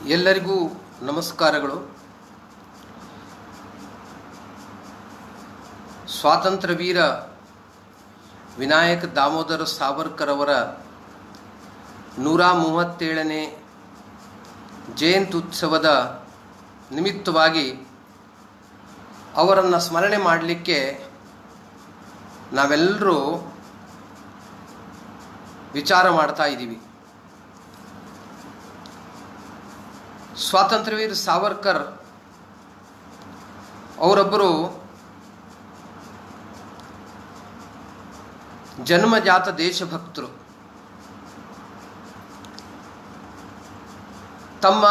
ಎಲ್ಲರಿಗೂ ನಮಸ್ಕಾರಗಳು. ಸ್ವಾತಂತ್ರ್ಯ ವೀರ ವಿನಾಯಕ್ ದಾಮೋದರ ಸಾವರ್ಕರ್ ಅವರ 137ನೇ ಜಯಂತ್ಯುತ್ಸವದ ನಿಮಿತ್ತವಾಗಿ ಅವರನ್ನು ಸ್ಮರಣೆ ಮಾಡಲಿಕ್ಕೆ ನಾವೆಲ್ಲರೂ ವಿಚಾರ ಮಾಡ್ತಾ ಇದ್ದೀವಿ. ಸ್ವಾತಂತ್ರ್ಯವೀರ ಸಾವರ್ಕರ್ ಅವರೊಬ್ಬರು ಜನ್ಮಜಾತ ದೇಶಭಕ್ತರು. ತಮ್ಮ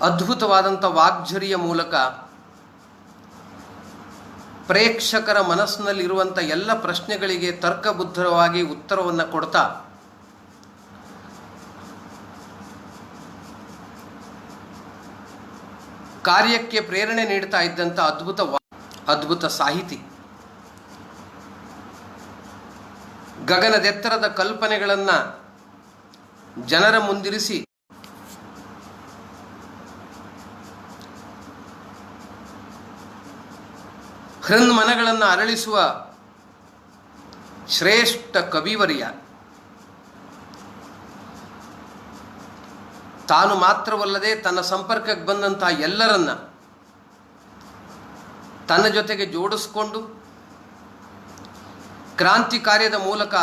ಅದ್ಭುತವಾದಂಥ ವಾಗ್ಝರಿಯ ಮೂಲಕ ಪ್ರೇಕ್ಷಕರ ಮನಸ್ಸಿನಲ್ಲಿರುವಂಥ ಎಲ್ಲ ಪ್ರಶ್ನೆಗಳಿಗೆ ತರ್ಕಬದ್ಧವಾಗಿ ಉತ್ತರವನ್ನು ಕೊಡ್ತಾ ಕಾರ್ಯಕ್ಕೆ ಪ್ರೇರಣೆ ನೀಡ್ತಾ ಇದ್ದಂಥ ಅದ್ಭುತ ಸಾಹಿತಿ. ಗಗನದೆತ್ತರದ ಕಲ್ಪನೆಗಳನ್ನು ಜನರ ಮುಂದಿರಿಸಿ ಹೃನ್ಮನಗಳನ್ನು ಅರಳಿಸುವ ಶ್ರೇಷ್ಠ ಕವಿವರ್ಯ. ತಾನು ಮಾತ್ರವಲ್ಲದೆ ತನ್ನ ಸಂಪರ್ಕಕ್ಕೆ ಬಂದಂಥ ಎಲ್ಲರನ್ನ ತನ್ನ ಜೊತೆಗೆ ಜೋಡಿಸ್ಕೊಂಡು ಕ್ರಾಂತಿ ಕಾರ್ಯದ ಮೂಲಕ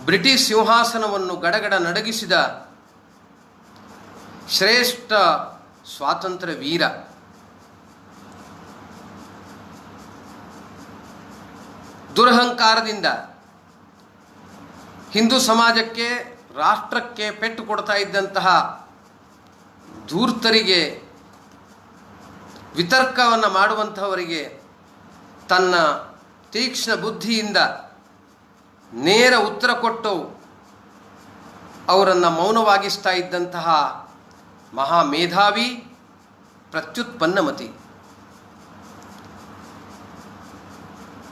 ಬ್ರಿಟಿಷ್ ಸಿಂಹಾಸನವನ್ನು ಗಡಗಡ ನಡಗಿಸಿದ ಶ್ರೇಷ್ಠ ಸ್ವಾತಂತ್ರ್ಯ ವೀರ. ದುರಹಂಕಾರದಿಂದ ಹಿಂದೂ ಸಮಾಜಕ್ಕೆ ರಾಷ್ಟ್ರಕ್ಕೆ ಪೆಟ್ಟು ಕೊಡ್ತಾ ಇದ್ದಂತಹ ಧೂರ್ತರಿಗೆ, ವಿತರ್ಕವನ್ನು ಮಾಡುವಂತಹವರಿಗೆ ತನ್ನ ತೀಕ್ಷ್ಣ ಬುದ್ಧಿಯಿಂದ ನೇರ ಉತ್ತರ ಕೊಟ್ಟು ಅವರನ್ನು ಮೌನವಾಗಿಸ್ತಾ ಇದ್ದಂತಹ ಮಹಾಮೇಧಾವಿ, ಪ್ರತ್ಯುತ್ಪನ್ನಮತಿ.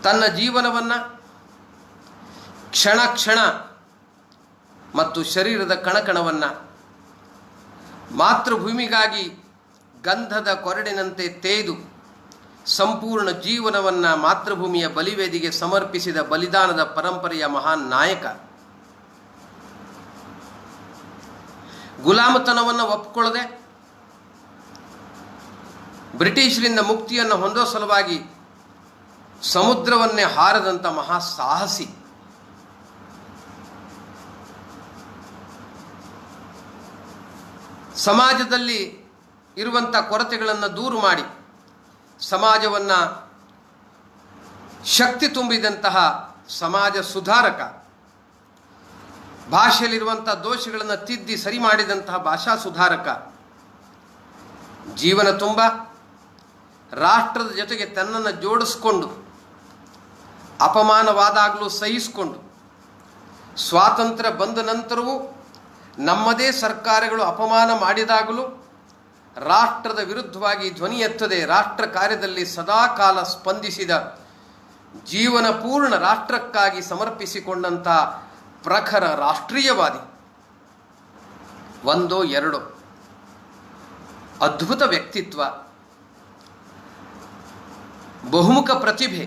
ತನ್ನ ಜೀವನವನ್ನು ಕ್ಷಣ ಕ್ಷಣ ಮತ್ತು ಶರೀರದ ಕಣಕಣವನ್ನು ಮಾತೃಭೂಮಿಗಾಗಿ ಗಂಧದ ಕೊರಡಿನಂತೆ ತೇದು ಸಂಪೂರ್ಣ ಜೀವನವನ್ನು ಮಾತೃಭೂಮಿಯ ಬಲಿವೇದಿಗೆ ಸಮರ್ಪಿಸಿದ ಬಲಿದಾನದ ಪರಂಪರೆಯ ಮಹಾನ್ ನಾಯಕ. ಗುಲಾಮತನವನ್ನು ಒಪ್ಪಿಕೊಳ್ಳದೆ ಬ್ರಿಟಿಷರಿಂದ ಮುಕ್ತಿಯನ್ನು ಹೊಂದೋ ಸಲುವಾಗಿ ಸಮುದ್ರವನ್ನೇ ಹಾರದಂಥ ಮಹಾ ಸಾಹಸಿ. ಸಮಾಜದಲ್ಲಿ ಇರುವಂಥ ಕೊರತೆಗಳನ್ನು ದೂರು ಮಾಡಿ ಸಮಾಜವನ್ನು ಶಕ್ತಿ ತುಂಬಿದಂತಹ ಸಮಾಜ ಸುಧಾರಕ. ಭಾಷೆಯಲ್ಲಿರುವಂಥ ದೋಷಗಳನ್ನು ತಿದ್ದಿ ಸರಿ ಮಾಡಿದಂತಹ ಭಾಷಾ ಸುಧಾರಕ. ಜೀವನ ತುಂಬ ರಾಷ್ಟ್ರದ ಜೊತೆಗೆ ತನ್ನನ್ನು ಜೋಡಿಸ್ಕೊಂಡು ಅಪಮಾನವಾದಾಗಲೂ ಸಹಿಸಿಕೊಂಡು ಸ್ವಾತಂತ್ರ್ಯ ಬಂದ ನಂತರವೂ ನಮ್ಮದೇ ಸರ್ಕಾರಗಳು ಅಪಮಾನ ಮಾಡಿದಾಗಲೂ ರಾಷ್ಟ್ರದ ವಿರುದ್ಧವಾಗಿ ಧ್ವನಿ ಎತ್ತದೆ ರಾಷ್ಟ್ರ ಕಾರ್ಯದಲ್ಲಿ ಸದಾಕಾಲ ಸ್ಪಂದಿಸಿದ, ಜೀವನ ಪೂರ್ಣ ರಾಷ್ಟ್ರಕ್ಕಾಗಿ ಸಮರ್ಪಿಸಿಕೊಂಡಂಥ ಪ್ರಖರ ರಾಷ್ಟ್ರೀಯವಾದಿ. ಒಂದೋ ಎರಡೋ ಅದ್ಭುತ ವ್ಯಕ್ತಿತ್ವ, ಬಹುಮುಖ ಪ್ರತಿಭೆ.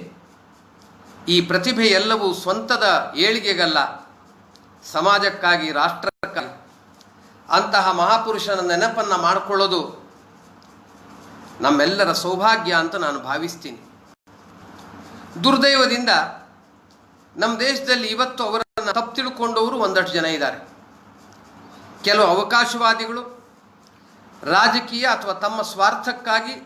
ಈ ಪ್ರತಿಭೆ ಎಲ್ಲವೂ ಸ್ವಂತದ ಏಳಿಗೆಗಲ್ಲ, ಸಮಾಜಕ್ಕಾಗಿ, ರಾಷ್ಟ್ರಕ್ಕಾಗಿ. ಅಂತಹ ಮಹಾಪುರುಷನ ನೆನಪನ್ನು ಮಾಡಿಕೊಳ್ಳೋದು ನಮ್ಮೆಲ್ಲರ ಸೌಭಾಗ್ಯ ಅಂತ ನಾನು ಭಾವಿಸ್ತೀನಿ. ದುರ್ದೈವದಿಂದ ನಮ್ಮ ದೇಶದಲ್ಲಿ ಇವತ್ತು ಅವರನ್ನು ತಪ್ಪು ತಿಳ್ಕೊಂಡವರು ಒಂದಷ್ಟು ಜನ ಇದ್ದಾರೆ. ಕೆಲವು ಅವಕಾಶವಾದಿಗಳು ರಾಜಕೀಯ ಅಥವಾ ತಮ್ಮ ಸ್ವಾರ್ಥಕ್ಕಾಗಿ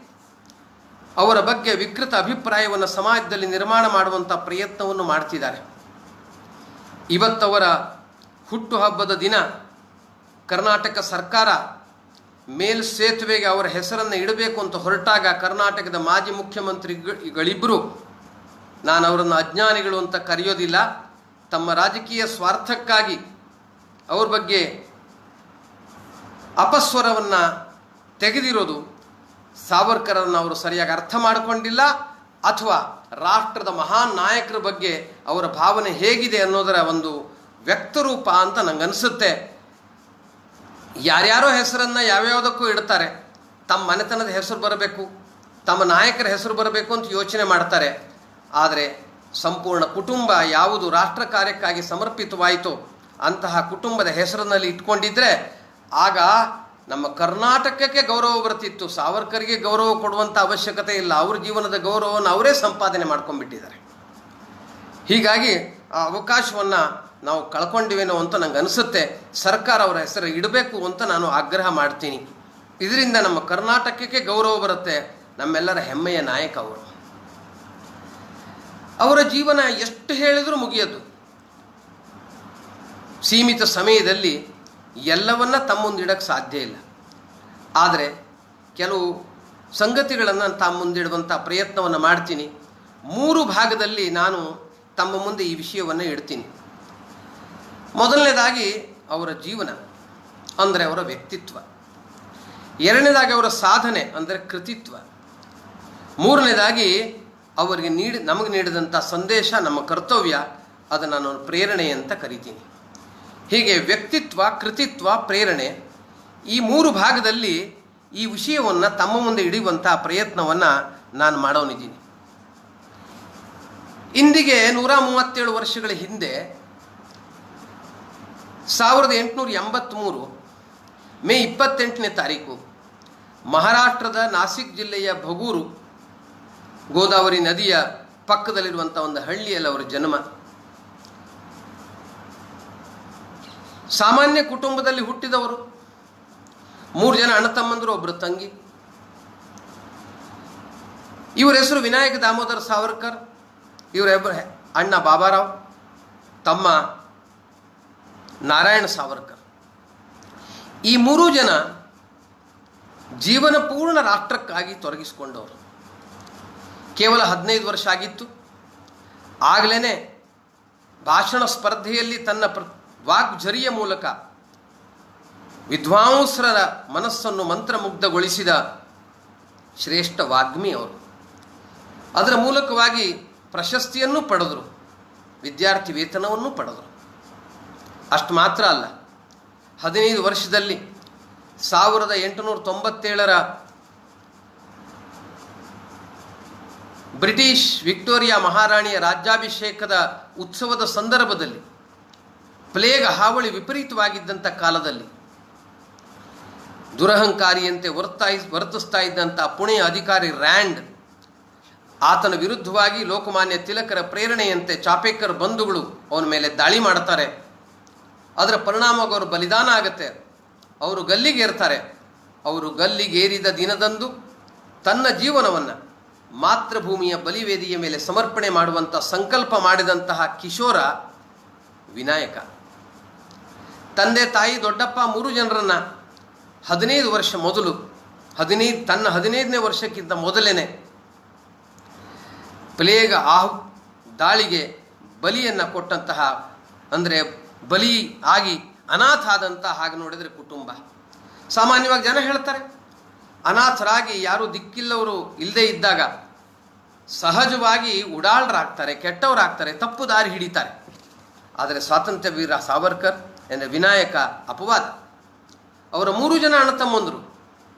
ಅವರ ಬಗ್ಗೆ ವಿಕೃತ ಅಭಿಪ್ರಾಯವನ್ನು ಸಮಾಜದಲ್ಲಿ ನಿರ್ಮಾಣ ಮಾಡುವಂಥ ಪ್ರಯತ್ನವನ್ನು ಮಾಡ್ತಿದ್ದಾರೆ. ಇವತ್ತವರ ಹುಟ್ಟುಹಬ್ಬದ ದಿನ ಕರ್ನಾಟಕ ಸರ್ಕಾರ ಮೇಲ್ಸೇತುವೆಗೆ ಅವರ ಹೆಸರನ್ನು ಇಡಬೇಕು ಅಂತ ಹೊರಟಾಗ ಕರ್ನಾಟಕದ ಮಾಜಿ ಮುಖ್ಯಮಂತ್ರಿಗಳಿಬ್ಬರು, ನಾನು ಅವರನ್ನು ಅಜ್ಞಾನಿಗಳು ಅಂತ ಕರೆಯೋದಿಲ್ಲ, ತಮ್ಮ ರಾಜಕೀಯ ಸ್ವಾರ್ಥಕ್ಕಾಗಿ ಅವ್ರ ಬಗ್ಗೆ ಅಪಸ್ವರವನ್ನು ತೆಗೆದಿರೋದು ಸಾವರ್ಕರನ್ನು ಅವರು ಸರಿಯಾಗಿ ಅರ್ಥ ಮಾಡಿಕೊಂಡಿಲ್ಲ, ಅಥವಾ ರಾಷ್ಟ್ರದ ಮಹಾನ್ ನಾಯಕರ ಬಗ್ಗೆ ಅವರ ಭಾವನೆ ಹೇಗಿದೆ ಅನ್ನೋದರ ಒಂದು ವ್ಯಕ್ತರೂಪ ಅಂತ ನಂಗನ್ಸುತ್ತೆ. ಯಾರ್ಯಾರೋ ಹೆಸರನ್ನು ಯಾವ್ಯಾವುದಕ್ಕೂ ಇಡ್ತಾರೆ. ತಮ್ಮ ಮನೆತನದ ಹೆಸರು ಬರಬೇಕು, ತಮ್ಮ ನಾಯಕರ ಹೆಸರು ಬರಬೇಕು ಅಂತ ಯೋಚನೆ ಮಾಡ್ತಾರೆ. ಆದರೆ ಸಂಪೂರ್ಣ ಕುಟುಂಬ ಯಾವುದು ರಾಷ್ಟ್ರ ಕಾರ್ಯಕ್ಕಾಗಿ ಸಮರ್ಪಿತವಾಯಿತೋ ಅಂತಹ ಕುಟುಂಬದ ಹೆಸರಿನಲ್ಲಿ ಇಟ್ಕೊಂಡಿದ್ರೆ ಆಗ ನಮ್ಮ ಕರ್ನಾಟಕಕ್ಕೆ ಗೌರವ ಬರ್ತಿತ್ತು. ಸಾವರ್ಕರ್ಗೆ ಗೌರವ ಕೊಡುವಂಥ ಅವಶ್ಯಕತೆ ಇಲ್ಲ. ಅವ್ರ ಜೀವನದ ಗೌರವವನ್ನು ಅವರೇ ಸಂಪಾದನೆ ಮಾಡ್ಕೊಂಡ್ಬಿಟ್ಟಿದ್ದಾರೆ. ಹೀಗಾಗಿ ಆ ಅವಕಾಶವನ್ನು ನಾವು ಕಳ್ಕೊಂಡಿವೇನೋ ಅಂತ ನಂಗೆ ಅನಿಸುತ್ತೆ. ಸರ್ಕಾರ ಅವರ ಹೆಸರು ಇಡಬೇಕು ಅಂತ ನಾನು ಆಗ್ರಹ ಮಾಡ್ತೀನಿ. ಇದರಿಂದ ನಮ್ಮ ಕರ್ನಾಟಕಕ್ಕೆ ಗೌರವ ಬರುತ್ತೆ. ನಮ್ಮೆಲ್ಲರ ಹೆಮ್ಮೆಯ ನಾಯಕ ಅವರು. ಅವರ ಜೀವನ ಎಷ್ಟು ಹೇಳಿದರೂ ಮುಗಿಯದು. ಸೀಮಿತ ಸಮಯದಲ್ಲಿ ಎಲ್ಲವನ್ನ ತಮ್ಮ ಮುಂದಿಡಕ್ಕೆ ಸಾಧ್ಯ ಇಲ್ಲ. ಆದರೆ ಕೆಲವು ಸಂಗತಿಗಳನ್ನು ತಮ್ಮ ಮುಂದಿಡುವಂಥ ಪ್ರಯತ್ನವನ್ನು ಮಾಡ್ತೀನಿ. 3 ಭಾಗದಲ್ಲಿ ನಾನು ತಮ್ಮ ಮುಂದೆ ಈ ವಿಷಯವನ್ನು ಇಡ್ತೀನಿ. ಮೊದಲನೇದಾಗಿ ಅವರ ಜೀವನ ಅಂದರೆ ಅವರ ವ್ಯಕ್ತಿತ್ವ, ಎರಡನೇದಾಗಿ ಅವರ ಸಾಧನೆ ಅಂದರೆ ಕೃತಿತ್ವ, ಮೂರನೇದಾಗಿ ಅವರಿಗೆ ನಮಗೆ ನೀಡಿದಂಥ ಸಂದೇಶ, ನಮ್ಮ ಕರ್ತವ್ಯ, ಅದನ್ನು ನಾನು ಪ್ರೇರಣೆ ಅಂತ ಕರಿತೀನಿ. ಹೀಗೆ ವ್ಯಕ್ತಿತ್ವ, ಕೃತಿತ್ವ, ಪ್ರೇರಣೆ ಈ 3 ಭಾಗದಲ್ಲಿ ಈ ವಿಷಯವನ್ನು ತಮ್ಮ ಮುಂದೆ ಇಡುವಂಥ ಪ್ರಯತ್ನವನ್ನು ನಾನು ಮಾಡೋನಿದ್ದೀನಿ. ಇಂದಿಗೆ 137 ವರ್ಷಗಳ ಹಿಂದೆ 1883 ಮೇ 28ನೇ ತಾರೀಕು ಮಹಾರಾಷ್ಟ್ರದ ನಾಸಿಕ್ ಜಿಲ್ಲೆಯ ಭಗೂರು ಗೋದಾವರಿ ನದಿಯ ಪಕ್ಕದಲ್ಲಿರುವಂಥ ಒಂದು ಹಳ್ಳಿಯಲ್ಲಿ ಅವರ ಜನ್ಮ. ಸಾಮಾನ್ಯ ಕುಟುಂಬದಲ್ಲಿ ಹುಟ್ಟಿದವರು. 3 ಜನ ಅಣ್ಣ ತಮ್ಮಂದರು, ಒಬ್ಬರು ತಂಗಿ. ಇವರ ಹೆಸರು ವಿನಾಯಕ ದಾಮೋದರ ಸಾವರ್ಕರ್, ಇವರ ಅಣ್ಣ ಬಾಬಾರಾವ್, ತಮ್ಮ ನಾರಾಯಣ ಸಾವರ್ಕರ್. ಈ 3 ಜನ ಜೀವನ ಪೂರ್ಣ ರಾಷ್ಟ್ರಕ್ಕಾಗಿ ತೊಡಗಿಸಿಕೊಂಡವರು. ಕೇವಲ 15 ವರ್ಷ ಆಗಿತ್ತು. ಆಗಲೇ ಭಾಷಣ ಸ್ಪರ್ಧೆಯಲ್ಲಿ ತನ್ನ ವಾಗ್ಝರಿಯ ಮೂಲಕ ವಿದ್ವಾಂಸರ ಮನಸ್ಸನ್ನು ಮಂತ್ರಮುಗ್ಧಗೊಳಿಸಿದ ಶ್ರೇಷ್ಠ ವಾಗ್ಮಿ ಅವರು. ಅದರ ಮೂಲಕವಾಗಿ ಪ್ರಶಸ್ತಿಯನ್ನು ಪಡೆದರು, ವಿದ್ಯಾರ್ಥಿ ವೇತನವನ್ನು ಪಡೆದರು. ಅಷ್ಟು ಮಾತ್ರ ಅಲ್ಲ, 15 ವರ್ಷದಲ್ಲಿ 1897ರ ಬ್ರಿಟಿಷ್ ವಿಕ್ಟೋರಿಯಾ ಮಹಾರಾಣಿಯ ರಾಜ್ಯಾಭಿಷೇಕದ ಉತ್ಸವದ ಸಂದರ್ಭದಲ್ಲಿ ಪ್ಲೇಗ್ ಹಾವಳಿ ವಿಪರೀತವಾಗಿದ್ದಂಥ ಕಾಲದಲ್ಲಿ ದುರಹಂಕಾರಿಯಂತೆ ವರ್ತಿಸ್ತಾ ಇದ್ದಂಥ ಪುಣೆಯ ಅಧಿಕಾರಿ ರ್ಯಾಂಡ್, ಆತನ ವಿರುದ್ಧವಾಗಿ ಲೋಕಮಾನ್ಯ ತಿಲಕರ ಪ್ರೇರಣೆಯಂತೆ ಚಾಪೇಕರ್ ಬಂಧುಗಳು ಅವನ ಮೇಲೆ ದಾಳಿ ಮಾಡ್ತಾರೆ. ಅದರ ಪರಿಣಾಮವಾಗಿ ಅವರು ಬಲಿದಾನ ಆಗುತ್ತೆ. ಅವರು ಗಲ್ಲಿಗೇರ್ತಾರೆ. ಅವರು ಗಲ್ಲಿಗೇರಿದ ದಿನದಂದು ತನ್ನ ಜೀವನವನ್ನು ಮಾತೃಭೂಮಿಯ ಬಲಿವೇದಿಯ ಮೇಲೆ ಸಮರ್ಪಣೆ ಮಾಡುವಂಥ ಸಂಕಲ್ಪ ಮಾಡಿದಂತಹ ಕಿಶೋರ ವಿನಾಯಕ. ತಂದೆ ತಾಯಿ ದೊಡ್ಡಪ್ಪ 3 ಜನರನ್ನು 15 ವರ್ಷ ಮೊದಲು ತನ್ನ 15ನೇ ವರ್ಷಕ್ಕಿಂತ ಮೊದಲೇನೆ ಪ್ಲೇಗ್ ದಾಳಿಗೆ ಬಲಿಯನ್ನು ಕೊಟ್ಟಂತಹ, ಅಂದರೆ ಬಲಿ ಆಗಿ ಅನಾಥ ಆದಂಥ, ಹಾಗೆ ನೋಡಿದರೆ ಕುಟುಂಬ. ಸಾಮಾನ್ಯವಾಗಿ ಜನ ಹೇಳ್ತಾರೆ, ಅನಾಥರಾಗಿ ಯಾರು ದಿಕ್ಕಿಲ್ಲವರು ಇಲ್ಲದೆ ಇದ್ದಾಗ ಸಹಜವಾಗಿ ಉಡಾಳರಾಗ್ತಾರೆ, ಕೆಟ್ಟವರಾಗ್ತಾರೆ, ತಪ್ಪು ದಾರಿ ಹಿಡಿತಾರೆ. ಆದರೆ ಸ್ವಾತಂತ್ರ್ಯ ವೀರ ಸಾವರ್ಕರ್ ಎಂದರೆ ವಿನಾಯಕ ಅಪವಾದ. ಅವರ 3 ಜನ ಅಣ್ಣ ತಮ್ಮಂದರು,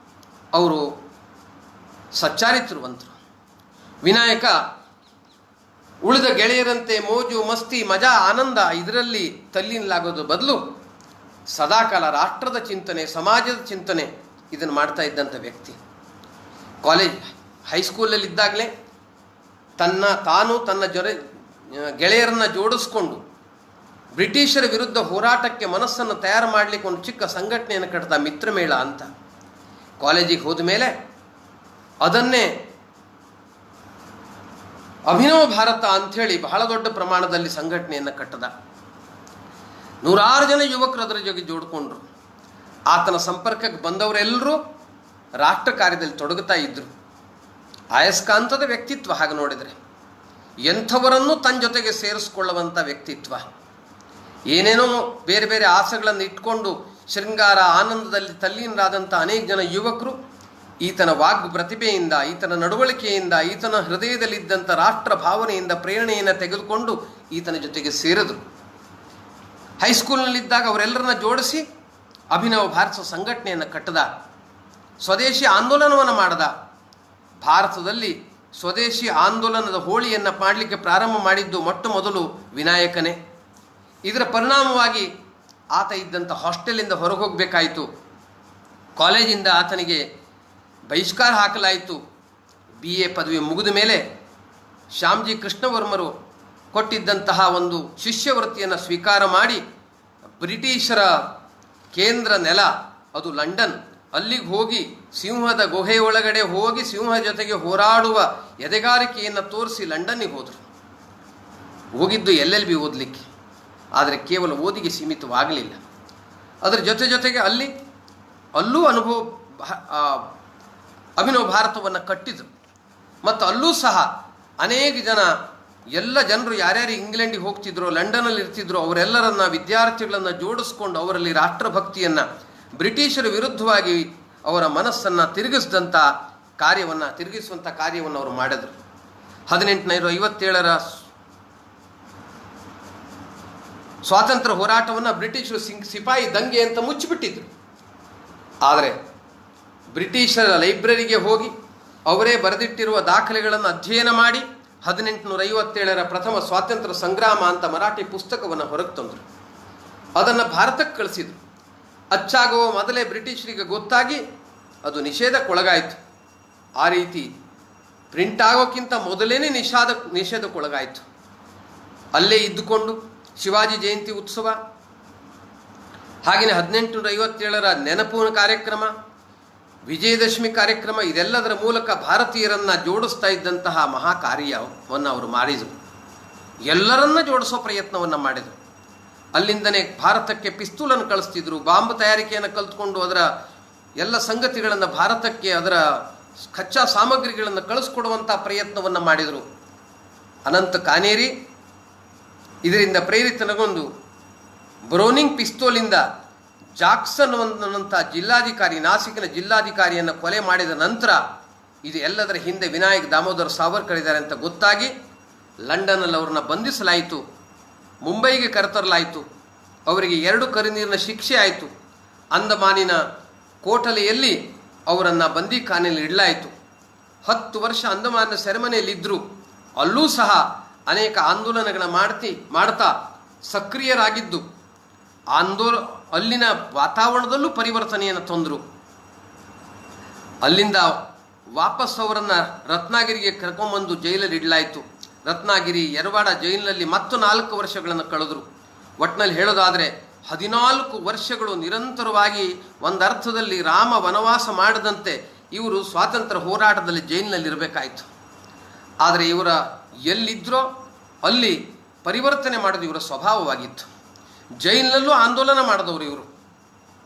ಅವರು ಸಚ್ಚಾರಿತ್ರವಂತರು. ವಿನಾಯಕ ಉಳಿದ ಗೆಳೆಯರಂತೆ ಮೋಜು ಮಸ್ತಿ ಮಜಾ ಆನಂದ ಇದರಲ್ಲಿ ತಲ್ಲೀನಲಾಗೋದು ಬದಲು ಸದಾಕಾಲ ರಾಷ್ಟ್ರದ ಚಿಂತನೆ, ಸಮಾಜದ ಚಿಂತನೆ ಇದನ್ನು ಮಾಡ್ತಾ ಇದ್ದಂಥ ವ್ಯಕ್ತಿ. ಹೈಸ್ಕೂಲಲ್ಲಿದ್ದಾಗಲೇ ತಾನು ತನ್ನ ಗೆಳೆಯರನ್ನು ಜೋಡಿಸ್ಕೊಂಡು ಬ್ರಿಟಿಷರ ವಿರುದ್ಧ ಹೋರಾಟಕ್ಕೆ ಮನಸ್ಸನ್ನು ತಯಾರು ಮಾಡಲಿಕ್ಕೆ ಒಂದು ಚಿಕ್ಕ ಸಂಘಟನೆಯನ್ನು ಕಟ್ಟಿದ, ಮಿತ್ರಮೇಳ ಅಂತ. ಕಾಲೇಜಿಗೆ ಹೋದ ಮೇಲೆ ಅದನ್ನೇ ಅಭಿನವ ಭಾರತ ಅಂಥೇಳಿ ಬಹಳ ದೊಡ್ಡ ಪ್ರಮಾಣದಲ್ಲಿ ಸಂಘಟನೆಯನ್ನು ಕಟ್ಟದ. 100 ಜನ ಯುವಕರು ಅದರ ಜೊತೆ ಜೋಡಿಕೊಂಡ್ರು. ಆತನ ಸಂಪರ್ಕಕ್ಕೆ ಬಂದವರೆಲ್ಲರೂ ರಾಷ್ಟ್ರ ಕಾರ್ಯದಲ್ಲಿ ತೊಡಗುತ್ತಾ ಇದ್ದರು. ಅಯಸ್ಕಾಂತದ ವ್ಯಕ್ತಿತ್ವ. ಹಾಗೆ ನೋಡಿದರೆ ಎಂಥವರನ್ನು ತನ್ನ ಜೊತೆಗೆ ಸೇರಿಸ್ಕೊಳ್ಳುವಂಥ ವ್ಯಕ್ತಿತ್ವ. ಏನೇನೋ ಬೇರೆ ಬೇರೆ ಆಸೆಗಳನ್ನು ಇಟ್ಕೊಂಡು ಶೃಂಗಾರ ಆನಂದದಲ್ಲಿ ತಲ್ಲೀನರಾದಂಥ ಅನೇಕ ಜನ ಯುವಕರು ಈತನ ವಾಗ್ ಪ್ರತಿಭೆಯಿಂದ, ಈತನ ನಡವಳಿಕೆಯಿಂದ, ಈತನ ಹೃದಯದಲ್ಲಿದ್ದಂಥ ರಾಷ್ಟ್ರ ಭಾವನೆಯಿಂದ ಪ್ರೇರಣೆಯನ್ನು ತೆಗೆದುಕೊಂಡು ಈತನ ಜೊತೆಗೆ ಸೇರಿದರು. ಹೈಸ್ಕೂಲ್ನಲ್ಲಿದ್ದಾಗ ಅವರೆಲ್ಲರನ್ನ ಜೋಡಿಸಿ ಅಭಿನವ ಭಾರತ ಸಂಘಟನೆಯನ್ನು ಕಟ್ಟದ, ಸ್ವದೇಶಿ ಆಂದೋಲನವನ್ನು ಮಾಡದ. ಭಾರತದಲ್ಲಿ ಸ್ವದೇಶಿ ಆಂದೋಲನದ ಹೋಳಿಯನ್ನು ಮಾಡಲಿಕ್ಕೆ ಪ್ರಾರಂಭ ಮಾಡಿದ್ದು ಮೊಟ್ಟ ಮೊದಲು ವಿನಾಯಕನೇ. ಇದರ ಪರಿಣಾಮವಾಗಿ ಆತ ಇದ್ದಂಥ ಹಾಸ್ಟೆಲಿಂದ ಹೊರಗೆ ಹೋಗಬೇಕಾಯಿತು. ಕಾಲೇಜಿಂದ ಆತನಿಗೆ ಬಹಿಷ್ಕಾರ ಹಾಕಲಾಯಿತು. BA ಪದವಿ ಮುಗಿದ ಮೇಲೆ ಶ್ಯಾಮ್ಜಿ ಕೃಷ್ಣವರ್ಮರು ಕೊಟ್ಟಿದ್ದಂತಹ ಒಂದು ಶಿಷ್ಯವೃತ್ತಿಯನ್ನು ಸ್ವೀಕಾರ ಮಾಡಿ ಬ್ರಿಟಿಷರ ಕೇಂದ್ರ ನೆಲ ಅದು ಲಂಡನ್, ಅಲ್ಲಿಗೆ ಹೋಗಿ ಸಿಂಹದ ಗುಹೆಯೊಳಗಡೆ ಹೋಗಿ ಸಿಂಹ ಜೊತೆಗೆ ಹೋರಾಡುವ ಎದೆಗಾರಿಕೆಯನ್ನು ತೋರಿಸಿ ಲಂಡನ್ನಿಗೆ ಹೋದರು. ಹೋಗಿದ್ದು LLB ಓದಲಿಕ್ಕೆ, ಆದರೆ ಕೇವಲ ಓದಿಗೆ ಸೀಮಿತವಾಗಲಿಲ್ಲ. ಅದರ ಜೊತೆಗೆ ಅಲ್ಲೂ ಅಭಿನವ ಭಾರತವನ್ನು ಕಟ್ಟಿದರು. ಮತ್ತು ಅಲ್ಲೂ ಸಹ ಅನೇಕ ಎಲ್ಲ ಜನರು ಯಾರ್ಯಾರು ಇಂಗ್ಲೆಂಡಿಗೆ ಹೋಗ್ತಿದ್ರು, ಲಂಡನ್ನಲ್ಲಿ ಇರ್ತಿದ್ರು, ಅವರೆಲ್ಲರನ್ನ ವಿದ್ಯಾರ್ಥಿಗಳನ್ನು ಜೋಡಿಸ್ಕೊಂಡು ಅವರಲ್ಲಿ ರಾಷ್ಟ್ರಭಕ್ತಿಯನ್ನು, ಬ್ರಿಟಿಷರ ವಿರುದ್ಧವಾಗಿ ಅವರ ಮನಸ್ಸನ್ನು ತಿರುಗಿಸುವಂಥ ಕಾರ್ಯವನ್ನು ಅವರು ಮಾಡಿದರು. 1857ರ ಸ್ವಾತಂತ್ರ್ಯ ಹೋರಾಟವನ್ನು ಬ್ರಿಟಿಷರು ಸಿಪಾಯಿ ದಂಗೆ ಅಂತ ಮುಚ್ಚಿಬಿಟ್ಟಿದ್ರು. ಆದರೆ ಬ್ರಿಟಿಷರ ಲೈಬ್ರರಿಗೆ ಹೋಗಿ ಅವರೇ ಬರೆದಿಟ್ಟಿರುವ ದಾಖಲೆಗಳನ್ನು ಅಧ್ಯಯನ ಮಾಡಿ 1857ರ ಪ್ರಥಮ ಸ್ವಾತಂತ್ರ್ಯ ಸಂಗ್ರಾಮ ಅಂತ ಮರಾಠಿ ಪುಸ್ತಕವನ್ನು ಹೊರಗೆ ತಂದರು. ಅದನ್ನು ಭಾರತಕ್ಕೆ ಕಳಿಸಿದರು. ಅಚ್ಚಾಗುವ ಮೊದಲೇ ಬ್ರಿಟಿಷರಿಗೆ ಗೊತ್ತಾಗಿ ಅದು ನಿಷೇಧಕ್ಕೊಳಗಾಯಿತು. ಆ ರೀತಿ ಪ್ರಿಂಟ್ ಆಗೋಕ್ಕಿಂತ ಮೊದಲೇ ನಿಷೇಧಕ್ಕೊಳಗಾಯಿತು. ಅಲ್ಲೇ ಇದ್ದುಕೊಂಡು ಶಿವಾಜಿ ಜಯಂತಿ ಉತ್ಸವ, ಹಾಗೆಯೇ 1857ರ ನೆನಪಿನ ಕಾರ್ಯಕ್ರಮ, ವಿಜಯದಶಮಿ ಕಾರ್ಯಕ್ರಮ, ಇದೆಲ್ಲದರ ಮೂಲಕ ಭಾರತೀಯರನ್ನು ಜೋಡಿಸ್ತಾ ಇದ್ದಂತಹ ಮಹಾ ಕಾರ್ಯವನ್ನು ಅವರು ಮಾಡಿದರು. ಎಲ್ಲರನ್ನ ಜೋಡಿಸೋ ಪ್ರಯತ್ನವನ್ನು ಮಾಡಿದರು. ಅಲ್ಲಿಂದನೇ ಭಾರತಕ್ಕೆ ಪಿಸ್ತೂಲನ್ನು ಕಳಿಸ್ತಿದ್ರು, ಬಾಂಬ್ ತಯಾರಿಕೆಯನ್ನು ಕಲ್ತ್ಕೊಂಡು ಅದರ ಎಲ್ಲ ಸಂಗತಿಗಳನ್ನು ಭಾರತಕ್ಕೆ ಅದರ ಕಚ್ಚಾ ಸಾಮಗ್ರಿಗಳನ್ನು ಕಳಿಸ್ಕೊಡುವಂಥ ಪ್ರಯತ್ನವನ್ನು ಮಾಡಿದರು. ಅನಂತ ಕಾನೇರಿ ಇದರಿಂದ ಪ್ರೇರಿತನಗೊಂಡು ಬ್ರೌನಿಂಗ್ ಪಿಸ್ತೂಲಿಂದ ಜಾಕ್ಸನ್ ಅನ್ನುವಂಥ ಜಿಲ್ಲಾಧಿಕಾರಿ, ನಾಸಿಕಿನ ಜಿಲ್ಲಾಧಿಕಾರಿಯನ್ನು ಕೊಲೆ ಮಾಡಿದ ನಂತರ ಇದು ಎಲ್ಲದರ ಹಿಂದೆ ವಿನಾಯಕ್ ದಾಮೋದರ್ ಸಾವರ್ಕರ್ ಇದ್ದಾರೆ ಅಂತ ಗೊತ್ತಾಗಿ ಲಂಡನ್ನಲ್ಲಿ ಅವ್ರನ್ನ ಬಂಧಿಸಲಾಯಿತು. ಮುಂಬೈಗೆ ಕರೆತರಲಾಯಿತು. ಅವರಿಗೆ 2 ಕರಿನೀರಿನ ಶಿಕ್ಷೆ ಆಯಿತು. ಅಂದಮಾನಿನ ಕೋಟಲೆಯಲ್ಲಿ ಅವರನ್ನು ಬಂದಿಖಾನೆಯಲ್ಲಿ ಇಡಲಾಯಿತು. 10 ವರ್ಷ ಅಂದಮಾನಿನ ಸೆರೆಮನೆಯಲ್ಲಿದ್ದರು. ಅಲ್ಲೂ ಸಹ ಅನೇಕ ಆಂದೋಲನಗಳನ್ನು ಮಾಡ್ತಾ ಸಕ್ರಿಯರಾಗಿದ್ದು ಅಲ್ಲಿನ ವಾತಾವರಣದಲ್ಲೂ ಪರಿವರ್ತನೆಯನ್ನು ತಂದರು. ಅಲ್ಲಿಂದ ವಾಪಸ್ ಅವರನ್ನು ರತ್ನಾಗಿರಿಗೆ ಕರ್ಕೊಂಬಂದು ಜೈಲಲ್ಲಿ ಇಡಲಾಯಿತು. ರತ್ನಾಗಿರಿ, ಯರವಾಡ ಜೈಲಿನಲ್ಲಿ ಮತ್ತು 4 ವರ್ಷಗಳನ್ನು ಕಳೆದರು. ಒಟ್ಟಿನಲ್ಲಿ ಹೇಳೋದಾದರೆ 14 ವರ್ಷಗಳು ನಿರಂತರವಾಗಿ ಒಂದರ್ಥದಲ್ಲಿ ರಾಮ ವನವಾಸ ಮಾಡದಂತೆ ಇವರು ಸ್ವಾತಂತ್ರ್ಯ ಹೋರಾಟದಲ್ಲಿ ಜೈಲಿನಲ್ಲಿರಬೇಕಾಯಿತು. ಆದರೆ ಇವರ ಎಲ್ಲಿದ್ದರೋ ಅಲ್ಲಿ ಪರಿವರ್ತನೆ ಮಾಡೋದು ಇವರ ಸ್ವಭಾವವಾಗಿತ್ತು. ಜೈಲಿನಲ್ಲೂ ಆಂದೋಲನ ಮಾಡಿದವರು ಇವರು.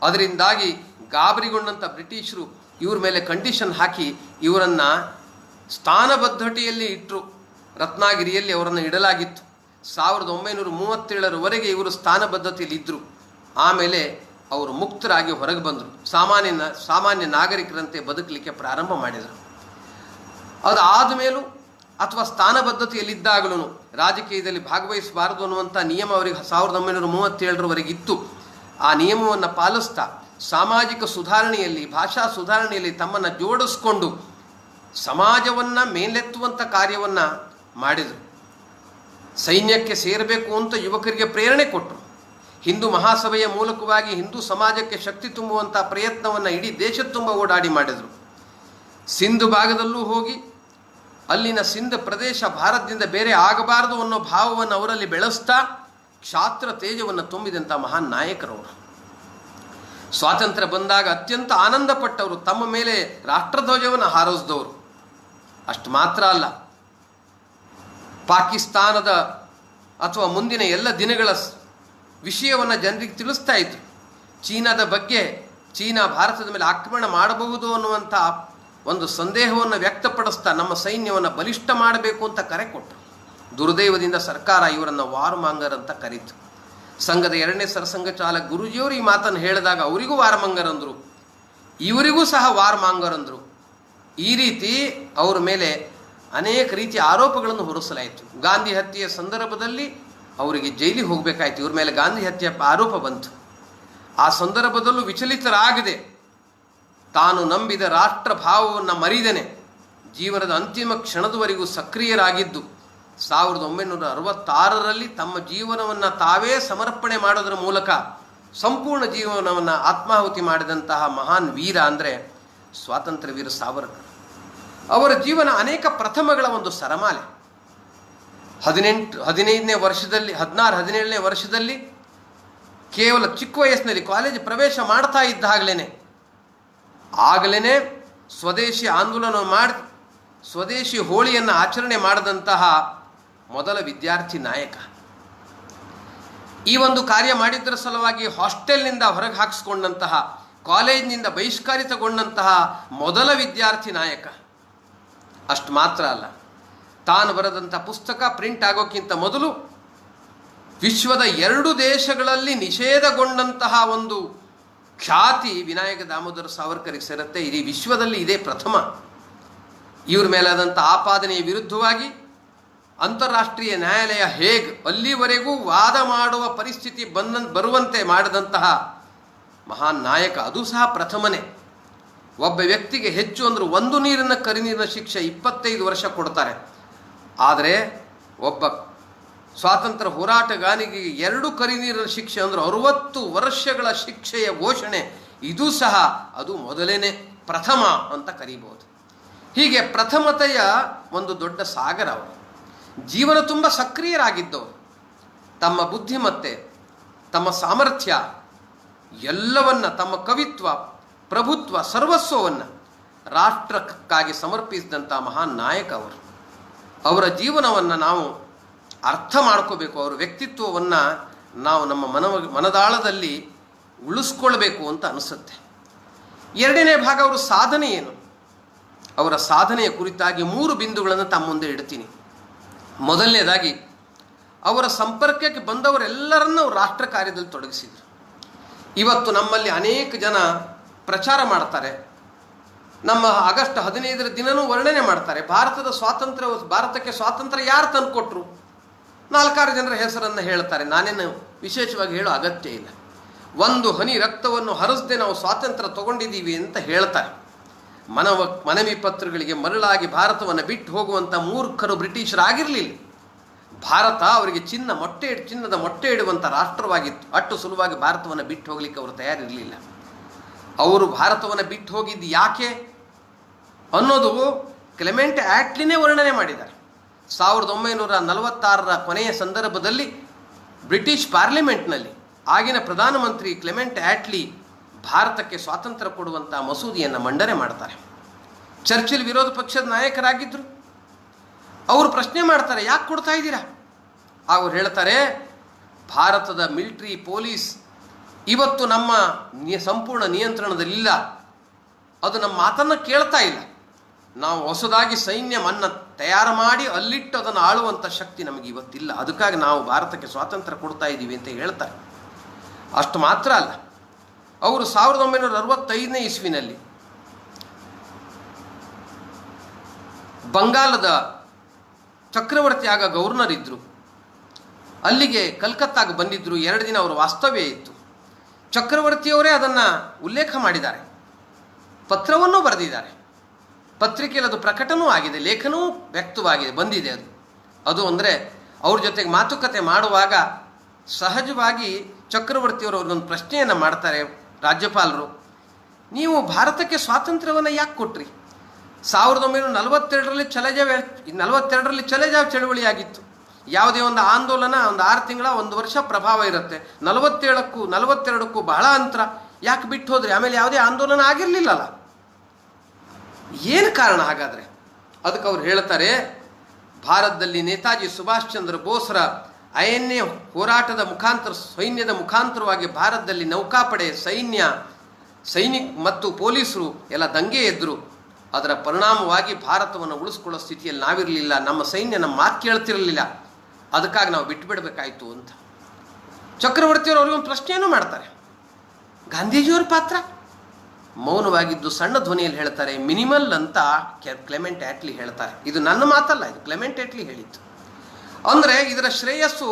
ಅದರಿಂದಾಗಿ ಗಾಬರಿಗೊಂಡಂಥ ಬ್ರಿಟಿಷರು ಇವ್ರ ಮೇಲೆ ಕಂಡೀಷನ್ ಹಾಕಿ ಇವರನ್ನು ಸ್ಥಾನಬದ್ಧತೆಯಲ್ಲಿ ಇಟ್ಟರು. ರತ್ನಾಗಿರಿಯಲ್ಲಿ ಅವರನ್ನು ಇಡಲಾಗಿತ್ತು. 1937ರವರೆಗೆ ಇವರು ಸ್ಥಾನಬದ್ಧತೆಯಲ್ಲಿ ಇದ್ದರು. ಆಮೇಲೆ ಅವರು ಮುಕ್ತರಾಗಿ ಹೊರಗೆ ಬಂದರು. ಸಾಮಾನ್ಯ ನಾಗರಿಕರಂತೆ ಬದುಕಲಿಕ್ಕೆ ಪ್ರಾರಂಭ ಮಾಡಿದರು. ಅದಾದ ಮೇಲೂ ಅಥವಾ ಸ್ಥಾನಬದ್ಧತೆಯಲ್ಲಿದ್ದಾಗಲೂ ರಾಜಕೀಯದಲ್ಲಿ ಭಾಗವಹಿಸಬಾರದು ಅನ್ನುವಂಥ ನಿಯಮ ಅವರಿಗೆ 1937ರವರೆಗೆ ಇತ್ತು. ಆ ನಿಯಮವನ್ನು ಪಾಲಿಸ್ತಾ ಸಾಮಾಜಿಕ ಸುಧಾರಣೆಯಲ್ಲಿ, ಭಾಷಾ ಸುಧಾರಣೆಯಲ್ಲಿ ತಮ್ಮನ್ನು ಜೋಡಿಸ್ಕೊಂಡು ಸಮಾಜವನ್ನು ಮೇಲೆತ್ತುವಂಥ ಕಾರ್ಯವನ್ನು ಮಾಡಿದರು. ಸೈನ್ಯಕ್ಕೆ ಸೇರಬೇಕು ಅಂತ ಯುವಕರಿಗೆ ಪ್ರೇರಣೆ ಕೊಟ್ಟರು. ಹಿಂದೂ ಮಹಾಸಭೆಯ ಮೂಲಕವಾಗಿ ಹಿಂದೂ ಸಮಾಜಕ್ಕೆ ಶಕ್ತಿ ತುಂಬುವಂಥ ಪ್ರಯತ್ನವನ್ನು ಇಡೀ ದೇಶದ ತುಂಬ ಓಡಾಡಿ ಮಾಡಿದರು. ಸಿಂಧ್ ಭಾಗದಲ್ಲೂ ಹೋಗಿ ಅಲ್ಲಿನ ಸಿಂಧ್ ಪ್ರದೇಶ ಭಾರತದಿಂದ ಬೇರೆ ಆಗಬಾರದು ಅನ್ನೋ ಭಾವವನ್ನು ಅವರಲ್ಲಿ ಬೆಳೆಸ್ತಾ ಕ್ಷಾತ್ರ ತೇಜವನ್ನು ತುಂಬಿದಂಥ ಮಹಾನ್ ನಾಯಕರವರು. ಸ್ವಾತಂತ್ರ್ಯ ಬಂದಾಗ ಅತ್ಯಂತ ಆನಂದಪಟ್ಟವರು, ತಮ್ಮ ಮೇಲೆ ರಾಷ್ಟ್ರಧ್ವಜವನ್ನು ಹಾರಿಸಿದವರು. ಅಷ್ಟು ಮಾತ್ರ ಅಲ್ಲ, ಪಾಕಿಸ್ತಾನದ ಅಥವಾ ಮುಂದಿನ ಎಲ್ಲ ದಿನಗಳ ವಿಷಯವನ್ನು ಜನರಿಗೆ ತಿಳಿಸ್ತಾ ಇದ್ರು. ಚೀನಾದ ಬಗ್ಗೆ, ಚೀನಾ ಭಾರತದ ಮೇಲೆ ಆಕ್ರಮಣ ಮಾಡಬಹುದು ಅನ್ನುವಂಥ ಒಂದು ಸಂದೇಹವನ್ನು ವ್ಯಕ್ತಪಡಿಸ್ತಾ ನಮ್ಮ ಸೈನ್ಯವನ್ನು ಬಲಿಷ್ಠ ಮಾಡಬೇಕು ಅಂತ ಕರೆ ಕೊಟ್ಟರು. ದುರ್ದೈವದಿಂದ ಸರ್ಕಾರ ಇವರನ್ನು ವಾರಮಾಂಗರ್ ಅಂತ ಕರೀತು. ಸಂಘದ 2ನೇ ಸರಸಂಘ ಚಾಲಕ ಗುರೂಜಿಯವರು ಈ ಮಾತನ್ನು ಹೇಳಿದಾಗ ಅವರಿಗೂ ವಾರಮಾಂಗರ್ ಅಂದರು, ಇವರಿಗೂ ಸಹ ವಾರಮಾಂಗರ್ ಅಂದರು. ಈ ರೀತಿ ಅವರ ಮೇಲೆ ಅನೇಕ ರೀತಿಯ ಆರೋಪಗಳನ್ನು ಹೊರಿಸಲಾಯಿತು. ಗಾಂಧಿ ಹತ್ಯೆಯ ಸಂದರ್ಭದಲ್ಲಿ ಅವರಿಗೆ ಜೈಲಿಗೆ ಹೋಗಬೇಕಾಯಿತು. ಇವ್ರ ಮೇಲೆ ಗಾಂಧಿ ಹತ್ಯೆ ಆರೋಪ ಬಂತು. ಆ ಸಂದರ್ಭದಲ್ಲೂ ವಿಚಲಿತರಾಗದೆ ತಾನು ನಂಬಿದ ರಾಷ್ಟ್ರ ಭಾವವನ್ನು ಮರಿದೇನೆ ಜೀವನದ ಅಂತಿಮ ಕ್ಷಣದವರೆಗೂ ಸಕ್ರಿಯರಾಗಿದ್ದು 1966ರಲ್ಲಿ ತಮ್ಮ ಜೀವನವನ್ನು ತಾವೇ ಸಮರ್ಪಣೆ ಮಾಡೋದರ ಮೂಲಕ ಸಂಪೂರ್ಣ ಜೀವನವನ್ನು ಆತ್ಮಾಹುತಿ ಮಾಡಿದಂತಹ ಮಹಾನ್ ವೀರ ಅಂದರೆ ಸ್ವಾತಂತ್ರ್ಯ ವೀರ ಸಾವರ್ಕರ್. ಅವರ ಜೀವನ ಅನೇಕ ಪ್ರಥಮಗಳ ಒಂದು ಸರಮಾಲೆ. 15ನೇ ವರ್ಷದಲ್ಲಿ 17ನೇ ವರ್ಷದಲ್ಲಿ ಕೇವಲ ಚಿಕ್ಕ ವಯಸ್ಸಿನಲ್ಲಿ ಕಾಲೇಜ್ ಪ್ರವೇಶ ಮಾಡ್ತಾ ಆಗಲೇ ಸ್ವದೇಶಿ ಆಂದೋಲನ ಮಾಡಿ ಸ್ವದೇಶಿ ಹೋಳಿಯನ್ನು ಆಚರಣೆ ಮಾಡಿದಂತಹ ಮೊದಲ ವಿದ್ಯಾರ್ಥಿ ನಾಯಕ. ಈ ಒಂದು ಕಾರ್ಯ ಮಾಡಿದ್ದರ ಸಲುವಾಗಿ ಹಾಸ್ಟೆಲ್ನಿಂದ ಹೊರಗೆ ಹಾಕಿಸ್ಕೊಂಡಂತಹ, ಕಾಲೇಜಿನಿಂದ ಬಹಿಷ್ಕರಿತಗೊಂಡಂತಹ ಮೊದಲ ವಿದ್ಯಾರ್ಥಿ ನಾಯಕ. ಅಷ್ಟು ಮಾತ್ರ ಅಲ್ಲ, ತಾನು ಬರೆದಂಥ ಪುಸ್ತಕ ಪ್ರಿಂಟ್ ಆಗೋಕ್ಕಿಂತ ಮೊದಲು ವಿಶ್ವದ 2 ದೇಶಗಳಲ್ಲಿ ನಿಷೇಧಗೊಂಡಂತಹ ಒಂದು ಖ್ಯಾತಿ ವಿನಾಯಕ ದಾಮೋದರ ಸಾವರ್ಕರ್ಗೆ ಸೇರುತ್ತೆ. ಇಡೀ ವಿಶ್ವದಲ್ಲಿ ಇದೇ ಪ್ರಥಮ. ಇವ್ರ ಮೇಲಾದಂಥ ಆಪಾದನೆಯ ವಿರುದ್ಧವಾಗಿ ಅಂತಾರಾಷ್ಟ್ರೀಯ ನ್ಯಾಯಾಲಯ ಹೇಗ್ ಅಲ್ಲಿವರೆಗೂ ವಾದ ಮಾಡುವ ಪರಿಸ್ಥಿತಿ ಬರುವಂತೆ ಮಾಡಿದಂತಹ ಮಹಾನ್ ನಾಯಕ. ಅದು ಸಹ ಪ್ರಥಮನೇ. ಒಬ್ಬ ವ್ಯಕ್ತಿಗೆ ಹೆಚ್ಚು ಅಂದ್ರೆ 1 ನೀರಿನ ಕರಿನೀರಿನ ಶಿಕ್ಷೆ 25 ವರ್ಷ ಕೊಡ್ತಾರೆ. ಆದರೆ ಒಬ್ಬ ಸ್ವಾತಂತ್ರ್ಯ ಹೋರಾಟಗಾರನಿಗೆ 2 ಕರಿನೀರಿನ ಶಿಕ್ಷೆ ಅಂದ್ರೆ 60 ವರ್ಷಗಳ ಶಿಕ್ಷೆಯ ಘೋಷಣೆ. ಇದು ಸಹ ಅದು ಮೊದಲೇನೆ ಪ್ರಥಮ ಅಂತ ಕರೀಬಹುದು. ಹೀಗೆ ಪ್ರಥಮತೆಯ ಒಂದು ದೊಡ್ಡ ಸಾಗರ ಅವರು. ಜೀವನ ತುಂಬ ಸಕ್ರಿಯರಾಗಿದ್ದವರು. ತಮ್ಮ ಬುದ್ಧಿಮತ್ತೆ, ತಮ್ಮ ಸಾಮರ್ಥ್ಯ ಎಲ್ಲವನ್ನ, ತಮ್ಮ ಕವಿತ್ವ, ಪ್ರಭುತ್ವ, ಸರ್ವಸ್ವವನ್ನು ರಾಷ್ಟ್ರಕ್ಕಾಗಿ ಸಮರ್ಪಿಸಿದಂಥ ಮಹಾನ್ ನಾಯಕ ಅವರು. ಅವರ ಜೀವನವನ್ನು ನಾವು ಅರ್ಥ ಮಾಡ್ಕೋಬೇಕು. ಅವರ ವ್ಯಕ್ತಿತ್ವವನ್ನು ನಾವು ನಮ್ಮ ಮನದಾಳದಲ್ಲಿ ಉಳಿಸ್ಕೊಳ್ಬೇಕು ಅಂತ ಅನಿಸುತ್ತೆ. 2ನೇ ಭಾಗ ಅವರ ಸಾಧನೆ ಏನು. ಅವರ ಸಾಧನೆಯ ಕುರಿತಾಗಿ 3 ಬಿಂದುಗಳನ್ನು ತಮ್ಮ ಮುಂದೆ ಇಡ್ತೀನಿ. ಮೊದಲನೇದಾಗಿ, ಅವರ ಸಂಪರ್ಕಕ್ಕೆ ಬಂದವರೆಲ್ಲರನ್ನೂ ರಾಷ್ಟ್ರ ಕಾರ್ಯದಲ್ಲಿ ತೊಡಗಿಸಿದರು. ಇವತ್ತು ನಮ್ಮಲ್ಲಿ ಅನೇಕ ಜನ ಪ್ರಚಾರ ಮಾಡ್ತಾರೆ. ನಮ್ಮ ಆಗಸ್ಟ್ 15ರ ದಿನವೂ ವರ್ಣನೆ ಮಾಡ್ತಾರೆ. ಭಾರತಕ್ಕೆ ಸ್ವಾತಂತ್ರ್ಯ ಯಾರು ತಂದುಕೊಟ್ರು? 4-6 ಜನರ ಹೆಸರನ್ನು ಹೇಳ್ತಾರೆ. ನಾನೇನು ವಿಶೇಷವಾಗಿ ಹೇಳೋ ಅಗತ್ಯ ಇಲ್ಲ. 1 ಹನಿ ರಕ್ತವನ್ನು ಹರಿಸದೆ ನಾವು ಸ್ವಾತಂತ್ರ್ಯ ತಗೊಂಡಿದ್ದೀವಿ ಅಂತ ಹೇಳ್ತಾರೆ. ಮನವಿ ಪತ್ರಗಳಿಗೆ ಮರಳಾಗಿ ಭಾರತವನ್ನು ಬಿಟ್ಟು ಹೋಗುವಂಥ ಮೂರ್ಖರು ಬ್ರಿಟಿಷರಾಗಿರಲಿಲ್ಲ. ಭಾರತ ಅವರಿಗೆ ಚಿನ್ನದ ಮೊಟ್ಟೆ ಇಡುವಂಥ ರಾಷ್ಟ್ರವಾಗಿತ್ತು. ಅಷ್ಟು ಸುಲಭವಾಗಿ ಭಾರತವನ್ನು ಬಿಟ್ಟು ಹೋಗ್ಲಿಕ್ಕೆ ಅವರು ತಯಾರಿರಲಿಲ್ಲ. ಅವರು ಭಾರತವನ್ನು ಬಿಟ್ಟು ಹೋಗಿದ್ದು ಯಾಕೆ ಅನ್ನೋದು ಕ್ಲೆಮೆಂಟ್ ಆಟ್ಲಿನೇ ವರ್ಣನೆ ಮಾಡಿದ್ದಾರೆ. 1946ರ ಕೊನೆಯ ಸಂದರ್ಭದಲ್ಲಿ ಬ್ರಿಟಿಷ್ ಪಾರ್ಲಿಮೆಂಟ್ನಲ್ಲಿ ಆಗಿನ ಪ್ರಧಾನಮಂತ್ರಿ ಕ್ಲೆಮೆಂಟ್ ಆಟ್ಲಿ ಭಾರತಕ್ಕೆ ಸ್ವಾತಂತ್ರ್ಯ ಕೊಡುವಂಥ ಮಸೂದೆಯನ್ನು ಮಂಡನೆ ಮಾಡ್ತಾರೆ. ಚರ್ಚಿಲ್ ವಿರೋಧ ಪಕ್ಷದ ನಾಯಕರಾಗಿದ್ದರು. ಅವರು ಪ್ರಶ್ನೆ ಮಾಡ್ತಾರೆ, ಯಾಕೆ ಕೊಡ್ತಾ ಇದ್ದೀರಾ? ಅವ್ರು ಹೇಳ್ತಾರೆ, ಭಾರತದ ಮಿಲಿಟರಿ ಪೊಲೀಸ್ ಇವತ್ತು ನಮ್ಮ ಸಂಪೂರ್ಣ ನಿಯಂತ್ರಣದಲ್ಲಿಲ್ಲ. ಅದು ನಮ್ಮ ಮಾತನ್ನು ಕೇಳ್ತಾ ಇಲ್ಲ. ನಾವು ಹೊಸದಾಗಿ ಸೈನ್ಯವನ್ನು ತಯಾರು ಮಾಡಿ ಅಲ್ಲಿಟ್ಟು ಅದನ್ನು ಆಳುವಂಥ ಶಕ್ತಿ ನಮಗೆ ಇವತ್ತಿಲ್ಲ. ಅದಕ್ಕಾಗಿ ನಾವು ಭಾರತಕ್ಕೆ ಸ್ವಾತಂತ್ರ್ಯ ಕೊಡ್ತಾ ಇದ್ದೀವಿ ಅಂತ ಹೇಳ್ತಾರೆ. ಅಷ್ಟು ಮಾತ್ರ ಅಲ್ಲ, ಅವರು 1965ನೇ ಇಸ್ವಿನಲ್ಲಿ ಬಂಗಾಲದ ಚಕ್ರವರ್ತಿ ಆಗ ಗವರ್ನರ್ ಇದ್ದರು. ಅಲ್ಲಿಗೆ ಕಲ್ಕತ್ತಾಗೆ ಬಂದಿದ್ದರು. 2 ದಿನ ಅವರ ವಾಸ್ತವ್ಯ ಇತ್ತು. ಚಕ್ರವರ್ತಿಯವರೇ ಅದನ್ನು ಉಲ್ಲೇಖ ಮಾಡಿದ್ದಾರೆ, ಪತ್ರವನ್ನೂ ಬರೆದಿದ್ದಾರೆ. ಪತ್ರಿಕೆಯಲ್ಲಿ ಅದು ಪ್ರಕಟನೂ ಆಗಿದೆ, ಲೇಖನವೂ ವ್ಯಕ್ತವಾಗಿದೆ, ಬಂದಿದೆ. ಅದು ಅಂದರೆ ಅವ್ರ ಜೊತೆಗೆ ಮಾತುಕತೆ ಮಾಡುವಾಗ ಸಹಜವಾಗಿ ಚಕ್ರವರ್ತಿಯವರು ಅವ್ರಿಗೊಂದು ಪ್ರಶ್ನೆಯನ್ನು ಮಾಡ್ತಾರೆ. ರಾಜ್ಯಪಾಲರು, ನೀವು ಭಾರತಕ್ಕೆ ಸ್ವಾತಂತ್ರ್ಯವನ್ನು ಯಾಕೆ ಕೊಟ್ರಿ? 1942ರಲ್ಲಿ 42ರಲ್ಲಿ ಚಲೆಜಾವ್ ಚಳವಳಿ ಆಗಿತ್ತು. ಯಾವುದೇ ಒಂದು ಆಂದೋಲನ ಒಂದು 6 ತಿಂಗಳ 1 ವರ್ಷ ಪ್ರಭಾವ ಇರುತ್ತೆ. 42ಕ್ಕೂ ಬಹಳ ಅಂತರ. ಯಾಕೆ ಬಿಟ್ಟು ಹೋದ್ರಿ? ಆಮೇಲೆ ಯಾವುದೇ ಆಂದೋಲನ ಆಗಿರಲಿಲ್ಲಲ್ಲ. ಏನು ಕಾರಣ ಹಾಗಾದರೆ? ಅದಕ್ಕೆ ಅವ್ರು ಹೇಳ್ತಾರೆ, ಭಾರತದಲ್ಲಿ ನೇತಾಜಿ ಸುಭಾಷ್ ಚಂದ್ರ ಬೋಸ್ರ INA ಹೋರಾಟದ ಮುಖಾಂತರ, ಸೈನ್ಯದ ಮುಖಾಂತರವಾಗಿ ಭಾರತದಲ್ಲಿ ನೌಕಾಪಡೆ, ಸೈನಿಕ ಮತ್ತು ಪೊಲೀಸರು ಎಲ್ಲ ದಂಗೆ ಎದ್ರು. ಅದರ ಪರಿಣಾಮವಾಗಿ ಭಾರತವನ್ನು ಉಳಿಸ್ಕೊಳ್ಳೋ ಸ್ಥಿತಿಯಲ್ಲಿ ನಾವಿರಲಿಲ್ಲ. ನಮ್ಮ ಸೈನ್ಯ ನಮ್ಮ ಮಾತು ಕೇಳ್ತಿರಲಿಲ್ಲ. ಅದಕ್ಕಾಗಿ ನಾವು ಬಿಟ್ಟುಬಿಡಬೇಕಾಯಿತು ಅಂತ ಚಕ್ರವರ್ತಿಯವರು ಅವ್ರಿಗೊಂದು ಪ್ರಶ್ನೆಯನ್ನು ಮಾಡ್ತಾರೆ. ಗಾಂಧೀಜಿಯವರ ಪಾತ್ರ? ಮೌನವಾಗಿದ್ದು ಸಣ್ಣ ಧ್ವನಿಯಲ್ಲಿ ಹೇಳ್ತಾರೆ, ಮಿನಿಮಲ್ ಅಂತ ಕ್ಲೆಮೆಂಟ್ ಆಟ್ಲಿ ಹೇಳ್ತಾರೆ. ಇದು ನನ್ನ ಮಾತಲ್ಲ, ಇದು ಕ್ಲೆಮೆಂಟ್ ಆಟ್ಲಿ ಹೇಳಿತ್ತು. ಅಂದರೆ ಇದರ ಶ್ರೇಯಸ್ಸು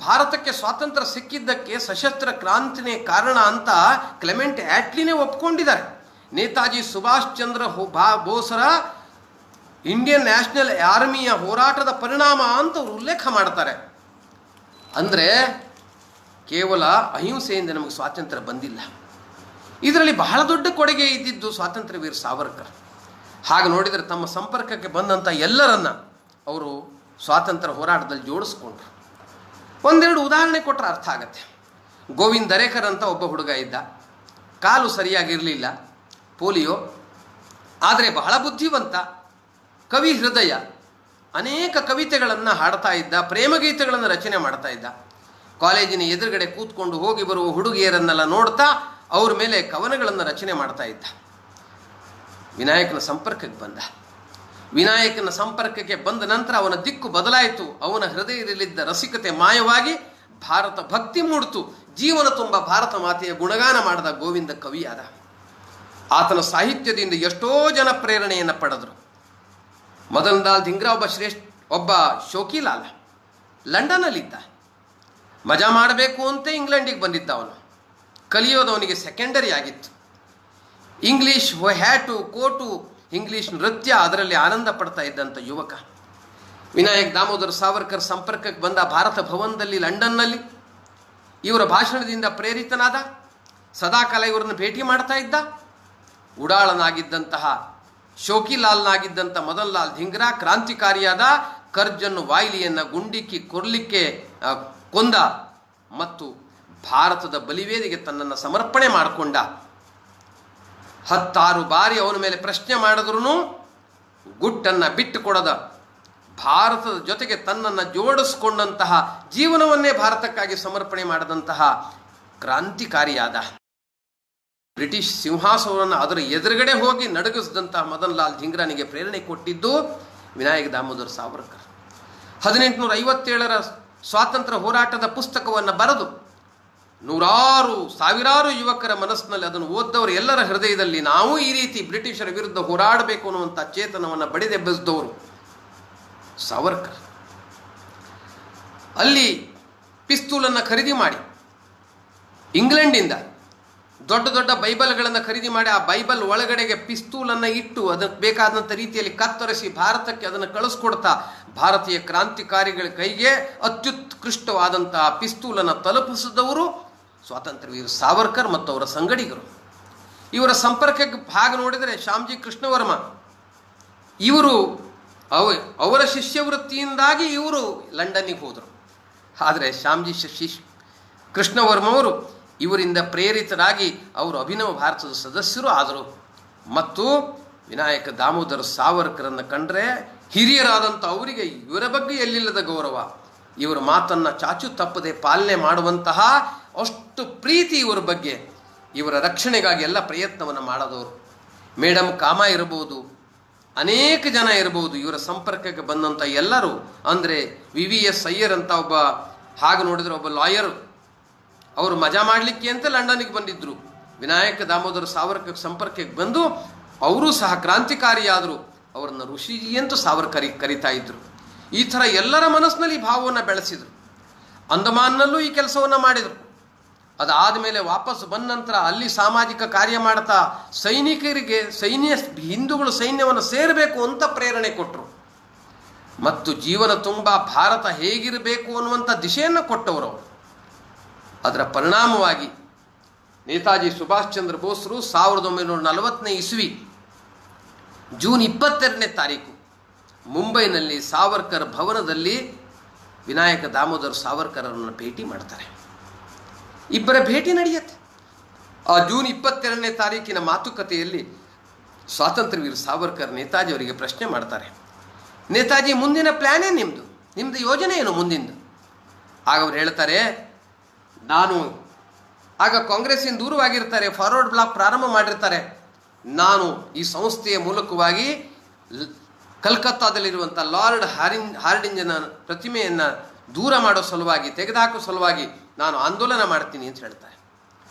ಭಾರತಕ್ಕೆ ಸ್ವಾತಂತ್ರ್ಯ ಸಿಕ್ಕಿದ್ದಕ್ಕೆ ಸಶಸ್ತ್ರ ಕ್ರಾಂತಿನೇ ಕಾರಣ ಅಂತ Clement ಆಟ್ಲಿನೇ ಒಪ್ಕೊಂಡಿದ್ದಾರೆ. Netaji Subhash Chandra ಬೋಸರ Indian national ಆರ್ಮಿಯ ಹೋರಾಟದ ಪರಿಣಾಮ ಅಂತ ಅವರು ಉಲ್ಲೇಖ ಮಾಡ್ತಾರೆ. ಅಂದರೆ ಕೇವಲ ಅಹಿಂಸೆಯಿಂದ ನಮಗೆ ಸ್ವಾತಂತ್ರ್ಯ ಬಂದಿಲ್ಲ, ಇದರಲ್ಲಿ ಬಹಳ ದೊಡ್ಡ ಕೊಡುಗೆ ಇದ್ದಿದ್ದು ಸ್ವಾತಂತ್ರ್ಯ ವೀರ ಸಾವರ್ಕರ್. ಹಾಗೆ ನೋಡಿದರೆ ತಮ್ಮ ಸಂಪರ್ಕಕ್ಕೆ ಬಂದಂಥ ಎಲ್ಲರನ್ನ ಅವರು ಸ್ವಾತಂತ್ರ್ಯ ಹೋರಾಟದಲ್ಲಿ ಜೋಡಿಸ್ಕೊಂಡ್ರು. ಒಂದೆರಡು ಉದಾಹರಣೆ ಕೊಟ್ಟರೆ ಅರ್ಥ ಆಗತ್ತೆ. ಗೋವಿಂದ್ ದರೇಕರ್ ಅಂತ ಒಬ್ಬ ಹುಡುಗ ಇದ್ದ, ಕಾಲು ಸರಿಯಾಗಿರಲಿಲ್ಲ, ಪೋಲಿಯೋ, ಆದರೆ ಬಹಳ ಬುದ್ಧಿವಂತ, ಕವಿ ಹೃದಯ, ಅನೇಕ ಕವಿತೆಗಳನ್ನು ಹಾಡ್ತಾ ಇದ್ದ, ಪ್ರೇಮಗೀತೆಗಳನ್ನು ರಚನೆ ಮಾಡ್ತಾ ಇದ್ದ. ಕಾಲೇಜಿನ ಎದುರುಗಡೆ ಕೂತ್ಕೊಂಡು ಹೋಗಿ ಬರುವ ಹುಡುಗಿಯರನ್ನೆಲ್ಲ ನೋಡ್ತಾ ಅವ್ರ ಮೇಲೆ ಕವನಗಳನ್ನು ರಚನೆ ಮಾಡ್ತಾ ಇದ್ದ. ವಿನಾಯಕನ ಸಂಪರ್ಕಕ್ಕೆ ಬಂದ. ವಿನಾಯಕನ ಸಂಪರ್ಕಕ್ಕೆ ಬಂದ ನಂತರ ಅವನ ದಿಕ್ಕು ಬದಲಾಯಿತು. ಅವನ ಹೃದಯದಲ್ಲಿದ್ದ ರಸಿಕತೆ ಮಾಯವಾಗಿ ಭಾರತ ಭಕ್ತಿ ಮೂಡಿತು. ಜೀವನ ತುಂಬ ಭಾರತ ಮಾತೆಯ ಗುಣಗಾನ ಮಾಡಿದ ಗೋವಿಂದ ಕವಿಯಾದ. ಆತನ ಸಾಹಿತ್ಯದಿಂದ ಎಷ್ಟೋ ಜನ ಪ್ರೇರಣೆಯನ್ನು ಪಡೆದರು. ಮದನ್ ಲಾಲ್ ಧಿಂಗ್ರಾ ಒಬ್ಬ ಶೋಕಿಲಾಲ, ಲಂಡನ್ನಲ್ಲಿದ್ದ. ಮಜಾ ಮಾಡಬೇಕು ಅಂತ ಇಂಗ್ಲೆಂಡಿಗೆ ಬಂದಿದ್ದ. ಅವನು ಕಲಿಯೋದು ಅವನಿಗೆ ಸೆಕೆಂಡರಿ ಆಗಿತ್ತು. ಇಂಗ್ಲೀಷ್ ಹ್ಯಾಟು, ಕೋಟು, ಇಂಗ್ಲೀಷ್ ನೃತ್ಯ, ಅದರಲ್ಲಿ ಆನಂದ ಪಡ್ತಾ ಇದ್ದಂಥ ಯುವಕ. ವಿನಾಯಕ್ ದಾಮೋದರ್ ಸಾವರ್ಕರ್ ಸಂಪರ್ಕಕ್ಕೆ ಬಂದ ಭಾರತ ಭವನದಲ್ಲಿ ಲಂಡನ್ನಲ್ಲಿ. ಇವರ ಭಾಷಣದಿಂದ ಪ್ರೇರಿತನಾದ, ಸದಾಕಾಲ ಇವರನ್ನು ಭೇಟಿ ಮಾಡ್ತಾ ಇದ್ದ. ಉಡಾಳನಾಗಿದ್ದಂತಹ ಶೋಕಿಲಾಲ್ನಾಗಿದ್ದಂಥ ಮದನ್ ಲಾಲ್ ಧಿಂಗ್ರಾ ಕ್ರಾಂತಿಕಾರಿಯಾದ. ಕರ್ಜನ್ ವಾಯ್ಲಿಯನ್ನು ಗುಂಡಿಕ್ಕಿ ಕೊರ್ಲಿಕ್ಕೆ ಕೊಂದ ಮತ್ತು ಭಾರತದ ಬಲಿವೇದಿಗೆ ತನ್ನನ್ನು ಸಮರ್ಪಣೆ ಮಾಡಿಕೊಂಡ. 10 ಬಾರಿ ಅವನ ಮೇಲೆ ಪ್ರಶ್ನೆ ಮಾಡಿದ್ರೂ ಗುಟ್ಟನ್ನು ಬಿಟ್ಟು ಕೊಡದ, ಭಾರತದ ಜೊತೆಗೆ ತನ್ನನ್ನು ಜೋಡಿಸ್ಕೊಂಡಂತಹ, ಜೀವನವನ್ನೇ ಭಾರತಕ್ಕಾಗಿ ಸಮರ್ಪಣೆ ಮಾಡಿದಂತಹ ಕ್ರಾಂತಿಕಾರಿಯಾದ. ಬ್ರಿಟಿಷ್ ಸಿಂಹಾಸನವನ್ನು ಅದರ ಎದುರುಗಡೆ ಹೋಗಿ ನಡಗಿಸಿದಂತಹ ಮದನ್ ಲಾಲ್ ಧಿಂಗ್ರಾನಿಗೆ ಪ್ರೇರಣೆ ಕೊಟ್ಟಿದ್ದು ವಿನಾಯಕ್ ದಾಮೋದರ್ ಸಾವರ್ಕರ್. 1857ರ ಸ್ವಾತಂತ್ರ್ಯ ಹೋರಾಟದ ಪುಸ್ತಕವನ್ನು ಬರೆದು ಸಾವಿರಾರು ಯುವಕರ ಮನಸ್ಸಿನಲ್ಲಿ ಅದನ್ನು ಓದ್ದವರು ಎಲ್ಲರ ಹೃದಯದಲ್ಲಿ ನಾವು ಈ ರೀತಿ ಬ್ರಿಟಿಷರ ವಿರುದ್ಧ ಹೋರಾಡಬೇಕು ಅನ್ನುವಂಥ ಚೇತನವನ್ನು ಬಡಿದೆಬ್ಬಿಸಿದವರು ಸಾವರ್ಕರ್. ಅಲ್ಲಿ ಪಿಸ್ತೂಲನ್ನು ಖರೀದಿ ಮಾಡಿ, ಇಂಗ್ಲೆಂಡಿಂದ ದೊಡ್ಡ ದೊಡ್ಡ ಬೈಬಲ್ಗಳನ್ನು ಖರೀದಿ ಮಾಡಿ, ಆ ಬೈಬಲ್ ಒಳಗಡೆಗೆ ಪಿಸ್ತೂಲನ್ನು ಇಟ್ಟು ಅದಕ್ಕೆ ಬೇಕಾದಂಥ ರೀತಿಯಲ್ಲಿ ಕತ್ತರಿಸಿ ಭಾರತಕ್ಕೆ ಅದನ್ನು ಕಳಿಸ್ಕೊಡ್ತಾ ಭಾರತೀಯ ಕ್ರಾಂತಿಕಾರಿಗಳ ಕೈಗೆ ಅತ್ಯುತ್ಕೃಷ್ಟವಾದಂತಹ ಪಿಸ್ತೂಲನ್ನು ತಲುಪಿಸಿದವರು ಸ್ವಾತಂತ್ರ್ಯ ವೀರ ಸಾವರ್ಕರ್ ಮತ್ತು ಅವರ ಸಂಗಡಿಗರು. ಇವರ ಸಂಪರ್ಕಕ್ಕೆ ಭಾಗ ನೋಡಿದರೆ ಶ್ಯಾಮ್ಜಿ ಕೃಷ್ಣವರ್ಮ, ಇವರು ಅವರ ಶಿಷ್ಯವೃತ್ತಿಯಿಂದಾಗಿ ಇವರು ಲಂಡನ್ನಿಗೆ ಹೋದರು. ಆದರೆ ಶ್ಯಾಮ್ಜಿ ಕೃಷ್ಣವರ್ಮವರು ಇವರಿಂದ ಪ್ರೇರಿತರಾಗಿ ಅವರು ಅಭಿನವ ಭಾರತದ ಸದಸ್ಯರು ಆದರು. ಮತ್ತು ವಿನಾಯಕ ದಾಮೋದರ ಸಾವರ್ಕರನ್ನು ಕಂಡ್ರೆ ಹಿರಿಯರಾದಂಥ ಅವರಿಗೆ ಇವರ ಬಗ್ಗೆ ಎಲ್ಲಿಲ್ಲದ ಗೌರವ, ಇವರ ಮಾತನ್ನು ಚಾಚು ತಪ್ಪದೆ ಪಾಲನೆ ಮಾಡುವಂತಹ ಅಷ್ಟು ಪ್ರೀತಿ ಇವರ ಬಗ್ಗೆ. ಇವರ ರಕ್ಷಣೆಗಾಗಿ ಎಲ್ಲ ಪ್ರಯತ್ನವನ್ನು ಮಾಡೋದವರು. ಮೇಡಮ್ ಕಾಮ ಇರಬಹುದು, ಅನೇಕ ಜನ ಇರಬಹುದು. ಇವರ ಸಂಪರ್ಕಕ್ಕೆ ಬಂದಂಥ ಎಲ್ಲರೂ, ಅಂದರೆ VVS ಅಯ್ಯರ್ ಅಂತ ಒಬ್ಬ, ಹಾಗೆ ನೋಡಿದರೆ ಒಬ್ಬ ಲಾಯರು, ಅವರು ಮಜಾ ಮಾಡಲಿಕ್ಕೆ ಅಂತ ಲಂಡನ್ನಿಗೆ ಬಂದಿದ್ದರು. ವಿನಾಯಕ ದಾಮೋದರ ಸಾವರ್ಕರ್ ಸಂಪರ್ಕಕ್ಕೆ ಬಂದು ಅವರೂ ಸಹ ಕ್ರಾಂತಿಕಾರಿಯಾದರು. ಅವರನ್ನು ಋಷಿಜಿ ಅಂತ ಸಾವರ್ಕರ್ ಕರೀತಾ ಇದ್ದರು. ಈ ಥರ ಎಲ್ಲರ ಮನಸ್ಸಿನಲ್ಲಿ ಭಾವವನ್ನು ಬೆಳೆಸಿದರು. ಅಂಡಮಾನ್ನಲ್ಲೂ ಈ ಕೆಲಸವನ್ನು ಮಾಡಿದರು. ಅದಾದ ಮೇಲೆ ವಾಪಸ್ ಬಂದ ನಂತರ ಅಲ್ಲಿ ಸಾಮಾಜಿಕ ಕಾರ್ಯ ಮಾಡ್ತಾ ಸೈನಿಕರಿಗೆ ಹಿಂದೂಗಳು ಸೈನ್ಯವನ್ನು ಸೇರಬೇಕು ಅಂತ ಪ್ರೇರಣೆ ಕೊಟ್ಟರು. ಮತ್ತು ಜೀವನ ತುಂಬ ಭಾರತ ಹೇಗಿರಬೇಕು ಅನ್ನುವಂಥ ದಿಶೆಯನ್ನು ಕೊಟ್ಟವರು ಅವರು. ಅದರ ಪರಿಣಾಮವಾಗಿ ನೇತಾಜಿ ಸುಭಾಷ್ ಚಂದ್ರ ಬೋಸರು 1940ನೇ ಇಸ್ವಿ ಜೂನ್ 22ನೇ ತಾರೀಕು ಮುಂಬೈನಲ್ಲಿ ಸಾವರ್ಕರ್ ಭವನದಲ್ಲಿ ವಿನಾಯಕ ದಾಮೋದರ್ ಸಾವರ್ಕರನ್ನು ಭೇಟಿ ಮಾಡ್ತಾರೆ. ಇಬ್ಬರ ಭೇಟಿ ನಡೆಯುತ್ತೆ. ಆ ಜೂನ್ 22ನೇ ತಾರೀಕಿನ ಮಾತುಕತೆಯಲ್ಲಿ ಸ್ವಾತಂತ್ರ್ಯ ವೀರ ಸಾವರ್ಕರ್ ನೇತಾಜಿ ಅವರಿಗೆ ಪ್ರಶ್ನೆ ಮಾಡ್ತಾರೆ, ನೇತಾಜಿ ಮುಂದಿನ ಪ್ಲ್ಯಾನೇ ನಿಮ್ಮದು ಯೋಜನೆ ಏನು ಮುಂದಿಂದು? ಆಗ ಅವ್ರು ಹೇಳ್ತಾರೆ, ನಾನು ಆಗ ಕಾಂಗ್ರೆಸ್ಸಿನ ದೂರವಾಗಿರ್ತಾರೆ, ಫಾರ್ವರ್ಡ್ ಬ್ಲಾಕ್ ಪ್ರಾರಂಭ ಮಾಡಿರ್ತಾರೆ. ನಾನು ಈ ಸಂಸ್ಥೆಯ ಮೂಲಕವಾಗಿ ಕಲ್ಕತ್ತಾದಲ್ಲಿರುವಂಥ ಲಾರ್ಡ್ ಹಾರ್ಡಿಂಜನ ಪ್ರತಿಮೆಯನ್ನು ದೂರ ಮಾಡೋ ಸಲುವಾಗಿ, ತೆಗೆದುಹಾಕೋ ಸಲುವಾಗಿ ನಾನು ಆಂದೋಲನ ಮಾಡ್ತೀನಿ ಅಂತ ಹೇಳ್ತಾರೆ.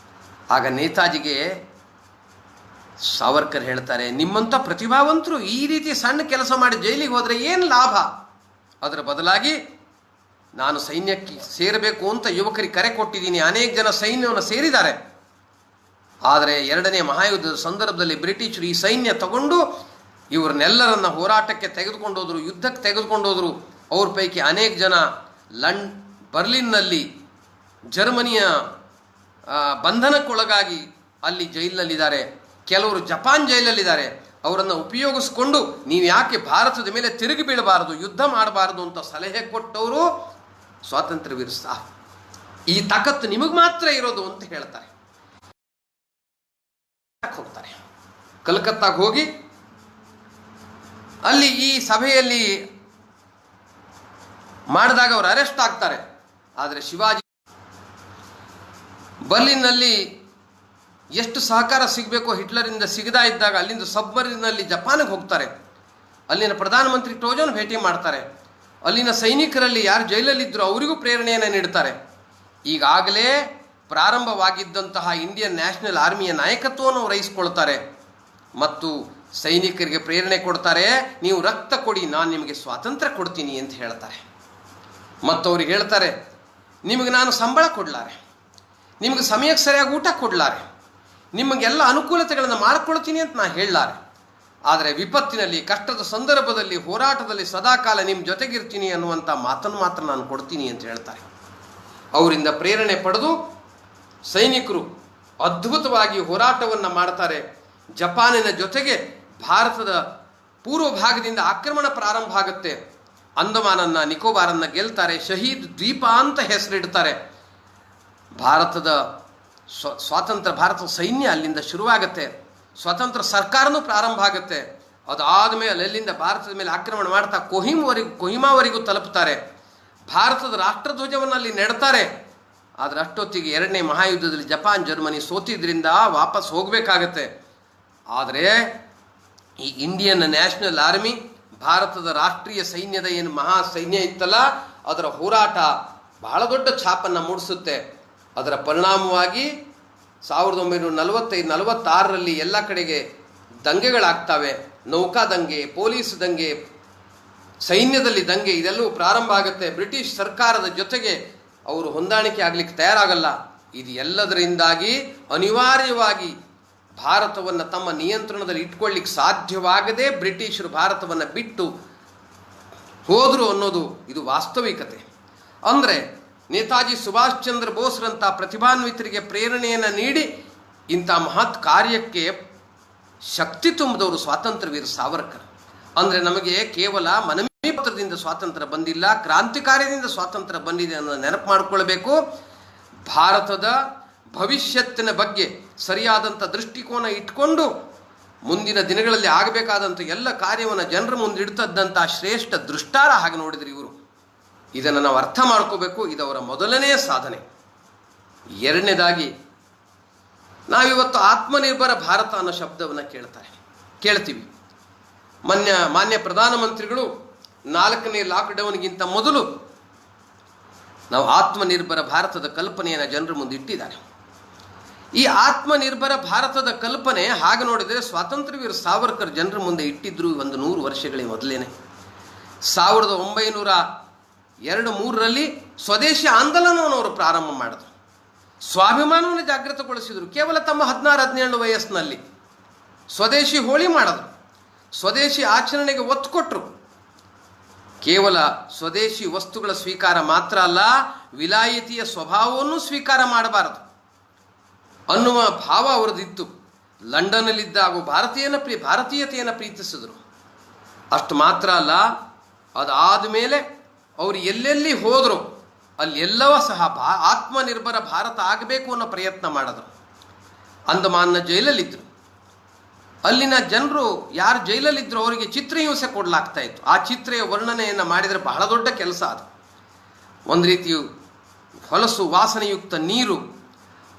ಆಗ ನೇತಾಜಿಗೆ ಸಾವರ್ಕರ್ ಹೇಳ್ತಾರೆ, ನಿಮ್ಮಂಥ ಪ್ರತಿಭಾವಂತರು ಈ ರೀತಿ ಸಣ್ಣ ಕೆಲಸ ಮಾಡಿ ಜೈಲಿಗೆ ಹೋದರೆ ಏನು ಲಾಭ? ಅದರ ಬದಲಾಗಿ ನಾನು ಸೈನ್ಯಕ್ಕೆ ಸೇರಬೇಕು ಅಂತ ಯುವಕರಿಗೆ ಕರೆ ಕೊಟ್ಟಿದ್ದೀನಿ. ಅನೇಕ ಜನ ಸೈನ್ಯವನ್ನು ಸೇರಿದ್ದಾರೆ. ಆದರೆ ಎರಡನೇ ಮಹಾಯುದ್ಧದ ಸಂದರ್ಭದಲ್ಲಿ ಬ್ರಿಟಿಷರು ಈ ಸೈನ್ಯ ತಗೊಂಡು ಇವರನ್ನೆಲ್ಲರನ್ನ ಹೋರಾಟಕ್ಕೆ ತೆಗೆದುಕೊಂಡೋದ್ರು, ಯುದ್ಧಕ್ಕೆ ತೆಗೆದುಕೊಂಡೋದ್ರು. ಅವ್ರ ಪೈಕಿ ಅನೇಕ ಜನ ಬರ್ಲಿನ್ನಲ್ಲಿ ಜರ್ಮನಿಯ ಬಂಧನಕ್ಕೊಳಗಾಗಿ ಅಲ್ಲಿ ಜೈಲಿನಲ್ಲಿದ್ದಾರೆ. ಕೆಲವರು ಜಪಾನ್ ಜೈಲಲ್ಲಿದ್ದಾರೆ. ಅವರನ್ನು ಉಪಯೋಗಿಸ್ಕೊಂಡು ನೀವು ಯಾಕೆ ಭಾರತದ ಮೇಲೆ ತಿರುಗಿ ಬೀಳಬಾರದು, ಯುದ್ಧ ಮಾಡಬಾರದು ಅಂತ ಸಲಹೆ ಕೊಟ್ಟವರು ಸ್ವಾತಂತ್ರ್ಯ ವೀರ ಸಾವರ್ಕರ್. ಈ ತಾಕತ್ತು ನಿಮಗೆ ಮಾತ್ರ ಇರೋದು ಅಂತ ಹೇಳ್ತಾರೆ. ಹೋಗ್ತಾರೆ ಕಲ್ಕತ್ತಾಗ ಹೋಗಿ ಅಲ್ಲಿ ಈ ಸಭೆಯಲ್ಲಿ ಮಾಡಿದಾಗ ಅವರು ಅರೆಸ್ಟ್ ಆಗ್ತಾರೆ. ಆದರೆ ಶಿವಾಜಿ ಬರ್ಲಿನ್ನಲ್ಲಿ ಎಷ್ಟು ಸಹಕಾರ ಸಿಗಬೇಕೋ ಹಿಟ್ಲರಿಂದ ಸಿಗದಾ ಇದ್ದಾಗ ಅಲ್ಲಿಂದ ಸಬ್ಮರಿನಲ್ಲಿ ಜಪಾನ್ಗೆ ಹೋಗ್ತಾರೆ. ಅಲ್ಲಿನ ಪ್ರಧಾನಮಂತ್ರಿ ಟೋಜೋನ್ ಭೇಟಿ ಮಾಡ್ತಾರೆ. ಅಲ್ಲಿನ ಸೈನಿಕರಲ್ಲಿ ಯಾರು ಜೈಲಲ್ಲಿದ್ದರೂ ಅವರಿಗೂ ಪ್ರೇರಣೆಯನ್ನು ನೀಡ್ತಾರೆ. ಈಗಾಗಲೇ ಪ್ರಾರಂಭವಾಗಿದ್ದಂತಹ ಇಂಡಿಯನ್ ನ್ಯಾಷನಲ್ ಆರ್ಮಿಯ ನಾಯಕತ್ವವನ್ನು ವಹಿಸಿಕೊಳ್ತಾರೆ ಮತ್ತು ಸೈನಿಕರಿಗೆ ಪ್ರೇರಣೆ ಕೊಡ್ತಾರೆ. ನೀವು ರಕ್ತ ಕೊಡಿ, ನಾನು ನಿಮಗೆ ಸ್ವಾತಂತ್ರ್ಯ ಕೊಡ್ತೀನಿ ಅಂತ ಹೇಳ್ತಾರೆ. ಮತ್ತು ಅವ್ರಿಗೆ ಹೇಳ್ತಾರೆ, ನಿಮಗೆ ನಾನು ಸಂಬಳ ಕೊಡಲಾರೆ, ನಿಮಗೆ ಸಮಯಕ್ಕೆ ಸರಿಯಾಗಿ ಊಟ ಕೊಡಲಾರೆ, ನಿಮಗೆಲ್ಲ ಅನುಕೂಲತೆಗಳನ್ನು ಮಾಡಿಕೊಳ್ತೀನಿ ಅಂತ ನಾನು ಹೇಳಲಾರೆ. ಆದರೆ ವಿಪತ್ತಿನಲ್ಲಿ, ಕಷ್ಟದ ಸಂದರ್ಭದಲ್ಲಿ, ಹೋರಾಟದಲ್ಲಿ ಸದಾಕಾಲ ನಿಮ್ಮ ಜೊತೆಗಿರ್ತೀನಿ ಅನ್ನುವಂಥ ಮಾತನ್ನು ಮಾತ್ರ ನಾನು ಕೊಡ್ತೀನಿ ಅಂತ ಹೇಳ್ತಾರೆ. ಅವರಿಂದ ಪ್ರೇರಣೆ ಪಡೆದು ಸೈನಿಕರು ಅದ್ಭುತವಾಗಿ ಹೋರಾಟವನ್ನು ಮಾಡ್ತಾರೆ. ಜಪಾನಿನ ಜೊತೆಗೆ ಭಾರತದ ಪೂರ್ವ ಭಾಗದಿಂದ ಆಕ್ರಮಣ ಪ್ರಾರಂಭ ಆಗುತ್ತೆ. ಅಂಡಮಾನನ್ನು, ನಿಕೋಬಾರನ್ನು ಗೆಲ್ತಾರೆ. ಶಹೀದ್ ದ್ವೀಪ ಅಂತ ಹೆಸರಿಡ್ತಾರೆ. ಭಾರತದ ಭಾರತದ ಸೈನ್ಯ ಅಲ್ಲಿಂದ ಶುರುವಾಗುತ್ತೆ. ಸ್ವತಂತ್ರ ಸರ್ಕಾರನೂ ಪ್ರಾರಂಭ ಆಗುತ್ತೆ. ಅದಾದ ಮೇಲೆ ಅಲ್ಲಿಂದ ಭಾರತದ ಮೇಲೆ ಆಕ್ರಮಣ ಮಾಡ್ತಾ ಕೊಹಿಮಾವರೆಗೂ ತಲುಪ್ತಾರೆ. ಭಾರತದ ರಾಷ್ಟ್ರಧ್ವಜವನ್ನು ಅಲ್ಲಿ ನೆಡ್ತಾರೆ. ಆದರೆ ಅಷ್ಟೊತ್ತಿಗೆ ಎರಡನೇ ಮಹಾಯುದ್ಧದಲ್ಲಿ ಜಪಾನ್ ಜರ್ಮನಿ ಸೋತಿದ್ರಿಂದ ವಾಪಸ್ ಹೋಗಬೇಕಾಗತ್ತೆ. ಆದರೆ ಈ ಇಂಡಿಯನ್ ನ್ಯಾಷನಲ್ ಆರ್ಮಿ, ಭಾರತದ ರಾಷ್ಟ್ರೀಯ ಸೈನ್ಯದ ಏನು ಮಹಾ ಸೈನ್ಯ ಇತ್ತಲ್ಲ, ಅದರ ಹೋರಾಟ ಬಹಳ ದೊಡ್ಡ ಛಾಪನ್ನು ಮೂಡಿಸುತ್ತೆ. ಅದರ ಪರಿಣಾಮವಾಗಿ 1945-46ರಲ್ಲಿ ಎಲ್ಲ ಕಡೆಗೆ ದಂಗೆಗಳಾಗ್ತವೆ. ನೌಕಾ ದಂಗೆ, ಪೊಲೀಸ್ ದಂಗೆ, ಸೈನ್ಯದಲ್ಲಿ ದಂಗೆ, ಇದೆಲ್ಲವೂ ಪ್ರಾರಂಭ ಆಗುತ್ತೆ. ಬ್ರಿಟಿಷ್ ಸರ್ಕಾರದ ಜೊತೆಗೆ ಅವರು ಹೊಂದಾಣಿಕೆ ಆಗಲಿಕ್ಕೆ ತಯಾರಾಗಲ್ಲ. ಇದು ಎಲ್ಲದರಿಂದಾಗಿ ಅನಿವಾರ್ಯವಾಗಿ ಭಾರತವನ್ನು ತಮ್ಮ ನಿಯಂತ್ರಣದಲ್ಲಿ ಇಟ್ಕೊಳ್ಳಿಕ್ಕೆ ಸಾಧ್ಯವಾಗದೆ ಬ್ರಿಟಿಷರು ಭಾರತವನ್ನು ಬಿಟ್ಟು ಹೋದರು ಅನ್ನೋದು ಇದು ವಾಸ್ತವಿಕತೆ. ಅಂದರೆ ನೇತಾಜಿ ಸುಭಾಷ್ ಚಂದ್ರ ಬೋಸ್ರಂಥ ಪ್ರತಿಭಾನ್ವಿತರಿಗೆ ಪ್ರೇರಣೆಯನ್ನು ನೀಡಿ ಇಂಥ ಮಹತ್ ಕಾರ್ಯಕ್ಕೆ ಶಕ್ತಿ ತುಂಬಿದವರು ಸ್ವಾತಂತ್ರ್ಯ ವೀರ ಸಾವರ್ಕರ್. ಅಂದರೆ ನಮಗೆ ಕೇವಲ ಮನವಿ ಪತ್ರದಿಂದ ಸ್ವಾತಂತ್ರ್ಯ ಬಂದಿಲ್ಲ, ಕ್ರಾಂತಿಕಾರ್ಯದಿಂದ ಸ್ವಾತಂತ್ರ್ಯ ಬಂದಿದೆ ಅನ್ನೋದು ನೆನಪು ಮಾಡಿಕೊಳ್ಬೇಕು. ಭಾರತದ ಭವಿಷ್ಯತ್ತಿನ ಬಗ್ಗೆ ಸರಿಯಾದಂಥ ದೃಷ್ಟಿಕೋನ ಇಟ್ಕೊಂಡು ಮುಂದಿನ ದಿನಗಳಲ್ಲಿ ಆಗಬೇಕಾದಂಥ ಎಲ್ಲ ಕಾರ್ಯವನ್ನು ಜನರ ಮುಂದಿಡ್ತದ್ದಂಥ ಶ್ರೇಷ್ಠ ದೃಷ್ಟಾರ ಹಾಗೆ ನೋಡಿದ್ರು ಇವರು. ಇದನ್ನು ನಾವು ಅರ್ಥ ಮಾಡ್ಕೋಬೇಕು. ಇದವರ ಮೊದಲನೆಯ ಸಾಧನೆ. ಎರಡನೇದಾಗಿ ನಾವಿವತ್ತು ಆತ್ಮನಿರ್ಭರ ಭಾರತ ಅನ್ನೋ ಶಬ್ದವನ್ನು ಕೇಳ್ತೀವಿ. ಮಾನ್ಯ ಪ್ರಧಾನಮಂತ್ರಿಗಳು 4ನೇ ಲಾಕ್ಡೌನ್ಗಿಂತ ಮೊದಲು ನಾವು ಆತ್ಮನಿರ್ಭರ ಭಾರತದ ಕಲ್ಪನೆಯನ್ನು ಜನರ ಮುಂದೆ ಇಟ್ಟಿದ್ದಾರೆ. ಈ ಆತ್ಮನಿರ್ಭರ ಭಾರತದ ಕಲ್ಪನೆ ಹಾಗೆ ನೋಡಿದರೆ ಸ್ವಾತಂತ್ರ್ಯ ವೀರ ಸಾವರ್ಕರ್ ಜನರ ಮುಂದೆ ಇಟ್ಟಿದ್ರು 100 ವರ್ಷಗಳೇ ಮೊದಲೇನೆ. 1902-3ರಲ್ಲಿ ಸ್ವದೇಶಿ ಆಂದೋಲನವನ್ನು ಅವರು ಪ್ರಾರಂಭ ಮಾಡಿದ್ರು. ಸ್ವಾಭಿಮಾನವನ್ನು ಜಾಗೃತಗೊಳಿಸಿದರು. ಕೇವಲ ತಮ್ಮ 16-17 ವಯಸ್ಸಿನಲ್ಲಿ ಸ್ವದೇಶಿ ಹೋಳಿ ಮಾಡಿದ್ರು. ಸ್ವದೇಶಿ ಆಚರಣೆಗೆ ಒತ್ತು ಕೊಟ್ಟರು. ಕೇವಲ ಸ್ವದೇಶಿ ವಸ್ತುಗಳ ಸ್ವೀಕಾರ ಮಾತ್ರ ಅಲ್ಲ, ವಿಲಾಯಿತಿಯ ಸ್ವಭಾವವನ್ನು ಸ್ವೀಕಾರ ಮಾಡಬಾರದು ಅನ್ನುವ ಭಾವ ಅವರದಿತ್ತು. ಲಂಡನ್ನಲ್ಲಿದ್ದಾಗ ಭಾರತೀಯತೆಯನ್ನು ಪ್ರೀತಿಸಿದರು. ಅಷ್ಟು ಮಾತ್ರ ಅಲ್ಲ, ಅದಾದ ಮೇಲೆ ಅವರು ಎಲ್ಲೆಲ್ಲಿ ಹೋದರು ಅಲ್ಲೆಲ್ಲವ ಸಹ ಆತ್ಮನಿರ್ಭರ ಭಾರತ ಆಗಬೇಕು ಅನ್ನೋ ಪ್ರಯತ್ನ ಮಾಡಿದ್ರು. ಅಂಡಮಾನ್ನ ಜೈಲಲ್ಲಿದ್ದರು. ಅಲ್ಲಿನ ಜನರು ಯಾರು ಜೈಲಲ್ಲಿದ್ದರು ಅವರಿಗೆ ಚಿತ್ರಹಿಂಸೆ ಕೊಡಲಾಗ್ತಾ ಇತ್ತು. ಆ ಚಿತ್ರೆಯ ವರ್ಣನೆಯನ್ನು ಮಾಡಿದರೆ ಬಹಳ ದೊಡ್ಡ ಕೆಲಸ ಅದು. ಒಂದು ರೀತಿಯು ಹೊಲಸು ವಾಸನೆಯುಕ್ತ ನೀರು,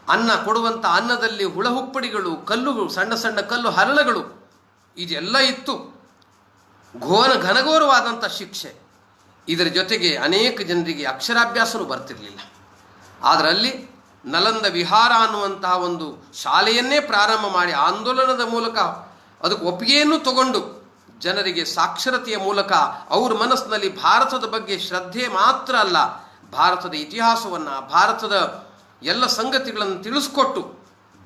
ಅನ್ನ ಕೊಡುವಂಥ ಅನ್ನದಲ್ಲಿ ಹುಳಹುಪ್ಪಡಿಗಳು, ಕಲ್ಲುಗಳು, ಸಣ್ಣ ಸಣ್ಣ ಕಲ್ಲು ಹರಳುಗಳು, ಇದೆಲ್ಲ ಇತ್ತು. ಘನಘೋರವಾದಂಥ ಶಿಕ್ಷೆ. ಇದರ ಜೊತೆಗೆ ಅನೇಕ ಜನರಿಗೆ ಅಕ್ಷರಾಭ್ಯಾಸನೂ ಬರ್ತಿರಲಿಲ್ಲ. ಆದರೆ ಅಲ್ಲಿ ನಲಂದ ವಿಹಾರ ಅನ್ನುವಂತಹ ಒಂದು ಶಾಲೆಯನ್ನೇ ಪ್ರಾರಂಭ ಮಾಡಿ ಆಂದೋಲನದ ಮೂಲಕ ಅದಕ್ಕೆ ಒಪ್ಪಿಗೆಯನ್ನು ತಗೊಂಡು ಜನರಿಗೆ ಸಾಕ್ಷರತೆಯ ಮೂಲಕ ಅವ್ರ ಮನಸ್ಸಿನಲ್ಲಿ ಭಾರತದ ಬಗ್ಗೆ ಶ್ರದ್ಧೆ ಮಾತ್ರ ಅಲ್ಲ, ಭಾರತದ ಇತಿಹಾಸವನ್ನು, ಭಾರತದ ಎಲ್ಲ ಸಂಗತಿಗಳನ್ನು ತಿಳಿಸ್ಕೊಟ್ಟು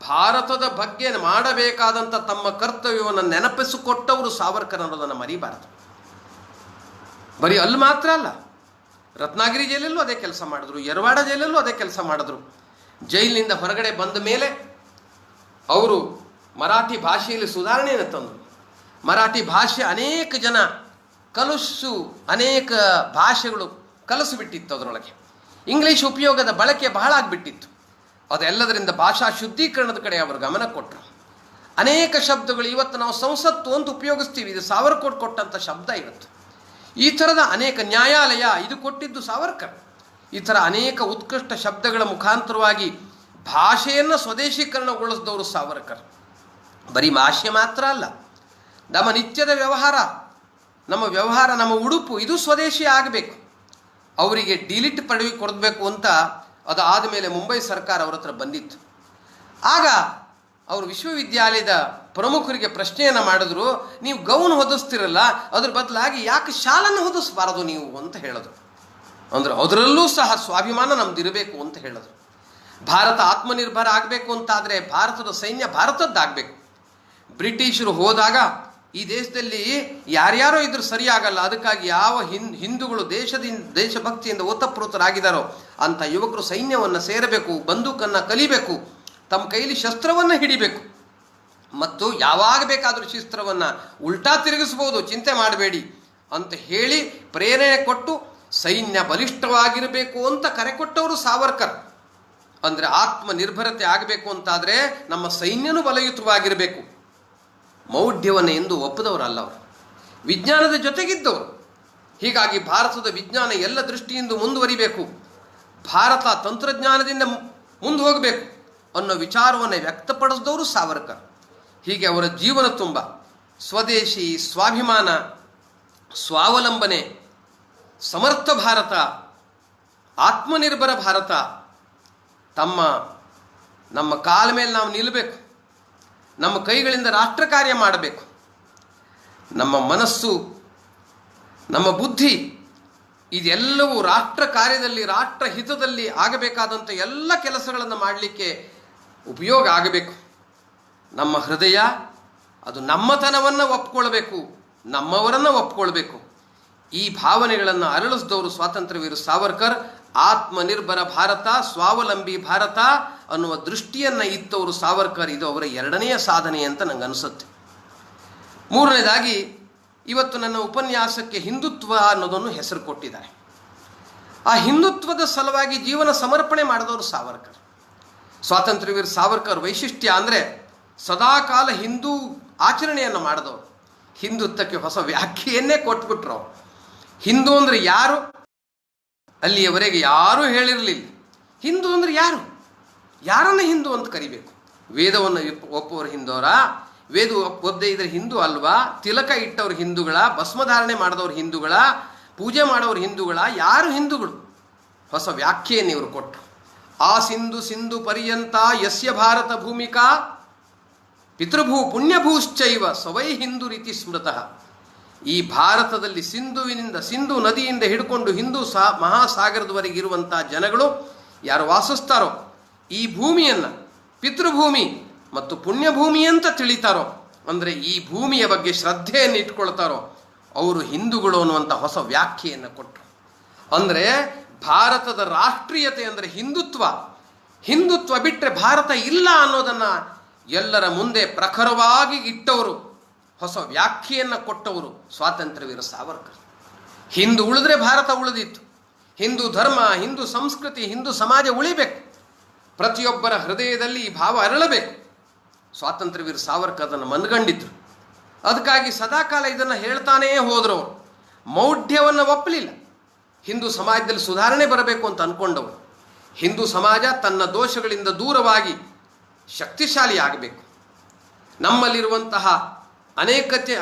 ಭಾರತದ ಬಗ್ಗೆ ಮಾಡಬೇಕಾದಂಥ ತಮ್ಮ ಕರ್ತವ್ಯವನ್ನು ನೆನಪಿಸಿಕೊಟ್ಟವರು ಸಾವರ್ಕರ್ ಅನ್ನೋದನ್ನು ಮರಿಬಾರದು. ಬರೀ ಅಲ್ಲಿ ಮಾತ್ರ ಅಲ್ಲ, ರತ್ನಾಗಿರಿ ಜೈಲಲ್ಲೂ ಅದೇ ಕೆಲಸ ಮಾಡಿದ್ರು, ಯರವಾಡ ಜೈಲಲ್ಲೂ ಅದೇ ಕೆಲಸ ಮಾಡಿದ್ರು. ಜೈಲಿನಿಂದ ಹೊರಗಡೆ ಬಂದ ಮೇಲೆ ಅವರು ಮರಾಠಿ ಭಾಷೆಯಲ್ಲಿ ಸುಧಾರಣೆಯನ್ನು ತಂದರು. ಮರಾಠಿ ಭಾಷೆ ಅನೇಕ ಜನ ಅನೇಕ ಭಾಷೆಗಳು ಕಲಿಸಿಬಿಟ್ಟಿತ್ತು. ಅದರೊಳಗೆ ಇಂಗ್ಲೀಷ್ ಉಪಯೋಗದ ಬಳಕೆ ಬಹಳ ಆಗಿಬಿಟ್ಟಿತ್ತು. ಅದೆಲ್ಲದರಿಂದ ಭಾಷಾ ಶುದ್ಧೀಕರಣದ ಕಡೆ ಅವರು ಗಮನ ಕೊಟ್ಟರು. ಅನೇಕ ಶಬ್ದಗಳು ಇವತ್ತು ನಾವು ಸಂಸತ್ತು ಅಂತ ಉಪಯೋಗಿಸ್ತೀವಿ, ಇದು ಸಾವರ್ಕರ್ ಕೊಟ್ಟಂಥ ಶಬ್ದ ಇವತ್ತು. ಈ ಥರದ ಅನೇಕ ನ್ಯಾಯಾಲಯ ಇದು ಕೊಟ್ಟಿದ್ದು ಸಾವರ್ಕರ್. ಈ ಥರ ಅನೇಕ ಉತ್ಕೃಷ್ಟ ಶಬ್ದಗಳ ಮುಖಾಂತರವಾಗಿ ಭಾಷೆಯನ್ನು ಸ್ವದೇಶೀಕರಣಗೊಳಿಸಿದವರು ಸಾವರ್ಕರ್. ಬರೀ ಭಾಷೆ ಮಾತ್ರ ಅಲ್ಲ, ನಮ್ಮ ನಿತ್ಯದ ವ್ಯವಹಾರ, ನಮ್ಮ ಉಡುಪು ಇದು ಸ್ವದೇಶಿ ಆಗಬೇಕು. ಅವರಿಗೆ ಡಿಲಿಟ್ ಪದವಿ ಕೊಡಬೇಕು ಅಂತ ಅದಾದ ಮೇಲೆ ಮುಂಬೈ ಸರ್ಕಾರ ಅವ್ರ ಹತ್ರ ಬಂದಿತ್ತು. ಆಗ ಅವರು ವಿಶ್ವವಿದ್ಯಾಲಯದ ಪ್ರಮುಖರಿಗೆ ಪ್ರಶ್ನೆಯನ್ನು ಮಾಡಿದ್ರು, ನೀವು ಗೌನ್ ಹೊದಿಸ್ತಿರಲ್ಲ, ಅದ್ರ ಬದಲಾಗಿ ಯಾಕೆ ಶಾಲನ್ನು ಹೊದಿಸ್ಬಾರದು ನೀವು ಅಂತ ಹೇಳಿದ್ರು. ಅಂದ್ರೆ ಅದರಲ್ಲೂ ಸಹ ಸ್ವಾಭಿಮಾನ ನಮ್ದಿರಬೇಕು ಅಂತ ಹೇಳಿದ್ರು. ಭಾರತ ಆತ್ಮನಿರ್ಭರ ಆಗಬೇಕು ಅಂತಾದರೆ ಭಾರತದ ಸೈನ್ಯ ಭಾರತದ್ದಾಗಬೇಕು. ಬ್ರಿಟಿಷರು ಹೋದಾಗ ಈ ದೇಶದಲ್ಲಿ ಯಾರ್ಯಾರೋ ಇದ್ರು ಸರಿಯಾಗಲ್ಲ, ಅದಕ್ಕಾಗಿ ಯಾವ ಹಿಂದೂಗಳು ದೇಶಭಕ್ತಿಯಿಂದ ಓತಪ್ರೋತರಾಗಿದ್ದಾರೋ ಅಂಥ ಯುವಕರು ಸೈನ್ಯವನ್ನು ಸೇರಬೇಕು, ಬಂದೂಕನ್ನು ಕಲಿಬೇಕು, ತಮ್ಮ ಕೈಲಿ ಶಸ್ತ್ರವನ್ನು ಹಿಡಿಬೇಕು, ಮತ್ತು ಯಾವಾಗ ಬೇಕಾದರೂ ಶಸ್ತ್ರವನ್ನು ಉಲ್ಟಾ ತಿರುಗಿಸ್ಬೋದು, ಚಿಂತೆ ಮಾಡಬೇಡಿ ಅಂತ ಹೇಳಿ ಪ್ರೇರಣೆ ಕೊಟ್ಟು ಸೈನ್ಯ ಬಲಿಷ್ಠವಾಗಿರಬೇಕು ಅಂತ ಕರೆ ಕೊಟ್ಟವರು ಸಾವರ್ಕರ್. ಅಂದರೆ ಆತ್ಮನಿರ್ಭರತೆ ಆಗಬೇಕು ಅಂತಾದರೆ ನಮ್ಮ ಸೈನ್ಯನೂ ಬಲಯುತವಾಗಿರಬೇಕು. ಮೌಢ್ಯವನ್ನು ಎಂದು ಒಪ್ಪದವರಲ್ಲ ಅವರು, ವಿಜ್ಞಾನದ ಜೊತೆಗಿದ್ದವರು. ಹೀಗಾಗಿ ಭಾರತದ ವಿಜ್ಞಾನ ಎಲ್ಲ ದೃಷ್ಟಿಯಿಂದ ಮುಂದುವರಿಬೇಕು, ಭಾರತ ತಂತ್ರಜ್ಞಾನದಿಂದ ಮುಂದೆ ಹೋಗಬೇಕು ಅನ್ನೋ ವಿಚಾರವನ್ನು ವ್ಯಕ್ತಪಡಿಸಿದವರು ಸಾವರ್ಕರ್. ಹೀಗೆ ಅವರ ಜೀವನ ತುಂಬ ಸ್ವದೇಶಿ, ಸ್ವಾಭಿಮಾನ, ಸ್ವಾವಲಂಬನೆ, ಸಮರ್ಥ ಭಾರತ, ಆತ್ಮನಿರ್ಭರ ಭಾರತ, ನಮ್ಮ ಕಾಲ ಮೇಲೆ ನಾವು ನಿಲ್ಲಬೇಕು, ನಮ್ಮ ಕೈಗಳಿಂದ ರಾಷ್ಟ್ರ ಕಾರ್ಯ ಮಾಡಬೇಕು, ನಮ್ಮ ಮನಸ್ಸು, ನಮ್ಮ ಬುದ್ಧಿ ಇದೆಲ್ಲವೂ ರಾಷ್ಟ್ರ ಕಾರ್ಯದಲ್ಲಿ, ರಾಷ್ಟ್ರ ಹಿತದಲ್ಲಿ ಆಗಬೇಕಾದಂಥ ಎಲ್ಲ ಕೆಲಸಗಳನ್ನು ಮಾಡಲಿಕ್ಕೆ ಉಪಯೋಗ ಆಗಬೇಕು. ನಮ್ಮ ಹೃದಯ ಅದು ನಮ್ಮತನವನ್ನು ಒಪ್ಕೊಳ್ಬೇಕು, ನಮ್ಮವರನ್ನು ಒಪ್ಕೊಳ್ಬೇಕು. ಈ ಭಾವನೆಗಳನ್ನು ಅರಳಿಸಿದವರು ಸ್ವಾತಂತ್ರ್ಯವೀರ ಸಾವರ್ಕರ್. ಆತ್ಮನಿರ್ಭರ ಭಾರತ, ಸ್ವಾವಲಂಬಿ ಭಾರತ ಅನ್ನುವ ದೃಷ್ಟಿಯನ್ನು ಇತ್ತವರು ಸಾವರ್ಕರ್. ಇದು ಅವರ ಎರಡನೆಯ ಸಾಧನೆ ಅಂತ ನನಗೆ ಅನಿಸುತ್ತೆ. ಮೂರನೇದಾಗಿ ಇವತ್ತು ನನ್ನ ಉಪನ್ಯಾಸಕ್ಕೆ ಹಿಂದುತ್ವ ಅನ್ನೋದನ್ನು ಹೆಸರು ಕೊಟ್ಟಿದ್ದಾರೆ. ಆ ಹಿಂದುತ್ವದ ಸಲುವಾಗಿ ಜೀವನ ಸಮರ್ಪಣೆ ಮಾಡಿದವರು ಸಾವರ್ಕರ್. ಸ್ವಾತಂತ್ರ್ಯವೀರ ಸಾವರ್ಕರ್ ವೈಶಿಷ್ಟ್ಯ ಅಂದರೆ ಸದಾಕಾಲ ಹಿಂದೂ ಆಚರಣೆಯನ್ನು ಮಾಡಿದವರು. ಹಿಂದುತ್ವಕ್ಕೆ ಹೊಸ ವ್ಯಾಖ್ಯೆಯನ್ನೇ ಕೊಟ್ಬಿಟ್ರು. ಹಿಂದೂ ಅಂದರೆ ಯಾರು ಅಲ್ಲಿಯವರೆಗೆ ಯಾರೂ ಹೇಳಿರಲಿಲ್ಲ. ಹಿಂದೂ ಅಂದರೆ ಯಾರು, ಯಾರನ್ನು ಹಿಂದೂ ಅಂತ ಕರಿಬೇಕು? ವೇದವನ್ನು ಒಪ್ಪುವವರು ಹಿಂದೂರ? ವೇದ ಒಪ್ಪದೇ ಇದ್ರೆ ಹಿಂದೂ ಅಲ್ವಾ? ತಿಲಕ ಇಟ್ಟವ್ರು ಹಿಂದೂಗಳ? ಭಸ್ಮಧಾರಣೆ ಮಾಡಿದವ್ರು ಹಿಂದೂಗಳ? ಪೂಜೆ ಮಾಡೋರು ಹಿಂದೂಗಳ? ಯಾರು ಹಿಂದೂಗಳು? ಹೊಸ ವ್ಯಾಖ್ಯೆಯನ್ನು ಇವರು ಕೊಟ್ಟರು. ಆ ಸಿಂಧು ಪರ್ಯಂತ ಯಸ್ಯ ಭಾರತ ಭೂಮಿಕಾ ಪಿತೃಭೂ ಪುಣ್ಯಭೂಶ್ಚೈವ ಸವೈ ಹಿಂದೂ ರೀತಿ ಸ್ಮೃತಃ. ಈ ಭಾರತದಲ್ಲಿ ಸಿಂಧು ನದಿಯಿಂದ ಹಿಡ್ಕೊಂಡು ಹಿಂದೂ ಮಹಾಸಾಗರದವರೆಗೆ ಇರುವಂಥ ಜನಗಳು ಯಾರು ವಾಸಿಸ್ತಾರೋ, ಈ ಭೂಮಿಯನ್ನು ಪಿತೃಭೂಮಿ ಮತ್ತು ಪುಣ್ಯಭೂಮಿ ಅಂತ ತಿಳಿತಾರೋ, ಅಂದರೆ ಈ ಭೂಮಿಯ ಬಗ್ಗೆ ಶ್ರದ್ಧೆಯನ್ನು ಇಟ್ಕೊಳ್ತಾರೋ ಅವರು ಹಿಂದೂಗಳು ಅನ್ನುವಂಥ ಹೊಸ ವ್ಯಾಖ್ಯೆಯನ್ನು ಕೊಟ್ಟರು. ಅಂದರೆ ಭಾರತದ ರಾಷ್ಟ್ರೀಯತೆ ಅಂದರೆ ಹಿಂದುತ್ವ ಬಿಟ್ಟರೆ ಭಾರತ ಇಲ್ಲ ಅನ್ನೋದನ್ನು ಎಲ್ಲರ ಮುಂದೆ ಪ್ರಖರವಾಗಿ ಇಟ್ಟವರು, ಹೊಸ ವ್ಯಾಖ್ಯೆಯನ್ನು ಕೊಟ್ಟವರು ಸ್ವಾತಂತ್ರ್ಯವೀರ ಸಾವರ್ಕರ್. ಹಿಂದೂ ಉಳಿದ್ರೆ ಭಾರತ ಉಳಿದಿತ್ತು. ಹಿಂದೂ ಧರ್ಮ, ಹಿಂದೂ ಸಂಸ್ಕೃತಿ, ಹಿಂದೂ ಸಮಾಜ ಉಳಿಬೇಕು. ಪ್ರತಿಯೊಬ್ಬರ ಹೃದಯದಲ್ಲಿ ಈ ಭಾವ ಅರಳಬೇಕು. ಸ್ವಾತಂತ್ರ್ಯವೀರ ಸಾವರ್ಕರ್ ಅದನ್ನು ಮನಗಂಡಿದ್ರು. ಅದಕ್ಕಾಗಿ ಸದಾಕಾಲ ಇದನ್ನು ಹೇಳ್ತಾನೇ ಹೋದರು. ಅವರು ಮೌಢ್ಯವನ್ನು ಒಪ್ಪಲಿಲ್ಲ. ಹಿಂದೂ ಸಮಾಜದಲ್ಲಿ ಸುಧಾರಣೆ ಬರಬೇಕು ಅಂತ ಅಂದ್ಕೊಂಡವರು. ಹಿಂದೂ ಸಮಾಜ ತನ್ನ ದೋಷಗಳಿಂದ ದೂರವಾಗಿ ಶಕ್ತಿಶಾಲಿ ಆಗಬೇಕು. ನಮ್ಮಲ್ಲಿರುವಂತಹ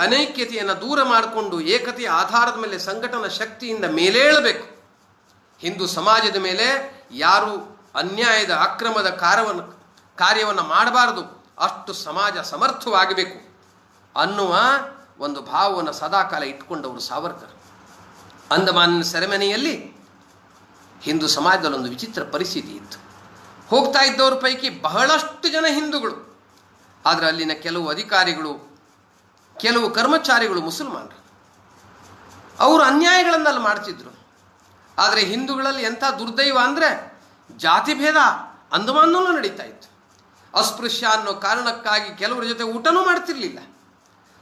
ಅನೈಕ್ಯತೆಯನ್ನು ದೂರ ಮಾಡಿಕೊಂಡು ಏಕತೆಯ ಆಧಾರದ ಮೇಲೆ ಸಂಘಟನಾ ಶಕ್ತಿಯಿಂದ ಮೇಲೇಳಬೇಕು. ಹಿಂದೂ ಸಮಾಜದ ಮೇಲೆ ಯಾರು ಅನ್ಯಾಯದ ಅಕ್ರಮದ ಕಾರ್ಯವನ್ನು ಮಾಡಬಾರದು, ಅಷ್ಟು ಸಮಾಜ ಸಮರ್ಥವಾಗಬೇಕು ಅನ್ನುವ ಒಂದು ಭಾವವನ್ನು ಸದಾಕಾಲ ಇಟ್ಕೊಂಡವರು ಸಾವರ್ಕರ್. ಅಂಡಮಾನ್ ಸೆರೆಮನೆಯಲ್ಲಿ ಹಿಂದೂ ಸಮಾಜದಲ್ಲೊಂದು ವಿಚಿತ್ರ ಪರಿಸ್ಥಿತಿ ಇತ್ತು. ಹೋಗ್ತಾ ಇದ್ದವ್ರ ಪೈಕಿ ಬಹಳಷ್ಟು ಜನ ಹಿಂದೂಗಳು, ಆದರೆ ಅಲ್ಲಿನ ಕೆಲವು ಅಧಿಕಾರಿಗಳು, ಕೆಲವು ಕರ್ಮಚಾರಿಗಳು ಮುಸಲ್ಮಾನರು. ಅವರು ಅನ್ಯಾಯಗಳನ್ನಲ್ಲಿ ಮಾಡ್ತಿದ್ರು. ಆದರೆ ಹಿಂದೂಗಳಲ್ಲಿ ಎಂಥ ದುರ್ದೈವ ಅಂದರೆ ಜಾತಿ ಭೇದ ಅಂದಮಾನಲ್ಲೂ ನಡೀತಾ ಇತ್ತು. ಅಸ್ಪೃಶ್ಯ ಅನ್ನೋ ಕಾರಣಕ್ಕಾಗಿ ಕೆಲವರ ಜೊತೆ ಊಟನೂ ಮಾಡ್ತಿರ್ಲಿಲ್ಲ.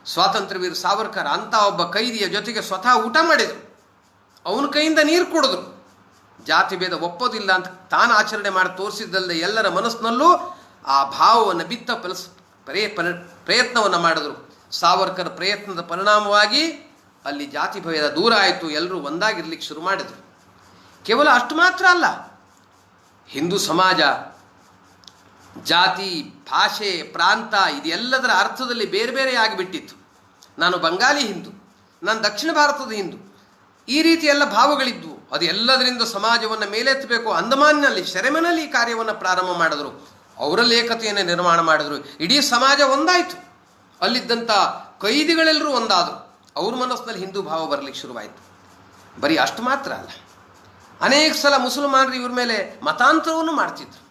ಸ್ವಾತಂತ್ರ್ಯ ವೀರ ಸಾವರ್ಕರ್ ಅಂಥ ಒಬ್ಬ ಕೈದಿಯ ಜೊತೆಗೆ ಸ್ವತಃ ಊಟ ಮಾಡಿದರು, ಅವನ ಕೈಯಿಂದ ನೀರು ಕುಡಿದ್ರು. ಜಾತಿ ಭೇದ ಒಪ್ಪೋದಿಲ್ಲ ಅಂತ ತಾನು ಆಚರಣೆ ಮಾಡಿ ತೋರಿಸಿದ್ದಲ್ಲದೆ ಎಲ್ಲರ ಮನಸ್ಸಿನಲ್ಲೂ ಆ ಭಾವವನ್ನು ಬಿತ್ತ ಪ್ರಯತ್ನವನ್ನು ಮಾಡಿದ್ರು. ಸಾವರ್ಕರ್ ಪ್ರಯತ್ನದ ಪರಿಣಾಮವಾಗಿ ಅಲ್ಲಿ ಜಾತಿ ಭೇದ ದೂರ ಆಯಿತು, ಎಲ್ಲರೂ ಒಂದಾಗಿರ್ಲಿಕ್ಕೆ ಶುರು ಮಾಡಿದರು. ಕೇವಲ ಅಷ್ಟು ಮಾತ್ರ ಅಲ್ಲ, ಹಿಂದೂ ಸಮಾಜ ಜಾತಿ, ಭಾಷೆ, ಪ್ರಾಂತ ಇದೆಲ್ಲದರ ಅರ್ಥದಲ್ಲಿ ಬೇರೆ ಬೇರೆ ಆಗಿಬಿಟ್ಟಿತ್ತು. ನಾನು ಬಂಗಾಲಿ ಹಿಂದೂ, ನಾನು ದಕ್ಷಿಣ ಭಾರತದ ಹಿಂದೂ, ಈ ರೀತಿ ಎಲ್ಲ ಭಾವಗಳಿದ್ವು. ಅದು ಎಲ್ಲದರಿಂದ ಸಮಾಜವನ್ನು ಮೇಲೆತ್ತಬೇಕು. ಅಂದಮಾನ್ನಲ್ಲಿ ಸೆರೆಮನೆಯಲ್ಲಿ ಈ ಕಾರ್ಯವನ್ನು ಪ್ರಾರಂಭ ಮಾಡಿದ್ರು. ಅವರಲ್ಲಿ ಏಕತೆಯನ್ನು ನಿರ್ಮಾಣ ಮಾಡಿದ್ರು. ಇಡೀ ಸಮಾಜ ಒಂದಾಯಿತು. ಅಲ್ಲಿದ್ದಂಥ ಕೈದಿಗಳೆಲ್ಲರೂ ಒಂದಾದರು. ಅವ್ರ ಮನಸ್ಸಿನಲ್ಲಿ ಹಿಂದೂ ಭಾವ ಬರಲಿಕ್ಕೆ ಶುರುವಾಯಿತು. ಬರೀ ಅಷ್ಟು ಮಾತ್ರ ಅಲ್ಲ, ಅನೇಕ ಸಲ ಮುಸಲ್ಮಾನರು ಇವ್ರ ಮೇಲೆ ಮತಾಂತರವನ್ನು ಮಾಡ್ತಿದ್ರು.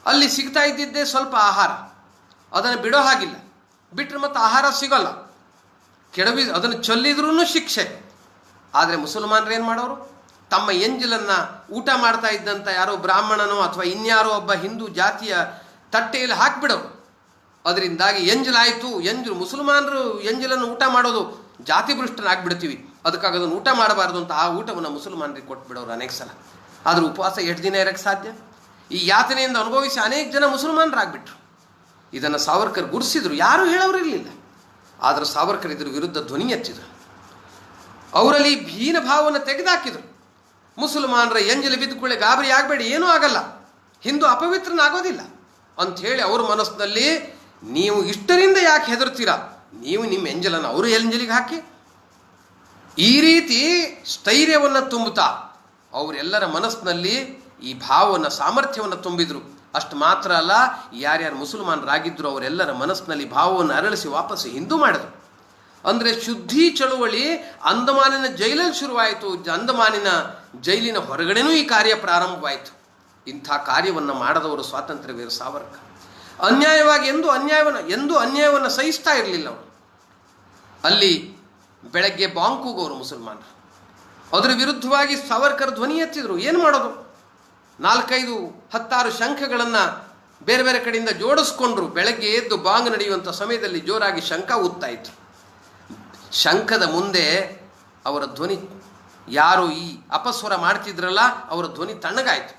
ಅಲ್ಲಿ ಸಿಗ್ತಾ ಇದ್ದಿದ್ದೇ ಸ್ವಲ್ಪ ಆಹಾರ, ಅದನ್ನು ಬಿಡೋ ಹಾಗಿಲ್ಲ. ಬಿಟ್ಟರೆ ಮತ್ತು ಆಹಾರ ಸಿಗೋಲ್ಲ, ಅದನ್ನು ಚೆಲ್ಲಿದ್ರೂ ಶಿಕ್ಷೆ. ಆದರೆ ಮುಸಲ್ಮಾನರು ಏನು ಮಾಡೋರು, ತಮ್ಮ ಎಂಜಲನ್ನು ಊಟ ಮಾಡ್ತಾ ಇದ್ದಂಥ ಯಾರೋ ಬ್ರಾಹ್ಮಣನೋ ಅಥವಾ ಇನ್ಯಾರೋ ಒಬ್ಬ ಹಿಂದೂ ಜಾತಿಯ ತಟ್ಟೆಯಲ್ಲಿ ಹಾಕಿಬಿಡೋರು. ಅದರಿಂದಾಗಿ ಎಂಜಲಾಯಿತು. ಮುಸಲ್ಮಾನರು ಎಂಜಲನ್ನು ಊಟ ಮಾಡೋದು ಜಾತಿ ಭ್ರಷ್ಟನಾಗ್ಬಿಡ್ತೀವಿ, ಅದಕ್ಕಾಗಿ ಅದನ್ನು ಊಟ ಮಾಡಬಾರ್ದು ಅಂತ ಆ ಊಟವನ್ನು ಮುಸಲ್ಮಾನರಿಗೆ ಕೊಟ್ಬಿಡೋರು ಅನೇಕ ಸಲ. ಆದರೂ ಉಪವಾಸ ಎಷ್ಟು ದಿನ ಇರೋಕ್ಕೆ ಸಾಧ್ಯ? ಈ ಯಾತನೆಯಿಂದ ಅನುಭವಿಸಿ ಅನೇಕ ಜನ ಮುಸಲ್ಮಾನರಾಗ್ಬಿಟ್ರು. ಇದನ್ನು ಸಾವರ್ಕರ್ ಗುರುಸಿದ್ರು, ಯಾರೂ ಹೇಳೋರಿರಲಿಲ್ಲ. ಆದರೆ ಸಾವರ್ಕರ್ ಇದ್ರ ವಿರುದ್ಧ ಧ್ವನಿ ಎತ್ತಿದ್ರು. ಅವರಲ್ಲಿ ಭೀನ ಭಾವವನ್ನು ತೆಗೆದುಹಾಕಿದರು. ಮುಸಲ್ಮಾನರ ಎಂಜಲು ಬಿದ್ದುಕೊಳ್ಳೆ ಗಾಬರಿ ಆಗಬೇಡಿ, ಏನೂ ಆಗಲ್ಲ, ಹಿಂದೂ ಅಪವಿತ್ರನಾಗೋದಿಲ್ಲ ಅಂಥೇಳಿ ಅವ್ರ ಮನಸ್ಸಿನಲ್ಲಿ, ನೀವು ಇಷ್ಟರಿಂದ ಯಾಕೆ ಹೆದರ್ತೀರಾ, ನೀವು ನಿಮ್ಮ ಎಂಜಲನ್ನು ಅವರು ಎಂಜಲಿಗೆ ಹಾಕಿ, ಈ ರೀತಿ ಸ್ಥೈರ್ಯವನ್ನು ತುಂಬುತ್ತಾ ಅವರೆಲ್ಲರ ಮನಸ್ಸಿನಲ್ಲಿ ಈ ಭಾವವನ್ನು, ಸಾಮರ್ಥ್ಯವನ್ನು ತುಂಬಿದರು. ಅಷ್ಟು ಮಾತ್ರ ಅಲ್ಲ, ಯಾರ್ಯಾರು ಮುಸಲ್ಮಾನರಾಗಿದ್ದರು ಅವರೆಲ್ಲರ ಮನಸ್ಸಿನಲ್ಲಿ ಭಾವವನ್ನು ಅರಳಿಸಿ ವಾಪಸ್ಸು ಹಿಂದೂ ಮಾಡಿದರು. ಅಂದರೆ ಶುದ್ಧಿ ಚಳುವಳಿ ಅಂದಮಾನಿನ ಜೈಲಲ್ಲಿ ಶುರುವಾಯಿತು. ಅಂದಮಾನಿನ ಜೈಲಿನ ಹೊರಗಡೆನೂ ಈ ಕಾರ್ಯ ಪ್ರಾರಂಭವಾಯಿತು. ಇಂಥ ಕಾರ್ಯವನ್ನು ಮಾಡದವರು ಸ್ವಾತಂತ್ರ್ಯ ವೀರ ಸಾವರ್ಕರ್. ಅನ್ಯಾಯವಾಗಿ ಎಂದೂ ಅನ್ಯಾಯವನ್ನು ಸಹಿಸ್ತಾ ಇರಲಿಲ್ಲ ಅವರು. ಅಲ್ಲಿ ಬೆಳಗ್ಗೆ ಬಾಂಗ್ ಕೂಗೋರು ಮುಸಲ್ಮಾನರು. ಅದರ ವಿರುದ್ಧವಾಗಿ ಸಾವರ್ಕರ್ ಧ್ವನಿ ಎತ್ತಿದ್ರು. ಏನು ಮಾಡೋದು, 4-5-10 ಶಂಖಗಳನ್ನು ಬೇರೆ ಬೇರೆ ಕಡೆಯಿಂದ ಜೋಡಿಸ್ಕೊಂಡ್ರು. ಬೆಳಗ್ಗೆ ಎದ್ದು ಬಾಂಗ್ ನಡೆಯುವಂಥ ಸಮಯದಲ್ಲಿ ಜೋರಾಗಿ ಶಂಖ ಊದ್ತಾ ಇತ್ತು. ಶಂಖದ ಮುಂದೆ ಅವರ ಧ್ವನಿ, ಯಾರು ಈ ಅಪಸ್ವರ ಮಾಡ್ತಿದ್ರಲ್ಲ ಅವರ ಧ್ವನಿ ತಣ್ಣಗಾಯಿತು.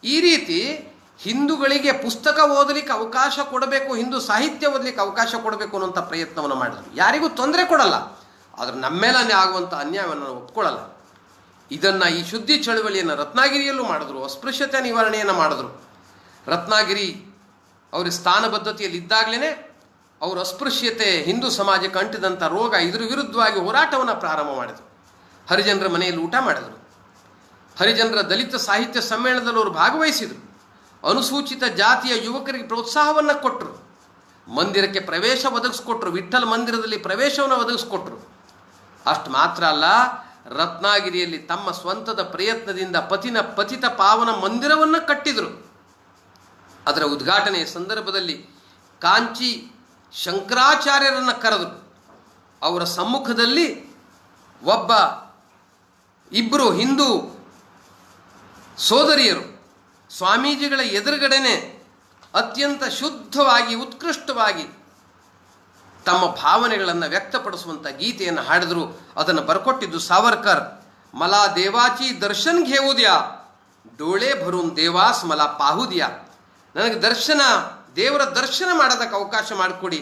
ಈ ರೀತಿ ಹಿಂದೂಗಳಿಗೆ ಪುಸ್ತಕ ಓದಲಿಕ್ಕೆ ಅವಕಾಶ ಕೊಡಬೇಕು, ಹಿಂದೂ ಸಾಹಿತ್ಯ ಓದಲಿಕ್ಕೆ ಅವಕಾಶ ಕೊಡಬೇಕು ಅನ್ನುವಂಥ ಪ್ರಯತ್ನವನ್ನು ಮಾಡಿದ್ರು. ಯಾರಿಗೂ ತೊಂದರೆ ಕೊಡಲ್ಲ, ಆದರೆ ನಮ್ಮೇಲೆ ಆಗುವಂಥ ಅನ್ಯಾಯವನ್ನು ನಾವು ಒಪ್ಕೊಳ್ಳಲ್ಲ. ಇದನ್ನು, ಈ ಶುದ್ಧಿ ಚಳವಳಿಯನ್ನು ರತ್ನಾಗಿರಿಯಲ್ಲೂ ಮಾಡಿದ್ರು. ಅಸ್ಪೃಶ್ಯತೆ ನಿವಾರಣೆಯನ್ನು ಮಾಡಿದ್ರು. ರತ್ನಾಗಿರಿ ಅವರ ಸ್ಥಾನಬದ್ಧತೆಯಲ್ಲಿ ಇದ್ದಾಗಲೇ ಅವರು ಅಸ್ಪೃಶ್ಯತೆ, ಹಿಂದೂ ಸಮಾಜಕ್ಕೆ ಅಂಟಿದಂಥ ರೋಗ, ಇದ್ರ ವಿರುದ್ಧವಾಗಿ ಹೋರಾಟವನ್ನು ಪ್ರಾರಂಭ ಮಾಡಿದರು. ಹರಿಜನರ ಮನೆಯಲ್ಲಿ ಊಟ ಮಾಡಿದರು. ಹರಿಜನರ ದಲಿತ ಸಾಹಿತ್ಯ ಸಮ್ಮೇಳನದಲ್ಲಿ ಅವರು ಭಾಗವಹಿಸಿದರು. ಅನುಸೂಚಿತ ಜಾತಿಯ ಯುವಕರಿಗೆ ಪ್ರೋತ್ಸಾಹವನ್ನು ಕೊಟ್ಟರು. ಮಂದಿರಕ್ಕೆ ಪ್ರವೇಶ ಒದಗಿಸ್ಕೊಟ್ರು. ವಿಠ್ಠಲ ಮಂದಿರದಲ್ಲಿ ಪ್ರವೇಶವನ್ನು ಒದಗಿಸ್ಕೊಟ್ರು. ಅಷ್ಟು ಮಾತ್ರ ಅಲ್ಲ, ರತ್ನಾಗಿರಿಯಲ್ಲಿ ತಮ್ಮ ಸ್ವಂತದ ಪ್ರಯತ್ನದಿಂದ ಪತಿತ ಪಾವನ ಮಂದಿರವನ್ನು ಕಟ್ಟಿದರು. ಅದರ ಉದ್ಘಾಟನೆಯ ಸಂದರ್ಭದಲ್ಲಿ ಕಾಂಚಿ ಶಂಕರಾಚಾರ್ಯರನ್ನು ಕರೆದರು. ಅವರ ಸಮ್ಮುಖದಲ್ಲಿ ಇಬ್ಬರು ಹಿಂದೂ ಸೋದರಿಯರು ಸ್ವಾಮೀಜಿಗಳ ಎದುರುಗಡೆನೆ ಅತ್ಯಂತ ಶುದ್ಧವಾಗಿ, ಉತ್ಕೃಷ್ಟವಾಗಿ ತಮ್ಮ ಭಾವನೆಗಳನ್ನು ವ್ಯಕ್ತಪಡಿಸುವಂಥ ಗೀತೆಯನ್ನು ಹಾಡಿದರು. ಅದನ್ನು ಬರ್ಕೊಟ್ಟಿದ್ದು ಸಾವರ್ಕರ್. ಮಲಾ ದೇವಾಚಿ ದರ್ಶನ್ ಘೇವುದ್ಯಾ, ಡೋಳೆ ಭರೂನ್ ದೇವಾಸ್ ಮಲಾ ಪಾಹುದ್ಯಾ. ನನಗೆ ದೇವರ ದರ್ಶನ ಮಾಡೋದಕ್ಕೆ ಅವಕಾಶ ಮಾಡಿಕೊಡಿ,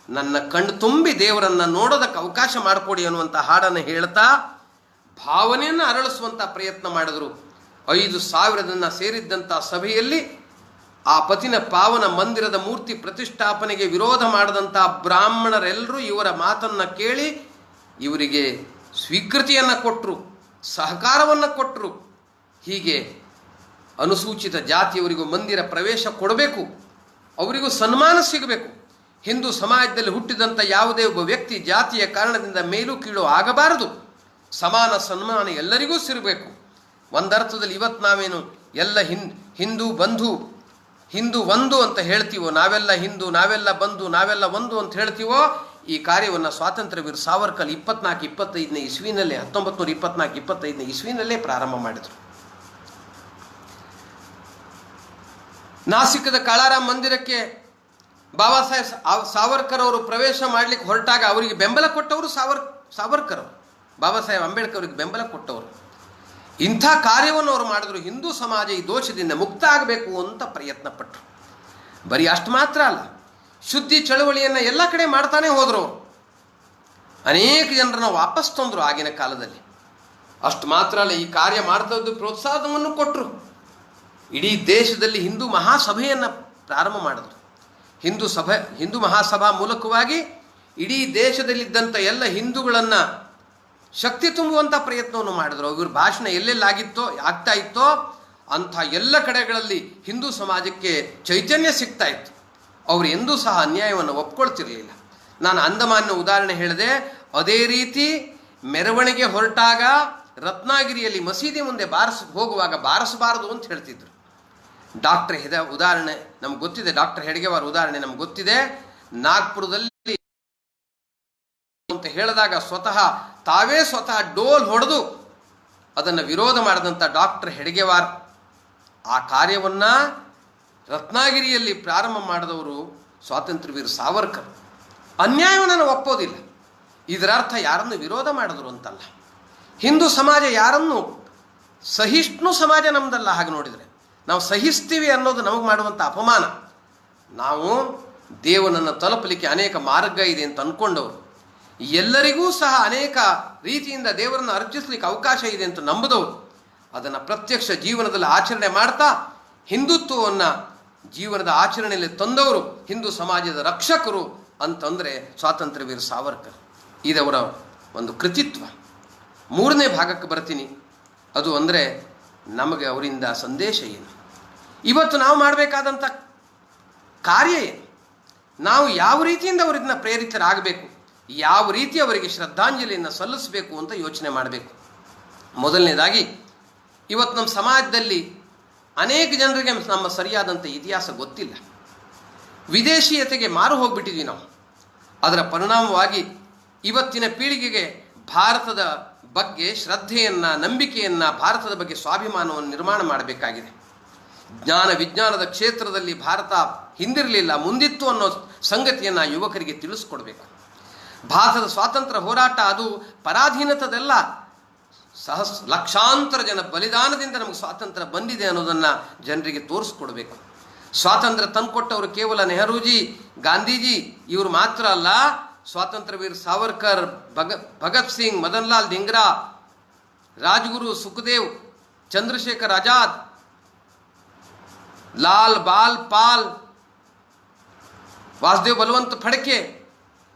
ನನ್ನ ಕಣ್ಣು ತುಂಬಿ ದೇವರನ್ನು ನೋಡೋದಕ್ಕೆ ಅವಕಾಶ ಮಾಡಿಕೊಡಿ ಅನ್ನುವಂಥ ಹಾಡನ್ನು ಹೇಳ್ತಾ ಭಾವನೆಯನ್ನು ಅರಳಿಸುವಂಥ ಪ್ರಯತ್ನ ಮಾಡಿದರು. 5,000 ಸೇರಿದ್ದಂಥ ಸಭೆಯಲ್ಲಿ ಆ ಪತಿನ ಪಾವನ ಮಂದಿರದ ಮೂರ್ತಿ ಪ್ರತಿಷ್ಠಾಪನೆಗೆ ವಿರೋಧ ಮಾಡಿದಂಥ ಬ್ರಾಹ್ಮಣರೆಲ್ಲರೂ ಇವರ ಮಾತನ್ನು ಕೇಳಿ ಇವರಿಗೆ ಸ್ವೀಕೃತಿಯನ್ನು ಕೊಟ್ಟರು, ಸಹಕಾರವನ್ನು ಕೊಟ್ಟರು. ಹೀಗೆ ಅನುಸೂಚಿತ ಜಾತಿಯವರಿಗೂ ಮಂದಿರ ಪ್ರವೇಶ ಕೊಡಬೇಕು, ಅವರಿಗೂ ಸನ್ಮಾನ ಸಿಗಬೇಕು. ಹಿಂದೂ ಸಮಾಜದಲ್ಲಿ ಹುಟ್ಟಿದಂಥ ಯಾವುದೇ ಒಬ್ಬ ವ್ಯಕ್ತಿ ಜಾತಿಯ ಕಾರಣದಿಂದ ಮೇಲು ಕೀಳು ಆಗಬಾರದು. ಸಮಾನ ಸನ್ಮಾನ ಎಲ್ಲರಿಗೂ ಸಿಗಬೇಕು. ಒಂದರ್ಥದಲ್ಲಿ ಇವತ್ತು ನಾವೇನು ಎಲ್ಲ ಹಿಂದೂ ಬಂಧು, ಹಿಂದೂ ಒಂದು ಅಂತ ಹೇಳ್ತೀವೋ, ನಾವೆಲ್ಲ ಹಿಂದೂ, ನಾವೆಲ್ಲ ಬಂಧು, ನಾವೆಲ್ಲ ಒಂದು ಅಂತ ಹೇಳ್ತೀವೋ, ಈ ಕಾರ್ಯವನ್ನು ಸ್ವಾತಂತ್ರ್ಯ ವೀರ ಸಾವರ್ಕರ್ 24-25ನೇ ಇಸ್ವಿನಲ್ಲೇ 1924-25ನೇ ಇಸ್ವಿನಲ್ಲೇ ಪ್ರಾರಂಭ ಮಾಡಿದರು. ನಾಸಿಕದ ಕಾಳಾರಾಮ್ ಮಂದಿರಕ್ಕೆ ಬಾಬಾ ಸಾಹೇಬ್ ಸಾವರ್ಕರ್ ಅವರು ಪ್ರವೇಶ ಮಾಡಲಿಕ್ಕೆ ಹೊರಟಾಗ ಅವರಿಗೆ ಬೆಂಬಲ ಕೊಟ್ಟವರು ಸಾವರ್ಕರ್ ಅವರು, ಬಾಬಾ ಸಾಹೇಬ್ ಅಂಬೇಡ್ಕರ್ ಅವರಿಗೆ ಬೆಂಬಲ ಕೊಟ್ಟವರು. ಇಂಥ ಕಾರ್ಯವನ್ನು ಅವರು ಮಾಡಿದ್ರು. ಹಿಂದೂ ಸಮಾಜ ಈ ದೋಷದಿಂದ ಮುಕ್ತ ಆಗಬೇಕು ಅಂತ ಪ್ರಯತ್ನ ಪಟ್ಟರು. ಬರೀ ಅಷ್ಟು ಮಾತ್ರ ಅಲ್ಲ, ಶುದ್ಧಿ ಚಳವಳಿಯನ್ನು ಎಲ್ಲ ಕಡೆ ಮಾಡ್ತಾನೆ ಹೋದರು. ಅನೇಕ ಜನರನ್ನು ವಾಪಸ್ ತಂದರು ಆಗಿನ ಕಾಲದಲ್ಲಿ. ಅಷ್ಟು ಮಾತ್ರ ಅಲ್ಲ, ಈ ಕಾರ್ಯ ಮಾಡ್ತದ್ದು ಪ್ರೋತ್ಸಾಹವನ್ನು ಕೊಟ್ಟರು. ಇಡೀ ದೇಶದಲ್ಲಿ ಹಿಂದೂ ಮಹಾಸಭೆಯನ್ನು ಪ್ರಾರಂಭ ಮಾಡಿದ್ರು. ಹಿಂದೂ ಮಹಾಸಭಾ ಮೂಲಕವಾಗಿ ಇಡೀ ದೇಶದಲ್ಲಿದ್ದಂಥ ಎಲ್ಲ ಹಿಂದೂಗಳನ್ನು ಶಕ್ತಿ ತುಂಬುವಂಥ ಪ್ರಯತ್ನವನ್ನು ಮಾಡಿದ್ರು. ಇವ್ರ ಭಾಷಣ ಎಲ್ಲೆಲ್ಲಾಗಿತ್ತೋ ಆಗ್ತಾ ಇತ್ತೋ ಅಂಥ ಎಲ್ಲ ಕಡೆಗಳಲ್ಲಿ ಹಿಂದೂ ಸಮಾಜಕ್ಕೆ ಚೈತನ್ಯ ಸಿಗ್ತಾ ಇತ್ತು. ಅವರು ಎಂದೂ ಸಹ ಅನ್ಯಾಯವನ್ನು ಒಪ್ಕೊಳ್ತಿರಲಿಲ್ಲ. ನಾನು ಅಂದಮಾನ್ನ ಉದಾಹರಣೆ ಹೇಳಿದೆ. ಅದೇ ರೀತಿ ಮೆರವಣಿಗೆ ಹೊರಟಾಗ ರತ್ನಾಗಿರಿಯಲ್ಲಿ ಮಸೀದಿ ಮುಂದೆ ಹೋಗುವಾಗ ಬಾರಿಸಬಾರದು ಅಂತ ಹೇಳ್ತಿದ್ರು. ಉದಾಹರಣೆ ನಮ್ಗೆ ಗೊತ್ತಿದೆ, ಡಾಕ್ಟರ್ ಹೆಡ್ಗೇವಾರ್ ಉದಾಹರಣೆ ನಮ್ಗೆ ಗೊತ್ತಿದೆ. ನಾಗ್ಪುರದಲ್ಲಿ ಅಂತ ಹೇಳಿದಾಗ ತಾವೇ ಸ್ವತಃ ಡೋಲ್ ಹೊಡೆದು ಅದನ್ನು ವಿರೋಧ ಮಾಡಿದಂಥ ಡಾಕ್ಟರ್ ಹೆಡ್ಗೇವಾರ್ ಆ ಕಾರ್ಯವನ್ನು ರತ್ನಾಗಿರಿಯಲ್ಲಿ ಪ್ರಾರಂಭ ಮಾಡಿದವರು ಸ್ವಾತಂತ್ರ್ಯ ವೀರ ಸಾವರ್ಕರ್. ಅನ್ಯಾಯವನ್ನು ನಾವು ಒಪ್ಪೋದಿಲ್ಲ. ಇದರ ಅರ್ಥ ಯಾರನ್ನು ವಿರೋಧ ಮಾಡಿದ್ರು ಅಂತಲ್ಲ. ಹಿಂದೂ ಸಮಾಜ ಯಾರನ್ನು ಸಹಿಷ್ಣು ಸಮಾಜ ನಮ್ಮದಲ್ಲ. ಹಾಗೆ ನೋಡಿದರೆ ನಾವು ಸಹಿಸ್ತೀವಿ ಅನ್ನೋದು ನಮಗೆ ಮಾಡುವಂಥ ಅಪಮಾನ. ನಾವು ದೇವನನ್ನು ತಲುಪಲಿಕ್ಕೆ ಅನೇಕ ಮಾರ್ಗ ಇದೆ ಅಂತ ಅಂದ್ಕೊಂಡವರು, ಎಲ್ಲರಿಗೂ ಸಹ ಅನೇಕ ರೀತಿಯಿಂದ ದೇವರನ್ನು ಅರ್ಜಿಸಲಿಕ್ಕೆ ಅವಕಾಶ ಇದೆ ಅಂತ ನಂಬಿದವರು, ಅದನ್ನು ಪ್ರತ್ಯಕ್ಷ ಜೀವನದಲ್ಲಿ ಆಚರಣೆ ಮಾಡ್ತಾ ಹಿಂದುತ್ವವನ್ನು ಜೀವನದ ಆಚರಣೆಯಲ್ಲಿ ತಂದವರು ಹಿಂದೂ ಸಮಾಜದ ರಕ್ಷಕರು ಅಂತಂದರೆ ಸ್ವಾತಂತ್ರ್ಯ ವೀರ ಸಾವರ್ಕರ್. ಇದವರ ಒಂದು ಕೃತಿತ್ವ. ಮೂರನೇ ಭಾಗಕ್ಕೆ ಬರ್ತೀನಿ. ಅದು ಅಂದರೆ ನಮಗೆ ಅವರಿಂದ ಸಂದೇಶ ಏನು, ಇವತ್ತು ನಾವು ಮಾಡಬೇಕಾದಂಥ ಕಾರ್ಯ ಏನು, ನಾವು ಯಾವ ರೀತಿಯಿಂದ ಅವರಿಂದ ಪ್ರೇರಿತರಾಗಬೇಕು, ಯಾವ ರೀತಿ ಅವರಿಗೆ ಶ್ರದ್ಧಾಂಜಲಿಯನ್ನು ಸಲ್ಲಿಸಬೇಕು ಅಂತ ಯೋಚನೆ ಮಾಡಬೇಕು. ಮೊದಲನೇದಾಗಿ, ಇವತ್ತು ನಮ್ಮ ಸಮಾಜದಲ್ಲಿ ಅನೇಕ ಜನರಿಗೆ ನಮ್ಮ ಸರಿಯಾದಂಥ ಇತಿಹಾಸ ಗೊತ್ತಿಲ್ಲ. ವಿದೇಶೀಯತೆಗೆ ಮಾರು ಹೋಗ್ಬಿಟ್ಟಿದ್ವಿ ನಾವು. ಅದರ ಪರಿಣಾಮವಾಗಿ ಇವತ್ತಿನ ಪೀಳಿಗೆಗೆ ಭಾರತದ ಬಗ್ಗೆ ಶ್ರದ್ಧೆಯನ್ನು, ನಂಬಿಕೆಯನ್ನು, ಭಾರತದ ಬಗ್ಗೆ ಸ್ವಾಭಿಮಾನವನ್ನು ನಿರ್ಮಾಣ ಮಾಡಬೇಕಾಗಿದೆ. ಜ್ಞಾನ ವಿಜ್ಞಾನದ ಕ್ಷೇತ್ರದಲ್ಲಿ ಭಾರತ ಹಿಂದಿರಲಿಲ್ಲ, ಮುಂದಿತ್ತು ಅನ್ನೋ ಸಂಗತಿಯನ್ನು ಯುವಕರಿಗೆ ತಿಳಿಸ್ಕೊಡ್ಬೇಕು. ಭಾರತದ ಸ್ವಾತಂತ್ರ್ಯ ಹೋರಾಟ ಅದು ಪರಾಧೀನತದೆಲ್ಲ, ಲಕ್ಷಾಂತರ ಜನ ಬಲಿದಾನದಿಂದ ನಮಗೆ ಸ್ವಾತಂತ್ರ್ಯ ಬಂದಿದೆ ಅನ್ನೋದನ್ನು ಜನರಿಗೆ ತೋರಿಸ್ಕೊಡ್ಬೇಕು. ಸ್ವಾತಂತ್ರ್ಯ ತಂದುಕೊಟ್ಟವರು ಕೇವಲ ನೆಹರೂಜಿ, ಗಾಂಧೀಜಿ ಇವರು ಮಾತ್ರ ಅಲ್ಲ. ಸ್ವಾತಂತ್ರ್ಯ ವೀರ ಸಾವರ್ಕರ್, ಭಗತ್ ಸಿಂಗ್, ಮದನ್ ಲಾಲ್ ಧಿಂಗ್ರಾ, ರಾಜ್ಗುರು, ಸುಖದೇವ್, ಚಂದ್ರಶೇಖರ್ ಆಜಾದ್, ಲಾಲ್ ಬಾಲ್ ಪಾಲ್, ವಾಸುದೇವ್ ಬಲವಂತ ಫಡ್ಕೆ,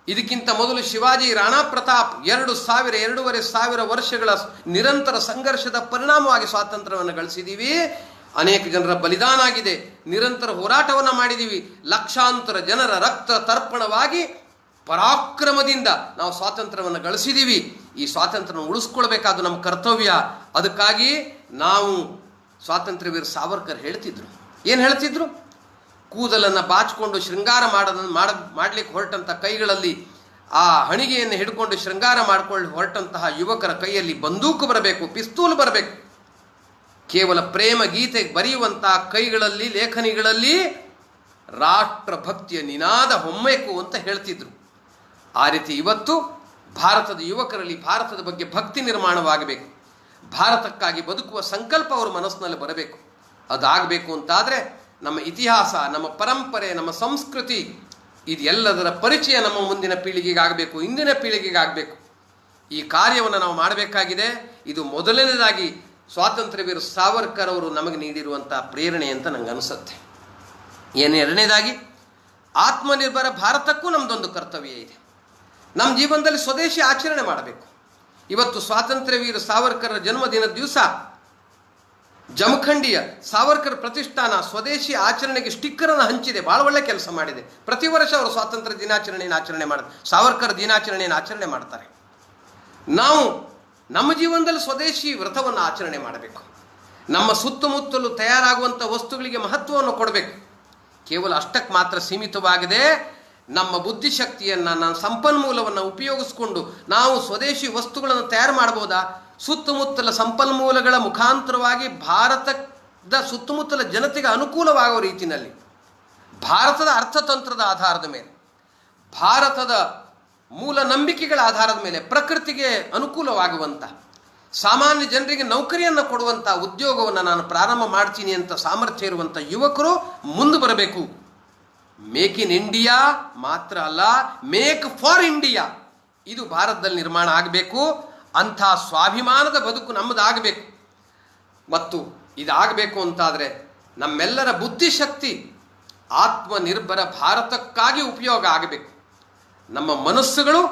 ಇದಕ್ಕಿಂತ ಮೊದಲು ಶಿವಾಜಿ, ರಾಣಾ ಪ್ರತಾಪ್ 2,000-2,500 ವರ್ಷಗಳ ನಿರಂತರ ಸಂಘರ್ಷದ ಪರಿಣಾಮವಾಗಿ ಸ್ವಾತಂತ್ರ್ಯವನ್ನು ಗಳಿಸಿದ್ದೀವಿ. ಅನೇಕ ಜನರ ಬಲಿದಾನ ಆಗಿದೆ, ನಿರಂತರ ಹೋರಾಟವನ್ನು ಮಾಡಿದ್ದೀವಿ. ಲಕ್ಷಾಂತರ ಜನರ ರಕ್ತ ತರ್ಪಣವಾಗಿ ಪರಾಕ್ರಮದಿಂದ ನಾವು ಸ್ವಾತಂತ್ರ್ಯವನ್ನು ಗಳಿಸಿದ್ದೀವಿ. ಈ ಸ್ವಾತಂತ್ರ್ಯವನ್ನು ಉಳಿಸ್ಕೊಳ್ಬೇಕಾದ ನಮ್ಮ ಕರ್ತವ್ಯ. ಅದಕ್ಕಾಗಿ ನಾವು ಸ್ವಾತಂತ್ರ್ಯ ವೀರ ಸಾವರ್ಕರ್ ಹೇಳ್ತಿದ್ರು. ಏನು ಹೇಳ್ತಿದ್ರು? ಕೂದಲನ್ನು ಬಾಚಿಕೊಂಡು ಶೃಂಗಾರ ಮಾಡಲಿಕ್ಕೆ ಹೊರಟಂಥ ಕೈಗಳಲ್ಲಿ ಆ ಹಣಿಗೆಯನ್ನು ಹಿಡ್ಕೊಂಡು ಶೃಂಗಾರ ಮಾಡಿಕೊಂಡು ಹೊರಟಂತಹ ಯುವಕರ ಕೈಯಲ್ಲಿ ಬಂದೂಕು ಬರಬೇಕು, ಪಿಸ್ತೂಲ್ ಬರಬೇಕು. ಕೇವಲ ಪ್ರೇಮ ಗೀತೆ ಬರೆಯುವಂಥ ಕೈಗಳಲ್ಲಿ, ಲೇಖನಿಗಳಲ್ಲಿ ರಾಷ್ಟ್ರಭಕ್ತಿಯ ನಿನಾದ ಹೊಮ್ಮಬೇಕು ಅಂತ ಹೇಳ್ತಿದ್ರು. ಆ ರೀತಿ ಇವತ್ತು ಭಾರತದ ಯುವಕರಲ್ಲಿ ಭಾರತದ ಬಗ್ಗೆ ಭಕ್ತಿ ನಿರ್ಮಾಣವಾಗಬೇಕು. ಭಾರತಕ್ಕಾಗಿ ಬದುಕುವ ಸಂಕಲ್ಪ ಅವರ ಮನಸ್ಸಿನಲ್ಲಿ ಬರಬೇಕು. ಅದಾಗಬೇಕು ಅಂತಾದರೆ ನಮ್ಮ ಇತಿಹಾಸ, ನಮ್ಮ ಪರಂಪರೆ, ನಮ್ಮ ಸಂಸ್ಕೃತಿ ಇದೆಲ್ಲದರ ಪರಿಚಯ ನಮ್ಮ ಮುಂದಿನ ಪೀಳಿಗೆಗಾಗಬೇಕು, ಇಂದಿನ ಪೀಳಿಗೆಗಾಗಬೇಕು. ಈ ಕಾರ್ಯವನ್ನು ನಾವು ಮಾಡಬೇಕಾಗಿದೆ. ಇದು ಮೊದಲನೇದಾಗಿ ಸ್ವಾತಂತ್ರ್ಯ ವೀರ ಸಾವರ್ಕರ್ ಅವರು ನಮಗೆ ನೀಡಿರುವಂಥ ಪ್ರೇರಣೆ ಅಂತ ನನಗೆ ಅನಿಸುತ್ತೆ. ಎರಡನೇದಾಗಿ, ಆತ್ಮನಿರ್ಭರ ಭಾರತಕ್ಕೂ ನಮ್ಮದೊಂದು ಕರ್ತವ್ಯ ಇದೆ. ನಮ್ಮ ಜೀವನದಲ್ಲಿ ಸ್ವದೇಶಿ ಆಚರಣೆ ಮಾಡಬೇಕು. ಇವತ್ತು ಸ್ವಾತಂತ್ರ್ಯ ವೀರ ಸಾವರ್ಕರ್ ಜನ್ಮದಿನದ ದಿವಸ ಜಮಖಂಡಿಯ ಸಾವರ್ಕರ್ ಪ್ರತಿಷ್ಠಾನ ಸ್ವದೇಶಿ ಆಚರಣೆಗೆ ಸ್ಟಿಕ್ಕರನ್ನು ಹಂಚಿದೆ. ಭಾಳ ಒಳ್ಳೆ ಕೆಲಸ ಮಾಡಿದೆ. ಪ್ರತಿ ವರ್ಷ ಅವರು ಸ್ವಾತಂತ್ರ್ಯ ದಿನಾಚರಣೆಯನ್ನು ಆಚರಣೆ ಮಾಡ್ತಾರೆ, ಸಾವರ್ಕರ್ ದಿನಾಚರಣೆಯನ್ನು ಆಚರಣೆ ಮಾಡ್ತಾರೆ. ನಾವು ನಮ್ಮ ಜೀವನದಲ್ಲಿ ಸ್ವದೇಶಿ ವ್ರತವನ್ನು ಆಚರಣೆ ಮಾಡಬೇಕು. ನಮ್ಮ ಸುತ್ತಮುತ್ತಲು ತಯಾರಾಗುವಂಥ ವಸ್ತುಗಳಿಗೆ ಮಹತ್ವವನ್ನು ಕೊಡಬೇಕು. ಕೇವಲ ಅಷ್ಟಕ್ಕೆ ಮಾತ್ರ ಸೀಮಿತವಾಗದೆ ನಮ್ಮ ಬುದ್ಧಿಶಕ್ತಿಯನ್ನು, ನಮ್ಮ ಸಂಪನ್ಮೂಲವನ್ನು ಉಪಯೋಗಿಸ್ಕೊಂಡು ನಾವು ಸ್ವದೇಶಿ ವಸ್ತುಗಳನ್ನು ತಯಾರು ಮಾಡ್ಬೋದಾ? ಸುತ್ತಮುತ್ತಲ ಸಂಪನ್ಮೂಲಗಳ ಮುಖಾಂತರವಾಗಿ ಭಾರತದ ಸುತ್ತಮುತ್ತಲ ಜನತೆಗೆ ಅನುಕೂಲವಾಗುವ ರೀತಿಯಲ್ಲಿ, ಭಾರತದ ಅರ್ಥತಂತ್ರದ ಆಧಾರದ ಮೇಲೆ, ಭಾರತದ ಮೂಲ ನಂಬಿಕೆಗಳ ಆಧಾರದ ಮೇಲೆ ಪ್ರಕೃತಿಗೆ ಅನುಕೂಲವಾಗುವಂಥ, ಸಾಮಾನ್ಯ ಜನರಿಗೆ ನೌಕರಿಯನ್ನು ಕೊಡುವಂಥ ಉದ್ಯೋಗವನ್ನು ನಾನು ಪ್ರಾರಂಭ ಮಾಡ್ತೀನಿ ಅಂತ ಸಾಮರ್ಥ್ಯ ಇರುವಂಥ ಯುವಕರು ಮುಂದೆ ಬರಬೇಕು. ಮೇಕ್ ಇನ್ ಇಂಡಿಯಾ ಮಾತ್ರ ಅಲ್ಲ, ಮೇಕ್ ಫಾರ್ ಇಂಡಿಯಾ ಇದು ಭಾರತದಲ್ಲಿ ನಿರ್ಮಾಣ ಆಗಬೇಕು. ಅಂಥ ಸ್ವಾಭಿಮಾನದ ಬದುಕು ನಮ್ಮದಾಗಬೇಕು. ಮತ್ತು ಇದಾಗಬೇಕು ಅಂತಾದರೆ ನಮ್ಮೆಲ್ಲರ ಬುದ್ಧಿಶಕ್ತಿ ಆತ್ಮನಿರ್ಭರ ಭಾರತಕ್ಕಾಗಿ ಉಪಯೋಗ ಆಗಬೇಕು. ನಮ್ಮ ಮನಸ್ಸುಗಳು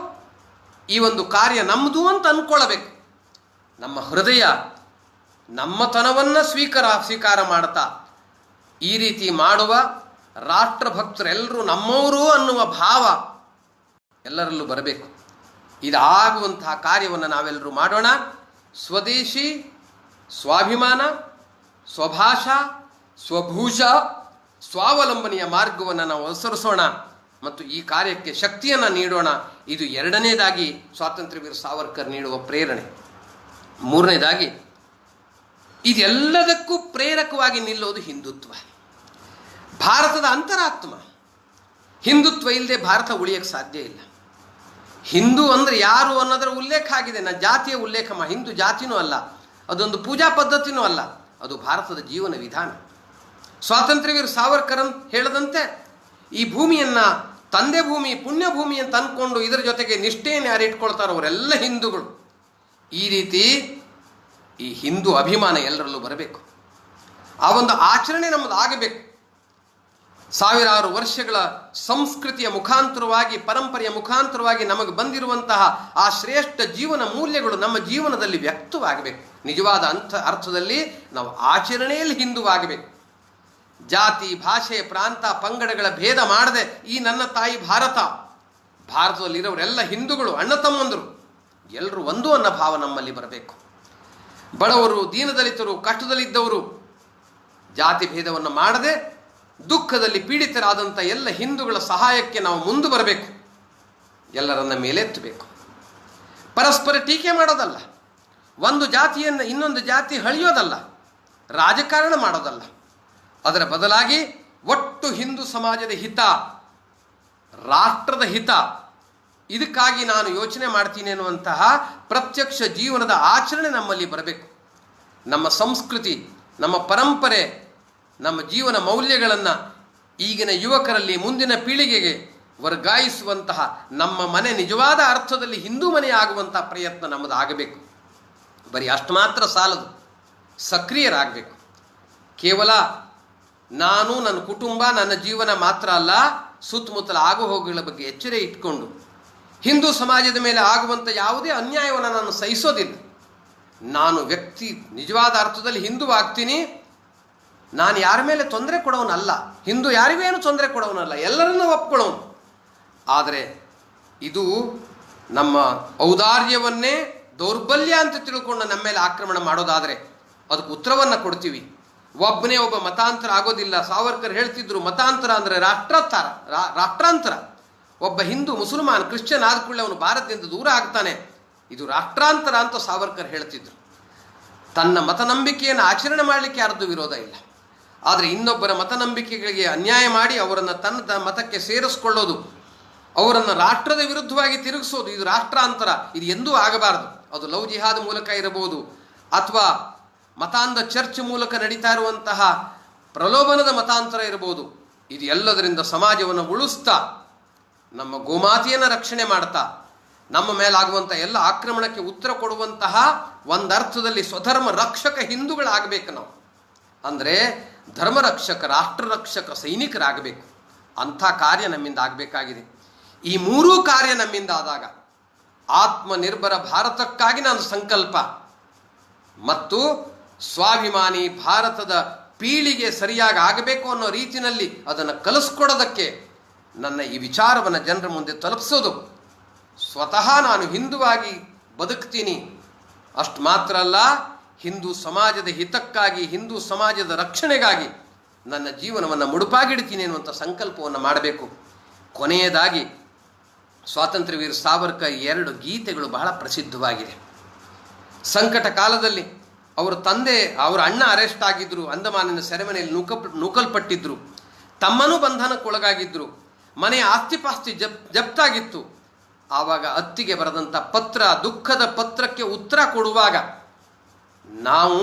ಈ ಒಂದು ಕಾರ್ಯ ನಮ್ಮದು ಅಂತ ಅಂದ್ಕೊಳ್ಳಬೇಕು. ನಮ್ಮ ಹೃದಯ ನಮ್ಮತನವನ್ನು ಸ್ವೀಕಾರ ಮಾಡ್ತಾ ಈ ರೀತಿ ಮಾಡುವ ರಾಷ್ಟ್ರಭಕ್ತರೆಲ್ಲರೂ ನಮ್ಮವರು ಅನ್ನುವ ಭಾವ ಎಲ್ಲರಲ್ಲೂ ಬರಬೇಕು. ಇದಾಗುವಂತಹ ಕಾರ್ಯವನ್ನು ನಾವೆಲ್ಲರೂ ಮಾಡೋಣ. ಸ್ವದೇಶಿ, ಸ್ವಾಭಿಮಾನ, ಸ್ವಭಾಷಾ, ಸ್ವಭೂಷ, ಸ್ವಾವಲಂಬನೆಯ ಮಾರ್ಗವನ್ನು ನಾವು ಅನುಸರಿಸೋಣ ಮತ್ತು ಈ ಕಾರ್ಯಕ್ಕೆ ಶಕ್ತಿಯನ್ನು ನೀಡೋಣ. ಇದು ಎರಡನೇದಾಗಿ ಸ್ವಾತಂತ್ರ್ಯ ವೀರ ಸಾವರ್ಕರ್ ನೀಡುವ ಪ್ರೇರಣೆ. ಮೂರನೇದಾಗಿ ಇದೆಲ್ಲದಕ್ಕೂ ಪ್ರೇರಕವಾಗಿ ನಿಲ್ಲೋದು ಹಿಂದುತ್ವ, ಭಾರತದ ಅಂತರಾತ್ಮ. ಹಿಂದುತ್ವ ಇಲ್ಲದೆ ಭಾರತ ಉಳಿಯಕ್ಕೆ ಸಾಧ್ಯ ಇಲ್ಲ. ಹಿಂದೂ ಅಂದರೆ ಯಾರು ಅನ್ನೋದರ ಉಲ್ಲೇಖ ಆಗಿದೆ. ಜಾತಿಯ ಉಲ್ಲೇಖ ಹಿಂದೂ ಜಾತಿನೂ ಅಲ್ಲ, ಅದೊಂದು ಪೂಜಾ ಪದ್ಧತಿನೂ ಅಲ್ಲ, ಅದು ಭಾರತದ ಜೀವನ ವಿಧಾನ. ಸ್ವಾತಂತ್ರ್ಯವೀರ ಸಾವರ್ಕರ್ ಹೇಳದಂತೆ ಈ ಭೂಮಿಯನ್ನು ತಂದೆ ಭೂಮಿ, ಪುಣ್ಯ ಭೂಮಿ ಅಂತ ಅಂದ್ಕೊಂಡು ಇದರ ಜೊತೆಗೆ ನಿಷ್ಠೆಯನ್ನು ಯಾರು ಇಟ್ಕೊಳ್ತಾರೋ ಅವರೆಲ್ಲ ಹಿಂದೂಗಳು. ಈ ರೀತಿ ಈ ಹಿಂದೂ ಅಭಿಮಾನ ಎಲ್ಲರಲ್ಲೂ ಬರಬೇಕು. ಆ ಒಂದು ಆಚರಣೆ ನಮ್ಮದು ಆಗಬೇಕು. ಸಾವಿರಾರು ವರ್ಷಗಳ ಸಂಸ್ಕೃತಿಯ ಮುಖಾಂತರವಾಗಿ, ಪರಂಪರೆಯ ಮುಖಾಂತರವಾಗಿ ನಮಗೆ ಬಂದಿರುವಂತಹ ಆ ಶ್ರೇಷ್ಠ ಜೀವನ ಮೂಲ್ಯಗಳು ನಮ್ಮ ಜೀವನದಲ್ಲಿ ವ್ಯಕ್ತವಾಗಬೇಕು. ನಿಜವಾದ ಅರ್ಥದಲ್ಲಿ ನಾವು ಆಚರಣೆಯಲ್ಲಿ ಹಿಂದೂವಾಗಬೇಕು. ಜಾತಿ, ಭಾಷೆ, ಪ್ರಾಂತ, ಪಂಗಡಗಳ ಭೇದ ಮಾಡದೆ ಈ ನನ್ನ ತಾಯಿ ಭಾರತ, ಭಾರತದಲ್ಲಿರೋರೆಲ್ಲ ಹಿಂದೂಗಳು, ಅಣ್ಣ ತಮ್ಮಂದರು ಎಲ್ಲರೂ ಒಂದು ಅನ್ನೋ ಭಾವ ನಮ್ಮಲ್ಲಿ ಬರಬೇಕು. ಬಡವರು, ದೀನದಲಿತರು, ಕಷ್ಟದಲ್ಲಿದ್ದವರು ಜಾತಿ ಭೇದವನ್ನು ಮಾಡದೆ ದುಃಖದಲ್ಲಿ ಪೀಡಿತರಾದಂಥ ಎಲ್ಲ ಹಿಂದೂಗಳ ಸಹಾಯಕ್ಕೆ ನಾವು ಮುಂದೆ ಬರಬೇಕು. ಎಲ್ಲರನ್ನ ಮೇಲೆತ್ತಬೇಕು. ಪರಸ್ಪರ ಟೀಕೆ ಮಾಡೋದಲ್ಲ, ಒಂದು ಜಾತಿಯನ್ನು ಇನ್ನೊಂದು ಜಾತಿ ಹಳಿಯೋದಲ್ಲ, ರಾಜಕಾರಣ ಮಾಡೋದಲ್ಲ. ಅದರ ಬದಲಾಗಿ ಒಟ್ಟು ಹಿಂದೂ ಸಮಾಜದ ಹಿತ, ರಾಷ್ಟ್ರದ ಹಿತ, ಇದಕ್ಕಾಗಿ ನಾನು ಯೋಚನೆ ಮಾಡ್ತೀನಿ ಅನ್ನುವಂತಹ ಪ್ರತ್ಯಕ್ಷ ಜೀವನದ ಆಚರಣೆ ನಮ್ಮಲ್ಲಿ ಬರಬೇಕು. ನಮ್ಮ ಸಂಸ್ಕೃತಿ, ನಮ್ಮ ಪರಂಪರೆ, ನಮ್ಮ ಜೀವನ ಮೌಲ್ಯಗಳನ್ನು ಈಗಿನ ಯುವಕರಲ್ಲಿ, ಮುಂದಿನ ಪೀಳಿಗೆಗೆ ವರ್ಗಾಯಿಸುವಂತಹ ನಮ್ಮ ಮನೆ ನಿಜವಾದ ಅರ್ಥದಲ್ಲಿ ಹಿಂದೂ ಮನೆ ಆಗುವಂಥ ಪ್ರಯತ್ನ ನಮ್ಮದು ಆಗಬೇಕು. ಬರೀ ಅಷ್ಟು ಮಾತ್ರ ಸಾಲದು, ಸಕ್ರಿಯರಾಗಬೇಕು. ಕೇವಲ ನಾನು, ನನ್ನ ಕುಟುಂಬ, ನನ್ನ ಜೀವನ ಮಾತ್ರ ಅಲ್ಲ, ಸುತ್ತಮುತ್ತಲ ಆಗುಹೋಗುಗಳ ಬಗ್ಗೆ ಎಚ್ಚರ ಇಟ್ಕೊಂಡು ಹಿಂದೂ ಸಮಾಜದ ಮೇಲೆ ಆಗುವಂಥ ಯಾವುದೇ ಅನ್ಯಾಯವನ್ನು ನಾನು ಸಹಿಸೋದಿಲ್ಲ. ನಾನು ವ್ಯಕ್ತಿ ನಿಜವಾದ ಅರ್ಥದಲ್ಲಿ ಹಿಂದೂ ಆಗ್ತೀನಿ. ನಾನು ಯಾರ ಮೇಲೆ ತೊಂದರೆ ಕೊಡೋನಲ್ಲ, ಹಿಂದೂ ಯಾರಿಗೇನು ತೊಂದರೆ ಕೊಡೋನಲ್ಲ, ಎಲ್ಲರನ್ನೂ ಒಪ್ಕೊಳ್ಳೋನು. ಆದರೆ ಇದು ನಮ್ಮ ಔದಾರ್ಯವನ್ನೇ ದೌರ್ಬಲ್ಯ ಅಂತ ತಿಳ್ಕೊಂಡು ನಮ್ಮ ಮೇಲೆ ಆಕ್ರಮಣ ಮಾಡೋದಾದರೆ ಅದಕ್ಕೆ ಉತ್ತರವನ್ನು ಕೊಡ್ತೀವಿ. ಒಬ್ಬನೇ ಒಬ್ಬ ಮತಾಂತರ ಆಗೋದಿಲ್ಲ. ಸಾವರ್ಕರ್ ಹೇಳ್ತಿದ್ರು, ಮತಾಂತರ ಅಂದರೆ ರಾಷ್ಟ್ರಾಂತರ. ಒಬ್ಬ ಹಿಂದೂ, ಮುಸಲ್ಮಾನ್, ಕ್ರಿಶ್ಚಿಯನ್ ಆದ ಕೂಡಲೇ ಅವನು ಭಾರತದಿಂದ ದೂರ ಆಗ್ತಾನೆ. ಇದು ರಾಷ್ಟ್ರಾಂತರ ಅಂತ ಸಾವರ್ಕರ್ ಹೇಳ್ತಿದ್ರು. ತನ್ನ ಮತನಂಬಿಕೆಯನ್ನು ಆಚರಣೆ ಮಾಡಲಿಕ್ಕೆ ಯಾರದ್ದು ವಿರೋಧ ಇಲ್ಲ. ಆದರೆ ಇನ್ನೊಬ್ಬರ ಮತನಂಬಿಕೆಗಳಿಗೆ ಅನ್ಯಾಯ ಮಾಡಿ ಅವರನ್ನು ತನ್ನ ಮತಕ್ಕೆ ಸೇರಿಸ್ಕೊಳ್ಳೋದು, ಅವರನ್ನು ರಾಷ್ಟ್ರದ ವಿರುದ್ಧವಾಗಿ ತಿರುಗಿಸೋದು, ಇದು ರಾಷ್ಟ್ರಾಂತರ. ಇದು ಎಂದೂ ಆಗಬಾರದು. ಅದು ಲವ್ ಜಿಹಾದ್ ಮೂಲಕ ಇರಬಹುದು, ಅಥವಾ ಮತಾಂಧ ಚರ್ಚ್ ಮೂಲಕ ನಡೀತಾ ಇರುವಂತಹ ಪ್ರಲೋಭನದ ಮತಾಂತರ ಇರಬಹುದು. ಇದು ಎಲ್ಲದರಿಂದ ಸಮಾಜವನ್ನು ಉಳಿಸ್ತಾ, ನಮ್ಮ ಗೋಮಾತೆಯನ್ನು ರಕ್ಷಣೆ ಮಾಡ್ತಾ, ನಮ್ಮ ಮೇಲಾಗುವಂಥ ಎಲ್ಲ ಆಕ್ರಮಣಕ್ಕೆ ಉತ್ತರ ಕೊಡುವಂತಹ ಒಂದರ್ಥದಲ್ಲಿ ಸ್ವಧರ್ಮ ರಕ್ಷಕ ಹಿಂದೂಗಳಾಗಬೇಕು ನಾವು. ಅಂದರೆ ಧರ್ಮರಕ್ಷಕ, ರಾಷ್ಟ್ರರಕ್ಷಕ ಸೈನಿಕರಾಗಬೇಕು. ಅಂಥ ಕಾರ್ಯ ನಮ್ಮಿಂದ ಆಗಬೇಕಾಗಿದೆ. ಈ ಮೂರೂ ಕಾರ್ಯ ನಮ್ಮಿಂದ ಆದಾಗ ಆತ್ಮನಿರ್ಭರ ಭಾರತಕ್ಕಾಗಿ ನಾನು ಸಂಕಲ್ಪ ಮತ್ತು ಸ್ವಾಭಿಮಾನಿ ಭಾರತದ ಪೀಳಿಗೆ ಸರಿಯಾಗಿ ಆಗಬೇಕು ಅನ್ನೋ ರೀತಿಯಲ್ಲಿ ಅದನ್ನು ಕಲಿಸ್ಕೊಡೋದಕ್ಕೆ ನನ್ನ ಈ ವಿಚಾರವನ್ನು ಜನರ ಮುಂದೆ ತಲುಪಿಸೋದು. ಸ್ವತಃ ನಾನು ಹಿಂದುವಾಗಿ ಬದುಕ್ತೀನಿ, ಅಷ್ಟು ಮಾತ್ರ ಅಲ್ಲ, ಹಿಂದೂ ಸಮಾಜದ ಹಿತಕ್ಕಾಗಿ, ಹಿಂದೂ ಸಮಾಜದ ರಕ್ಷಣೆಗಾಗಿ ನನ್ನ ಜೀವನವನ್ನು ಮುಡುಪಾಗಿಡ್ತೀನಿ ಅನ್ನುವಂಥ ಸಂಕಲ್ಪವನ್ನು ಮಾಡಬೇಕು. ಕೊನೆಯದಾಗಿ ಸ್ವಾತಂತ್ರ್ಯ ವೀರ ಸಾವರ್ಕರ್ 2 ಗೀತೆಗಳು ಬಹಳ ಪ್ರಸಿದ್ಧವಾಗಿದೆ. ಸಂಕಟ ಕಾಲದಲ್ಲಿ ಅವರ ತಂದೆ, ಅವರ ಅಣ್ಣ ಅರೆಸ್ಟ್ ಆಗಿದ್ದರು, ಅಂಡಮಾನಿನ ಸೆರೆಮನೆಯಲ್ಲಿ ನೂಕಲ್ಪಟ್ಟಿದ್ದರು, ತಮ್ಮನೂ ಬಂಧನಕ್ಕೊಳಗಾಗಿದ್ದರು, ಮನೆಯ ಆಸ್ತಿಪಾಸ್ತಿ ಜಪ್ತಾಗಿತ್ತು. ಆವಾಗ ಅತ್ತಿಗೆ ಬರೆದಂಥ ಪತ್ರ, ದುಃಖದ ಪತ್ರಕ್ಕೆ ಉತ್ತರ ಕೊಡುವಾಗ ನಾವು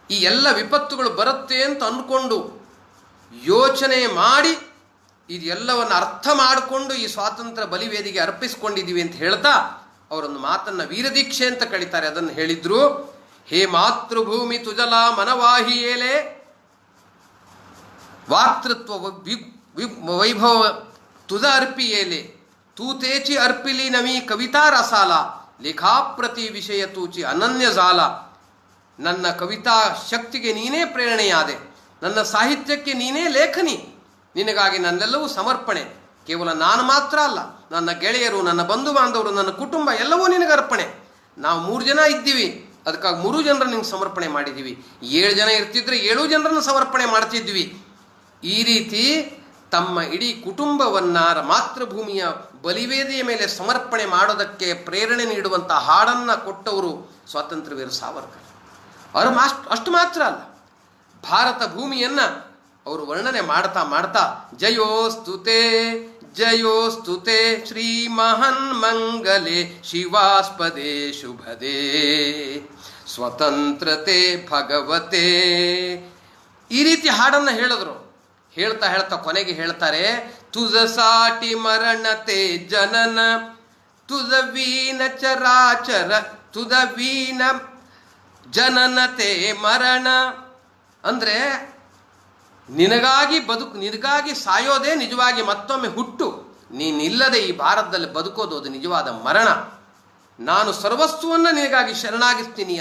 ಈ ಎಲ್ಲ ವಿಪತ್ತುಗಳು ಬರುತ್ತೆ ಅಂತ ಅಂದ್ಕೊಂಡು ಯೋಚನೆ ಮಾಡಿ ಇದೆಲ್ಲವನ್ನು ಅರ್ಥ ಮಾಡಿಕೊಂಡು ಈ ಸ್ವಾತಂತ್ರ್ಯ ಬಲಿವೇದಿಗೆ ಅರ್ಪಿಸ್ಕೊಂಡಿದ್ದೀವಿ ಅಂತ ಹೇಳ್ತಾ ಅವರೊಂದು ಮಾತನ್ನು ವೀರದೀಕ್ಷೆ ಅಂತ ಕರೀತಾರೆ. ಅದನ್ನು ಹೇಳಿದ್ರು, ಹೇ ಮಾತೃಭೂಮಿ ತುಜಲ ಮನವಾಹಿಯೇಲೆ ವಾಕ್ತೃತ್ವ ವೈಭವ ತುದ ಅರ್ಪಿಯೇಲೆ ತೂತೇಚಿ ಅರ್ಪಿಲಿ ನಮಿ ಕವಿತಾ ರಸಾಲ ಲೇಖಾಪ್ರತಿ ವಿಷಯ ತೂಚಿ ಅನನ್ಯ ಜಾಲ. ನನ್ನ ಕವಿತಾ ಶಕ್ತಿಗೆ ನೀನೇ ಪ್ರೇರಣೆಯಾದೆ, ನನ್ನ ಸಾಹಿತ್ಯಕ್ಕೆ ನೀನೇ ಲೇಖನಿ, ನಿನಗಾಗಿ ನನ್ನೆಲ್ಲವೂ ಸಮರ್ಪಣೆ. ಕೇವಲ ನಾನು ಮಾತ್ರ ಅಲ್ಲ, ನನ್ನ ಗೆಳೆಯರು, ನನ್ನ ಬಂಧು ಬಾಂಧವರು, ನನ್ನ ಕುಟುಂಬ ಎಲ್ಲವೂ ನಿನಗೆ ಅರ್ಪಣೆ. ನಾವು 3 ಜನ ಇದ್ದೀವಿ, ಅದಕ್ಕಾಗಿ 3 ಜನರನ್ನು ನಿಂಗೆ ಸಮರ್ಪಣೆ ಮಾಡಿದ್ದೀವಿ. 7 ಜನ ಇರ್ತಿದ್ರೆ 7 ಜನರನ್ನು ಸಮರ್ಪಣೆ ಮಾಡ್ತಿದ್ವಿ. ಈ ರೀತಿ ತಮ್ಮ ಇಡೀ ಕುಟುಂಬವನ್ನು ಮಾತೃಭೂಮಿಯ ಬಲಿವೇದಿಯ ಮೇಲೆ ಸಮರ್ಪಣೆ ಮಾಡೋದಕ್ಕೆ ಪ್ರೇರಣೆ ನೀಡುವಂಥ ಹಾಡನ್ನು ಕೊಟ್ಟವರು ಸ್ವಾತಂತ್ರ್ಯ ವೀರ ಸಾವರ್ಕರ್. ಅವರು ಅಷ್ಟು ಮಾತ್ರ ಅಲ್ಲ, ಭಾರತ ಭೂಮಿಯನ್ನು ಅವರು ವರ್ಣನೆ ಮಾಡ್ತಾ ಮಾಡ್ತಾ ಜಯೋಸ್ತುತೆ ಜಯೋಸ್ತುತೆ ಶ್ರೀ ಮಹನ್ ಮಂಗಲೆ ಶಿವಾಸ್ಪದೇ ಶುಭದೇ ಸ್ವತಂತ್ರತೆ ಭಗವತೆ, ಈ ರೀತಿ ಹಾಡನ್ನು ಹೇಳಿದ್ರು. ಹೇಳ್ತಾ ಹೇಳ್ತಾ ಕೊನೆಗೆ ಹೇಳ್ತಾರೆ, ತುಜ ಸಾಟಿ ಮರಣತೆ ಜನನ ತುಜ ವೀನ ಚರಾಚರ ತುಜ ವೀನ ಜನನತೆ ಮರಣ. ಅಂದರೆ ನಿನಗಾಗಿ ಸಾಯೋದೇ ನಿಜವಾಗಿ ಮತ್ತೊಮ್ಮೆ ಹುಟ್ಟು, ನೀನಿಲ್ಲದೆ ಈ ಭಾರತದಲ್ಲಿ ಬದುಕೋದು ಅದು ನಿಜವಾದ ಮರಣ. ನಾನು ಸರ್ವಸ್ವವನ್ನು ನಿನಗಾಗಿ ಶರಣಾಗಿಸ್ತೀನಿ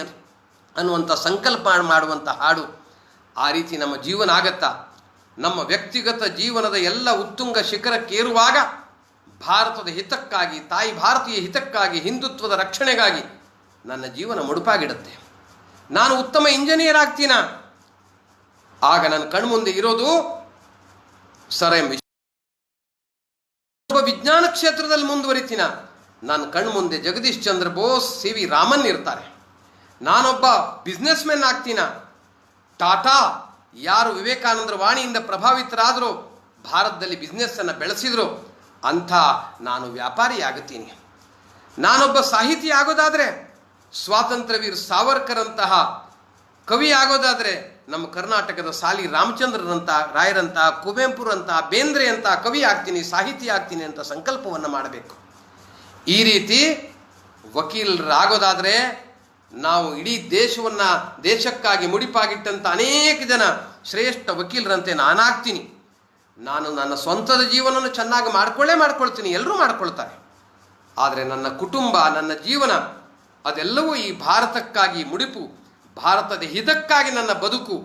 ಅನ್ನುವಂಥ ಸಂಕಲ್ಪ ಮಾಡುವಂಥ ಹಾಡು. ಆ ರೀತಿ ನಮ್ಮ ಜೀವನ ಆಗತ್ತಾ? ನಮ್ಮ ವ್ಯಕ್ತಿಗತ ಜೀವನದ ಎಲ್ಲ ಉತ್ತುಂಗ ಶಿಖರಕ್ಕೇರುವಾಗ ಭಾರತದ ಹಿತಕ್ಕಾಗಿ, ತಾಯಿ ಭಾರತೀಯ ಹಿತಕ್ಕಾಗಿ, ಹಿಂದುತ್ವದ ರಕ್ಷಣೆಗಾಗಿ ನನ್ನ ಜೀವನ ಮುಡುಪಾಗಿಡುತ್ತೆ. ನಾನು ಉತ್ತಮ ಇಂಜಿನಿಯರ್ ಆಗ್ತೀನ, ಆಗ ನನ್ನ ಕಣ್ಮುಂದೆ ಇರೋದು ಸರ್ ಎಂ ಒಬ್ಬ ವಿಜ್ಞಾನ ಕ್ಷೇತ್ರದಲ್ಲಿ ಮುಂದುವರಿತೀನ, ನನ್ನ ಕಣ್ಮುಂದೆ ಜಗದೀಶ್ ಚಂದ್ರ ಬೋಸ್, ಸಿ ವಿ ರಾಮನ್ ಇರ್ತಾರೆ. ನಾನೊಬ್ಬ ಬಿಸ್ನೆಸ್ ಮೆನ್ ಆಗ್ತೀನ, ಟಾಟಾ ಯಾರು ವಿವೇಕಾನಂದರ ವಾಣಿಯಿಂದ ಪ್ರಭಾವಿತರಾದರೂ ಭಾರತದಲ್ಲಿ ಬಿಸ್ನೆಸ್ಸನ್ನು ಬೆಳೆಸಿದ್ರು ಅಂಥ ನಾನು ವ್ಯಾಪಾರಿ ಆಗುತ್ತೀನಿ. ನಾನೊಬ್ಬ ಸಾಹಿತಿ ಆಗೋದಾದರೆ ಸ್ವಾತಂತ್ರ್ಯ ವೀರ ಸಾವರ್ಕರಂತಹ ಕವಿ ಆಗೋದಾದರೆ ನಮ್ಮ ಕರ್ನಾಟಕದ ಸಾಲಿ ರಾಮಚಂದ್ರರಂಥ, ರಾಯರಂಥ, ಕುವೆಂಪುರಂಥ, ಬೇಂದ್ರೆ ಅಂತ ಕವಿ ಆಗ್ತೀನಿ, ಸಾಹಿತಿ ಆಗ್ತೀನಿ ಅಂತ ಸಂಕಲ್ಪವನ್ನು ಮಾಡಬೇಕು. ಈ ರೀತಿ ವಕೀಲರಾಗೋದಾದರೆ ನಾವು ಇಡೀ ದೇಶಕ್ಕಾಗಿ ಮುಡಿಪಾಗಿಟ್ಟಂಥ ಅನೇಕ ಜನ ಶ್ರೇಷ್ಠ ವಕೀಲರಂತೆ ನಾನಾಗ್ತೀನಿ. ನಾನು ನನ್ನ ಸ್ವಂತದ ಜೀವನವನ್ನು ಚೆನ್ನಾಗಿ ಮಾಡ್ಕೊಳ್ತೀನಿ, ಎಲ್ಲರೂ ಮಾಡ್ಕೊಳ್ತಾರೆ. ಆದರೆ ನನ್ನ ಕುಟುಂಬ, ನನ್ನ ಜೀವನ ಅದೆಲ್ಲವೂ ಈ ಭಾರತಕ್ಕಾಗಿ ಮುಡಿಪು, ಭಾರತದ ಹಿತಕ್ಕಾಗಿ ನನ್ನ ಬದುಕು,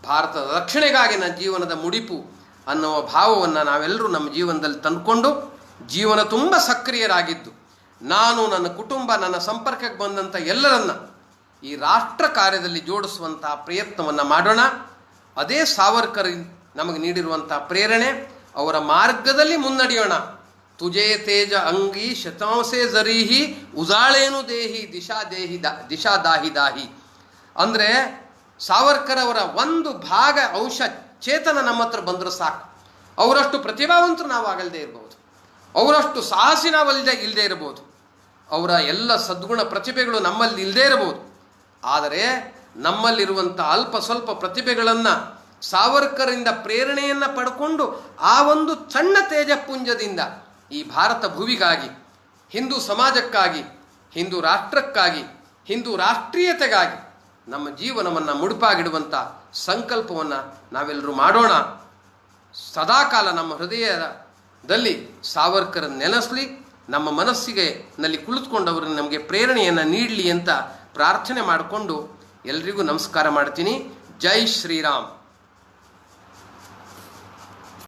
ಭಾರತದ ರಕ್ಷಣೆಗಾಗಿ ನನ್ನ ಜೀವನದ ಮುಡಿಪು ಅನ್ನುವ ಭಾವವನ್ನು ನಾವೆಲ್ಲರೂ ನಮ್ಮ ಜೀವನದಲ್ಲಿ ತಂದುಕೊಂಡು ಜೀವನ ತುಂಬ ಸಕ್ರಿಯರಾಗಿದ್ದು, ನಾನು, ನನ್ನ ಕುಟುಂಬ, ನನ್ನ ಸಂಪರ್ಕಕ್ಕೆ ಬಂದಂಥ ಎಲ್ಲರನ್ನ ಈ ರಾಷ್ಟ್ರ ಕಾರ್ಯದಲ್ಲಿ ಜೋಡಿಸುವಂಥ ಪ್ರಯತ್ನವನ್ನು ಮಾಡೋಣ. ಅದೇ ಸಾವರ್ಕರ್ ನಮಗೆ ನೀಡಿರುವಂಥ ಪ್ರೇರಣೆ. ಅವರ ಮಾರ್ಗದಲ್ಲಿ ಮುನ್ನಡೆಯೋಣ. ತುಜೇ ತೇಜ ಅಂಗಿ ಶತಾಂಸೆ ಜರೀಹಿ ಉಜಾಳೇನು ದೇಹಿ ದಿಶಾ ದಾಹಿ ದಾಹಿ. ಅಂದರೆ ಸಾವರ್ಕರ್ ಅವರ ಒಂದು ಭಾಗ ಅಂಶ ಚೇತನ ನಮ್ಮ ಹತ್ರ ಬಂದರೂ ಸಾಕು. ಅವರಷ್ಟು ಪ್ರತಿಭಾವಂತರು ನಾವು ಆಗಲ್ದೇ ಇರ್ಬೋದು, ಅವರಷ್ಟು ಸಾಹಸಿ ಇಲ್ಲದೆ ಇರಬಹುದು, ಅವರ ಎಲ್ಲ ಸದ್ಗುಣ ಪ್ರತಿಭೆಗಳು ನಮ್ಮಲ್ಲಿ ಇಲ್ಲದೇ ಇರಬಹುದು. ಆದರೆ ನಮ್ಮಲ್ಲಿರುವಂಥ ಅಲ್ಪ ಸ್ವಲ್ಪ ಪ್ರತಿಭೆಗಳನ್ನು ಸಾವರ್ಕರಿಂದ ಪ್ರೇರಣೆಯನ್ನು ಪಡ್ಕೊಂಡು ಆ ಒಂದು ಸಣ್ಣ ತೇಜಪುಂಜದಿಂದ ಈ ಭಾರತ ಭುವಿಗಾಗಿ, ಹಿಂದೂ ಸಮಾಜಕ್ಕಾಗಿ, ಹಿಂದೂ ರಾಷ್ಟ್ರಕ್ಕಾಗಿ, ಹಿಂದೂ ರಾಷ್ಟ್ರೀಯತೆಗಾಗಿ ನಮ್ಮ ಜೀವನವನ್ನು ಮುಡುಪಾಗಿಡುವಂಥ ಸಂಕಲ್ಪವನ್ನು ನಾವೆಲ್ಲರೂ ಮಾಡೋಣ. ಸದಾಕಾಲ ನಮ್ಮ ಹೃದಯದಲ್ಲಿ ಸಾವರ್ಕರ್ ನೆನೆಸಲಿ, ನಮ್ಮ ಮನಸ್ಸಿಗೆ ನಲ್ಲಿ ಕುಳಿತುಕೊಂಡವರು ನಮಗೆ ಪ್ರೇರಣೆಯನ್ನು ನೀಡಲಿ ಅಂತ ಪ್ರಾರ್ಥನೆ ಮಾಡಿಕೊಂಡು ಎಲ್ರಿಗೂ ನಮಸ್ಕಾರ ಮಾಡ್ತೀನಿ. ಜೈ ಶ್ರೀರಾಮ್.